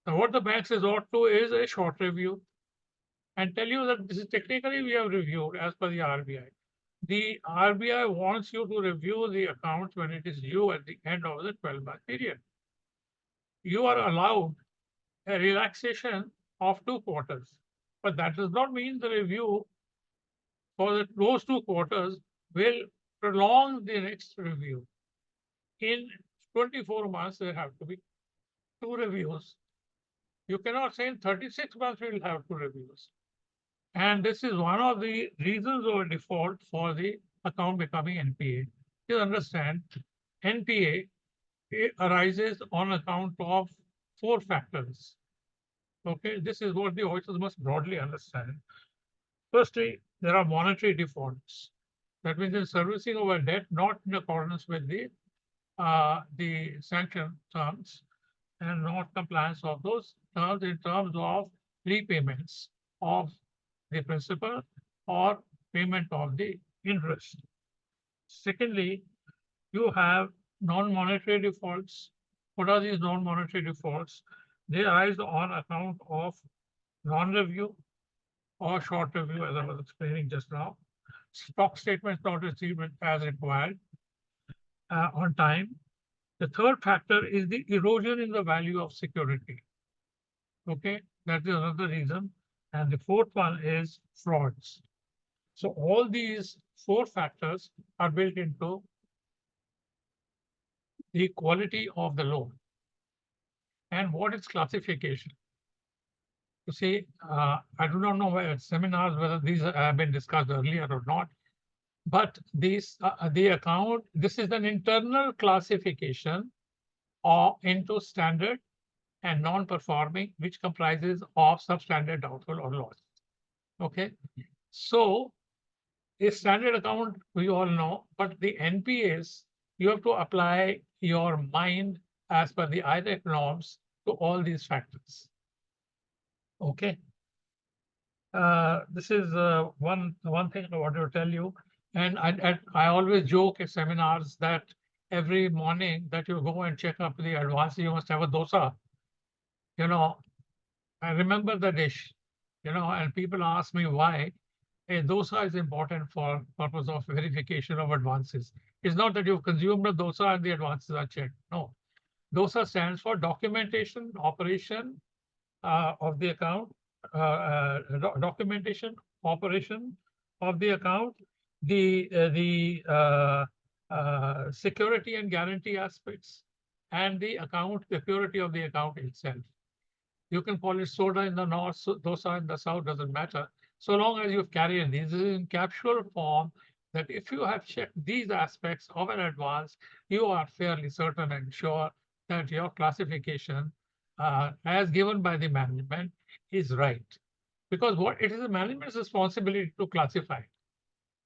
Speaker 4: Now, what the banks resort to is a short review and tell you that this is technically we have reviewed as per the RBI. The RBI wants you to review the accounts when it is due at the end of the 12-month period. You are allowed a relaxation of 2 quarters, but that does not mean the review for those 2 quarters will prolong the next review. In 24 months, there have to be 2 reviews. You cannot say in 36 months we will have 2 reviews. And this is one of the reasons of default for the account becoming NPA. You understand, NPA arises on account of 4 factors. Okay, this is what the auditors must broadly understand. Firstly, there are monetary defaults. That means in servicing of a debt not in accordance with the sanction terms and not compliance of those terms in terms of repayments of the principal or payment of the interest. Secondly, you have non-monetary defaults. What are these non-monetary defaults? They arise on account of non-review or short review, as I was explaining just now. Stock statements not received as required on time. The third factor is the erosion in the value of security. Okay, that is another reason. And the fourth one is frauds. So all these 4 factors are built into the quality of the loan. And what is classification? You see, I do not know whether seminars, whether these have been discussed earlier or not, but these, the account, this is an internal classification into standard and non-performing, which comprises of substandard, doubtful, or loss. Okay, so a standard account we all know, but the NPAs, you have to apply your mind as per the IRAC norms to all these factors. Okay, this is one thing I want to tell you, and I always joke at seminars that every morning that you go and check up the advance, you must have a dosa. You know, I remember the dish, you know, and people ask me why. a dosa is important for purpose of verification of advances. It's not that you've consumed a dosa and the advances are checked. No. DOSA stands for documentation, operation of the account, documentation, operation of the account, the security and guarantee aspects, and the account, the purity of the account itself. You can call it soda in the north, dosa in the south, doesn't matter. So long as you've carried these, this is in capsule form that if you have checked these aspects of an advance, you are fairly certain and sure that your classification as given by the management is right. Because what it is the management's responsibility to classify.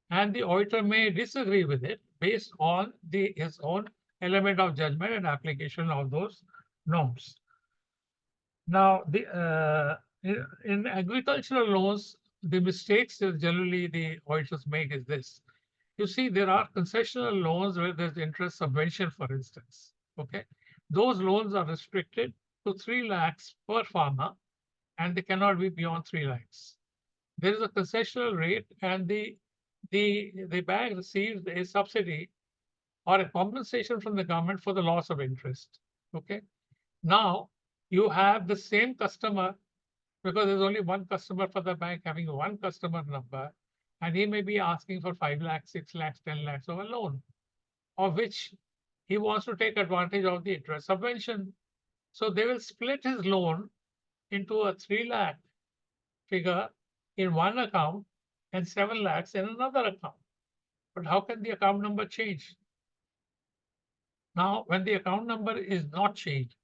Speaker 4: And the auditor may disagree with it based on his own element of judgment and application of those norms. Now, in agricultural loans, the mistakes that generally the auditors make is this. You see, there are concessional loans where there's interest subvention, for instance. Okay, those loans are restricted to 3 lakhs per farmer, and they cannot be beyond 3 lakhs. There is a concessional rate, and the bank receives a subsidy or a compensation from the government for the loss of interest. Okay, now you have the same customer, because there's only one customer for the bank having one customer number, and he may be asking for 5 lakhs, 6 lakhs, 10 lakhs of a loan, of which he wants to take advantage of the interest subvention. So they will split his loan into a 3 lakh figure in one account and 7 lakhs in another account. But how can the account number change? Now, when the account number is not changed,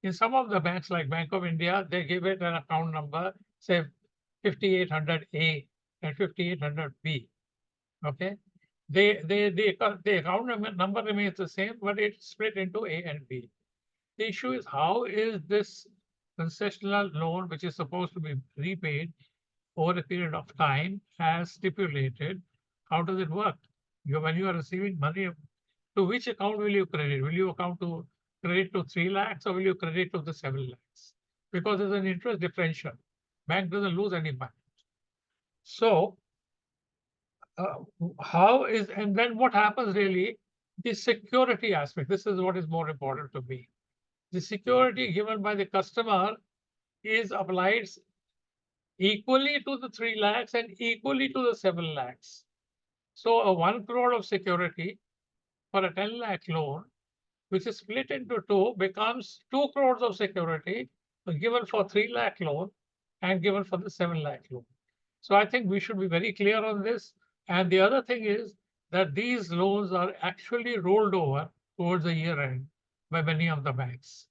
Speaker 4: in some of the banks like Bank of India, they give it an account number, say 5800A and 5800B. Okay, the account number remains the same, but it's split into A and B. The issue is, how is this concessional loan, which is supposed to be repaid over a period of time as stipulated, how does it work? When you are receiving money, to which account will you credit? Will you credit to 3 lakhs or will you credit to the 7 lakhs? Because there's an interest differential. Bank doesn't lose any money. So and then what happens really, the security aspect, this is what is more important to me. The security given by the customer is applied equally to the 3 lakhs and equally to the 7 lakhs. So a 1 crore of security for a 10 lakh loan, which is split into 2, becomes 2 crores of security given for 3 lakh loan and given for the 7 lakh loan. So I think we should be very clear on this. And the other thing is that these loans are actually rolled over towards the year end by many of the banks.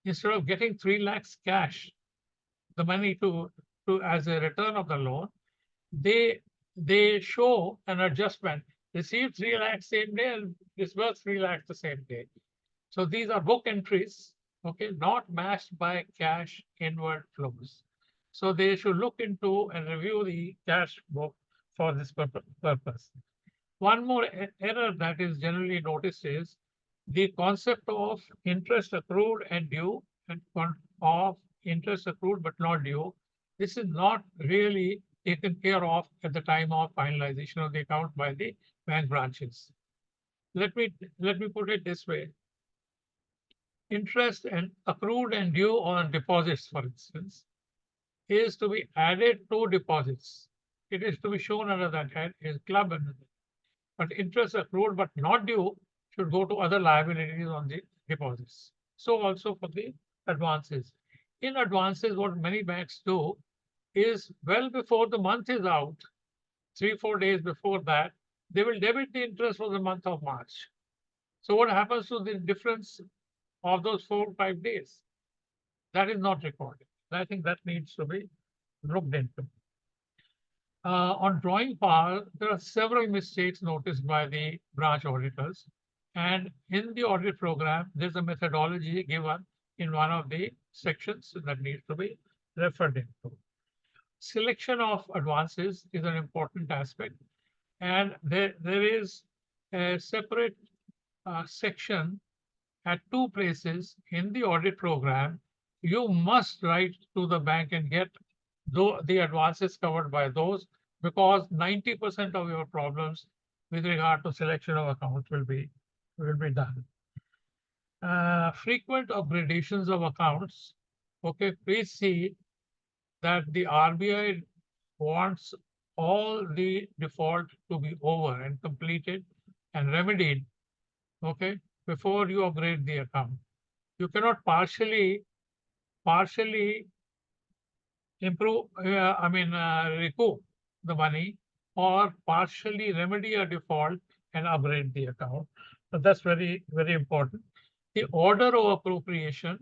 Speaker 4: Instead of getting 3 lakhs cash, the money to as a return of the loan, they show an adjustment. Receive 3 lakhs same day and disburse 3 lakhs the same day. So these are book entries, okay, not matched by cash inward flows. So they should look into and review the cash book for this purpose. One more error that is generally noticed is the concept of interest accrued and due, and of interest accrued but not due. This is not really taken care of at the time of finalization of the account by the bank branches. Let me put it this way. Interest and accrued and due on deposits, for instance, is to be added to deposits. It is to be shown under that head is club. But interest accrued but not due should go to other liabilities on the deposits. So also for the advances. In advances, what many banks do is, well before the month is out, 3-4 days before that, they will debit the interest for the month of March. So what happens to the difference of those 4 or 5 days? That is not recorded. I think that needs to be looked into. On drawing power, there are several mistakes noticed by the branch auditors. And in the audit program, there's a methodology given in one of the sections that needs to be referred into. Selection of advances is an important aspect. And there is a separate section at 2 places in the audit program. You must write to the bank and get the advances covered by those because 90% of your problems with regard to selection of accounts will be done. Frequent upgradations of accounts. Okay, please see that the RBI wants all the default to be over and completed and remedied, okay, before you upgrade the account. You cannot partially improve, recoup the money or partially remedy a default and upgrade the account. So that's very, very important. The order of appropriation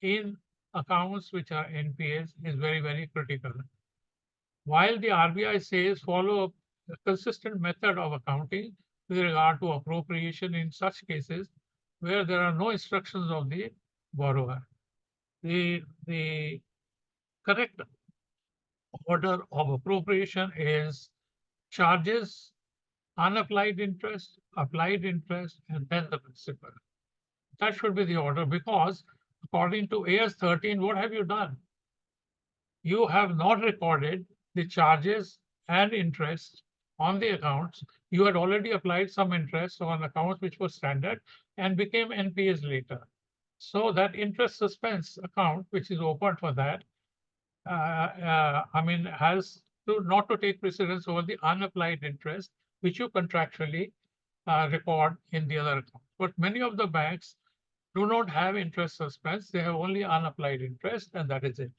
Speaker 4: in accounts which are NPAs is very, very critical. While the RBI says follow a consistent method of accounting with regard to appropriation in such cases where there are no instructions of the borrower. The correct order of appropriation is charges, unapplied interest, applied interest, and then the principal. That should be the order, because according to AS 13, what have you done? You have not recorded the charges and interest on the accounts. You had already applied some interest on accounts which were standard and became NPAs later. So that interest suspense account, which is open for that, has to not to take precedence over the unapplied interest, which you contractually record in the other account. But many of the banks do not have interest suspense. They have only unapplied interest, and that is it.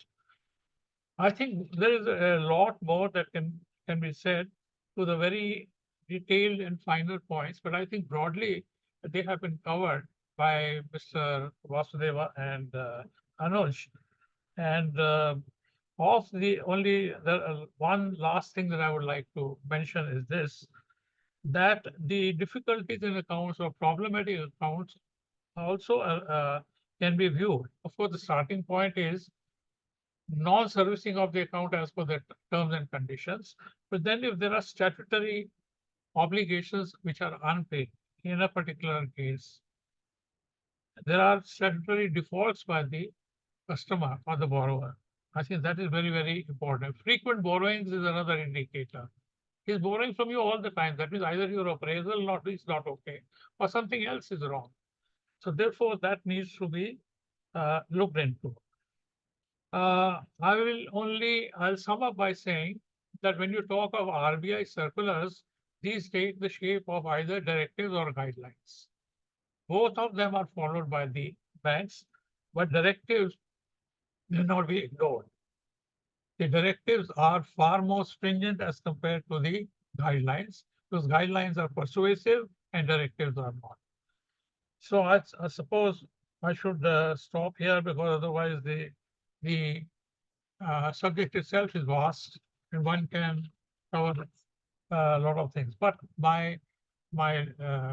Speaker 4: I think there is a lot more that can be said to the very detailed and final points, but I think broadly they have been covered by Mr. Vasudeva and Anuj. And one last thing that I would like to mention is this, that the difficulties in accounts or problematic accounts also can be viewed. Of course, the starting point is non-servicing of the account as per the terms and conditions. But then if there are statutory obligations which are unpaid in a particular case, there are statutory defaults by the customer or the borrower. I think that is very, very important. Frequent borrowings is another indicator. He's borrowing from you all the time. That means either your appraisal is not okay or something else is wrong. So therefore, that needs to be looked into. I'll sum up by saying that when you talk of RBI circulars, these take the shape of either directives or guidelines. Both of them are followed by the banks, but directives may not be ignored. The directives are far more stringent as compared to the guidelines, because guidelines are persuasive and directives are not. So I suppose I should stop here, because otherwise the subject itself is vast and one can cover a lot of things. But my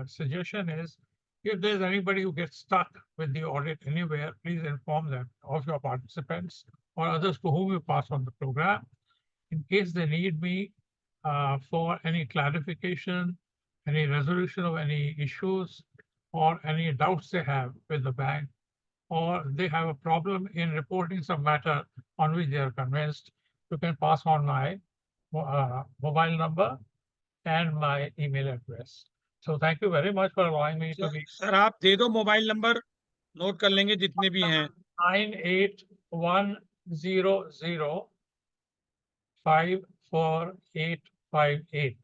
Speaker 4: suggestion is, if there's anybody who gets stuck with the audit anywhere, please inform them of your participants or others to whom you pass on the program, in case they need me for any clarification, any resolution of any issues, or any doubts they have with the bank, or they have a problem in reporting some matter on which they are convinced, you can pass on my mobile number and my email address. So thank you very much for allowing me to be.
Speaker 5: Sir आप दे दो mobile number, note कर लेंगे जितने भी हैं.
Speaker 4: 9810054858.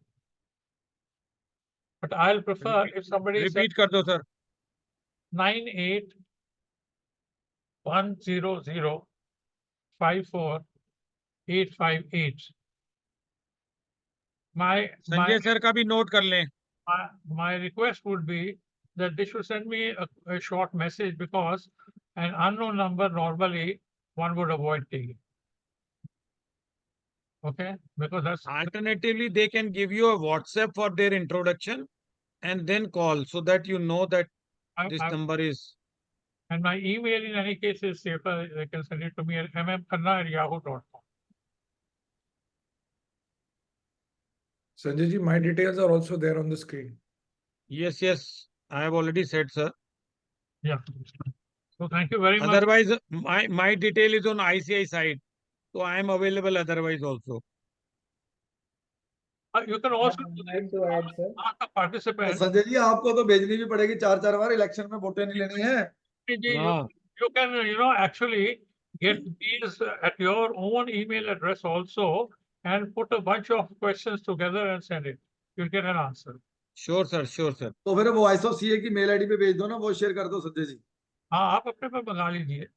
Speaker 4: But I'll prefer if somebody
Speaker 5: repeat कर दो sir.
Speaker 4: 9810054858.
Speaker 5: Sanjay sir का भी नोट कर लें.
Speaker 4: My request would be that they should send me a short message, because an unknown number normally one would avoid taking. Okay, because that's
Speaker 5: Alternatively, they can give you a WhatsApp for their introduction and then call, so that you know that this number is.
Speaker 4: And my email in any case is safer. They can send it to me at mmkhanna@yahoo.com.
Speaker 3: Sanjay ji, my details are also there on the screen.
Speaker 5: Yes, yes, I have already said, sir.
Speaker 4: Yeah. So thank you very much.
Speaker 5: Otherwise, my detail is on ICI side, so I am available otherwise also.
Speaker 4: You can also do
Speaker 7: I'd like
Speaker 4: this.
Speaker 7: to add, sir.
Speaker 4: Ask the
Speaker 1: तो
Speaker 4: participants.
Speaker 1: Sanjay ji आपको तो भेजनी भी पड़ेगी 4-4 बार, election में वोटें नहीं लेनी है।
Speaker 4: You, you can, actually get these at your own email address also and put a bunch of questions together and send it. You'll get an answer.
Speaker 5: Sure, sir. Sure, sir.
Speaker 1: तो फिर voice of CA की mail ID पे भेज दो ना, वो share कर दो संजय जी।
Speaker 4: हाँ, आप अपने पे मंगा लीजिए।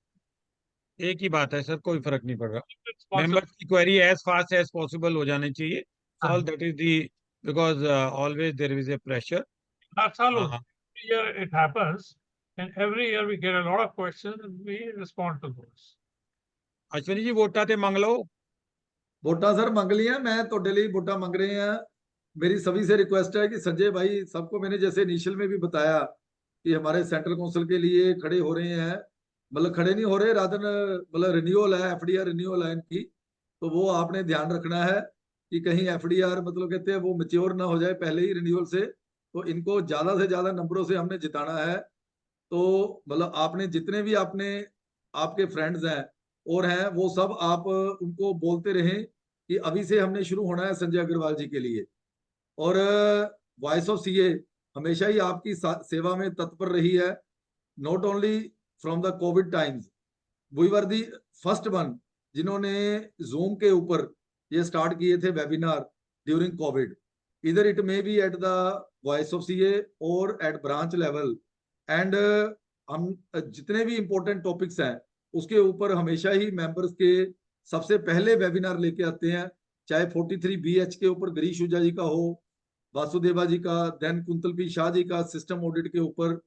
Speaker 5: एक ही बात है सर, कोई फर्क नहीं पड़ रहा।
Speaker 4: Responsible.
Speaker 5: मेंबर्स की query as fast as possible हो जानी चाहिए। All that is the, because always there is a pressure.
Speaker 4: That's all.
Speaker 5: हाँ,
Speaker 4: Every year it happens, and every year we get a lot of questions and we respond to those.
Speaker 5: Ashwini ji वोटा ते मंग लो।
Speaker 1: वोटा sir मंग लिया, मैं ਤੁਹਾਡੇ ਲਈ वोटा मंग रहे हैं। मेरी सभी से रिक्वेस्ट है कि संजय भाई, सबको मैंने जैसे इनिशियल में भी बताया कि हमारे सेंट्रल काउंसिल के लिए खड़े हो रहे हैं, मतलब खड़े नहीं हो रहे, रादर मतलब रिन्यूअल है, एफडीआर रिन्यूअल है इनकी। तो वो आपने ध्यान रखना है कि कहीं एफडीआर मतलब कहते हैं वो मैच्योर ना हो जाए पहले ही रिन्यूअल से। तो इनको ज्यादा से ज्यादा नंबरों से हमने जिताना है। तो मतलब आपने जितने भी आपने आपके फ्रेंड्स हैं और हैं, वो सब आप उनको बोलते रहें कि अभी से हमने शुरू होना है संजय अग्रवाल जी के लिए। और वॉइस ऑफ सीए हमेशा ही आपकी सेवा में तत्पर रही है, not only from the Covid times. We were the first one जिन्होंने जूम के ऊपर ये स्टार्ट किए थे वेबिनार ड्यूरिंग कोविड। इधर it may be at the voice of CA और एट ब्रांच लेवल। एंड हम जितने भी इंपॉर्टेंट टॉपिक्स हैं उसके ऊपर हमेशा ही मेंबर्स के सबसे पहले वेबिनार लेके आते हैं, चाहे 43 BH के ऊपर गिरीश ऊजा जी का हो, वासुदेवा जी का, then quintal P Shah ji का सिस्टम ऑडिट के ऊपर।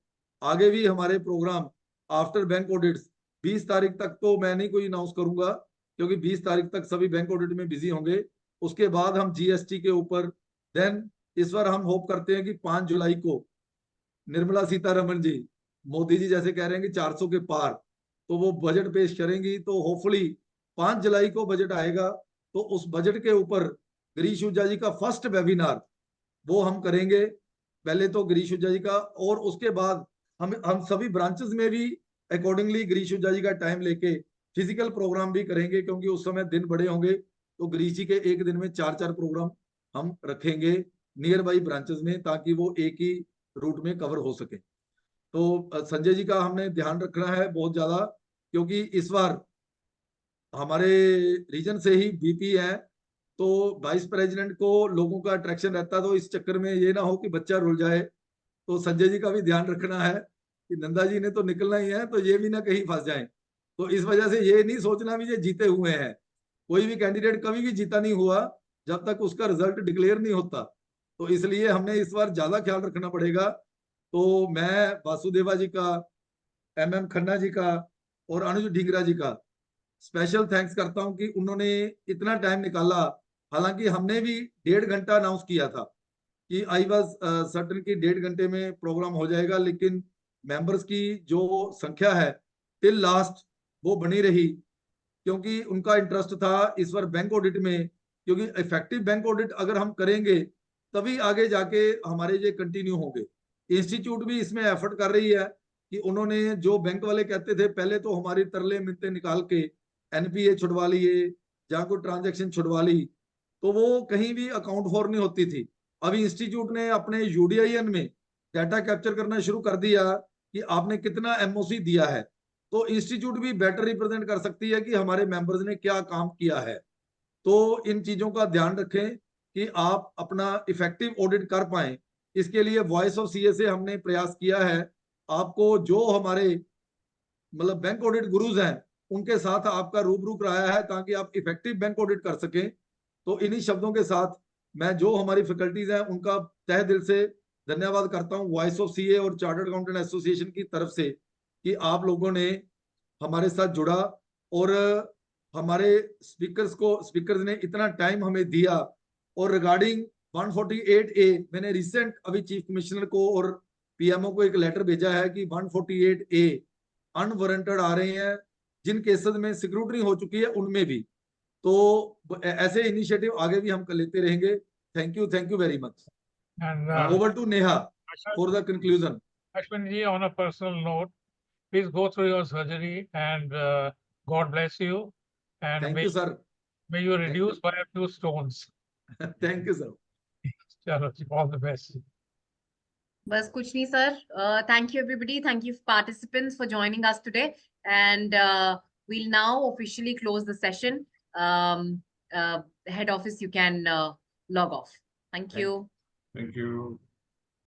Speaker 1: आगे भी हमारे प्रोग्राम आफ्टर बैंक ऑडिट्स 20 तारीख तक तो मैं नहीं कोई अनाउंस करूंगा, क्योंकि 20 तारीख तक सभी बैंक ऑडिट में बिजी होंगे। उसके बाद हम जीएसटी के ऊपर, देन इस बार हम होप करते हैं कि 5 जुलाई को निर्मला सीतारमण जी, मोदी जी जैसे कह रहे हैं कि 400 के पार, तो वो बजट पेश करेंगी। तो होपफुली 5 जुलाई को बजट आएगा, तो उस बजट के ऊपर गिरीश ऊजा जी का फर्स्ट वेबिनार वो हम करेंगे। पहले तो गिरीश ऊजा जी का, और उसके बाद हम सभी ब्रांचेस में भी अकॉर्डिंगली गिरीश ऊजा जी का टाइम लेके फिजिकल प्रोग्राम भी करेंगे, क्योंकि उस समय दिन बड़े होंगे। तो गिरीश जी के एक दिन में 4-4 प्रोग्राम हम रखेंगे नियर बाई ब्रांचेस में, ताकि वो एक ही रूट में कवर हो सके। तो संजय जी का हमने ध्यान रखना है बहुत ज्यादा, क्योंकि इस बार हमारे रीजन से ही बीपी है, तो वाइस प्रेसिडेंट को लोगों का अट्रैक्शन रहता है। तो इस चक्कर में ये ना हो कि बच्चा रुल जाए, तो संजय जी का भी ध्यान रखना है कि नंदा जी ने तो निकलना ही है, तो ये भी ना कहीं फंस जाए। तो इस वजह से ये नहीं सोचना भी ये जीते हुए हैं। कोई भी कैंडिडेट कभी भी जीता नहीं हुआ जब तक उसका रिजल्ट डिक्लेयर नहीं होता। तो इसलिए हमने इस बार ज्यादा ख्याल रखना पड़ेगा। तो मैं वासुदेवा जी का, MM खन्ना जी का और अनुज ढींगरा जी का स्पेशल थैंक्स करता हूं कि उन्होंने इतना टाइम निकाला। हालांकि हमने भी 1.5 घंटा अनाउंस किया था कि आई वाज सर्टन की 1.5 घंटे में प्रोग्राम हो जाएगा, लेकिन मेंबर्स की जो संख्या है टिल लास्ट वो बनी रही, क्योंकि उनका इंटरेस्ट था इस बार बैंक ऑडिट में। क्योंकि इफेक्टिव बैंक ऑडिट अगर हम करेंगे तभी आगे जाके हमारे ये कंटिन्यू होंगे। इंस्टीट्यूट भी इसमें एफर्ट कर रही है कि उन्होंने जो बैंक वाले कहते थे पहले, तो हमारी तरले मिनते निकाल के एनपीए छुड़वा लिए, जहां कोई ट्रांजेक्शन छुड़वा ली, तो वो कहीं भी अकाउंट फॉर नहीं होती थी। अभी इंस्टीट्यूट ने अपने यूडीआईएन में डाटा कैप्चर करना शुरू कर दिया कि आपने कितना एमओसी दिया है। तो इंस्टीट्यूट भी बेटर रिप्रेजेंट कर सकती है कि हमारे मेंबर्स ने क्या काम किया है। तो इन चीजों का ध्यान रखें कि आप अपना इफेक्टिव ऑडिट कर पाए। इसके लिए वॉइस ऑफ सीए से हमने प्रयास किया है, आपको जो हमारे मतलब बैंक ऑडिट गुरुज हैं उनके साथ आपका रूबरू कराया है, ताकि आप इफेक्टिव बैंक ऑडिट कर सकें। तो इन्हीं शब्दों के साथ मैं जो हमारी फैकल्टीज हैं उनका तहे दिल से धन्यवाद करता हूं वॉइस ऑफ सीए और चार्टर्ड अकाउंटेंट एसोसिएशन की तरफ से, कि आप लोगों ने हमारे साथ जुड़ा और हमारे स्पीकर्स ने इतना टाइम हमें दिया। और रिगार्डिंग 148A मैंने रिसेंट अभी चीफ कमिश्नर को और पीएमओ को एक लेटर भेजा है कि 148A अनवारंटेड आ रहे हैं, जिन केसेस में सिक्योरिटी हो चुकी है उनमें भी। तो ऐसे इनिशिएटिव आगे भी हम लेते रहेंगे। Thank you very much.
Speaker 4: And
Speaker 1: over to Neha for the conclusion.
Speaker 4: Ashwin ji, on a personal note, please go through your surgery and God bless you. And
Speaker 1: thank you sir.
Speaker 4: may you reduce by a few stones.
Speaker 1: Thank you sir.
Speaker 4: Chalo ji, all the best.
Speaker 2: बस कुछ नहीं sir. Thank you everybody. Thank you participants for joining us today. And we'll now officially close the session. Head office, you can log off. Thank you.
Speaker 6: Thank you.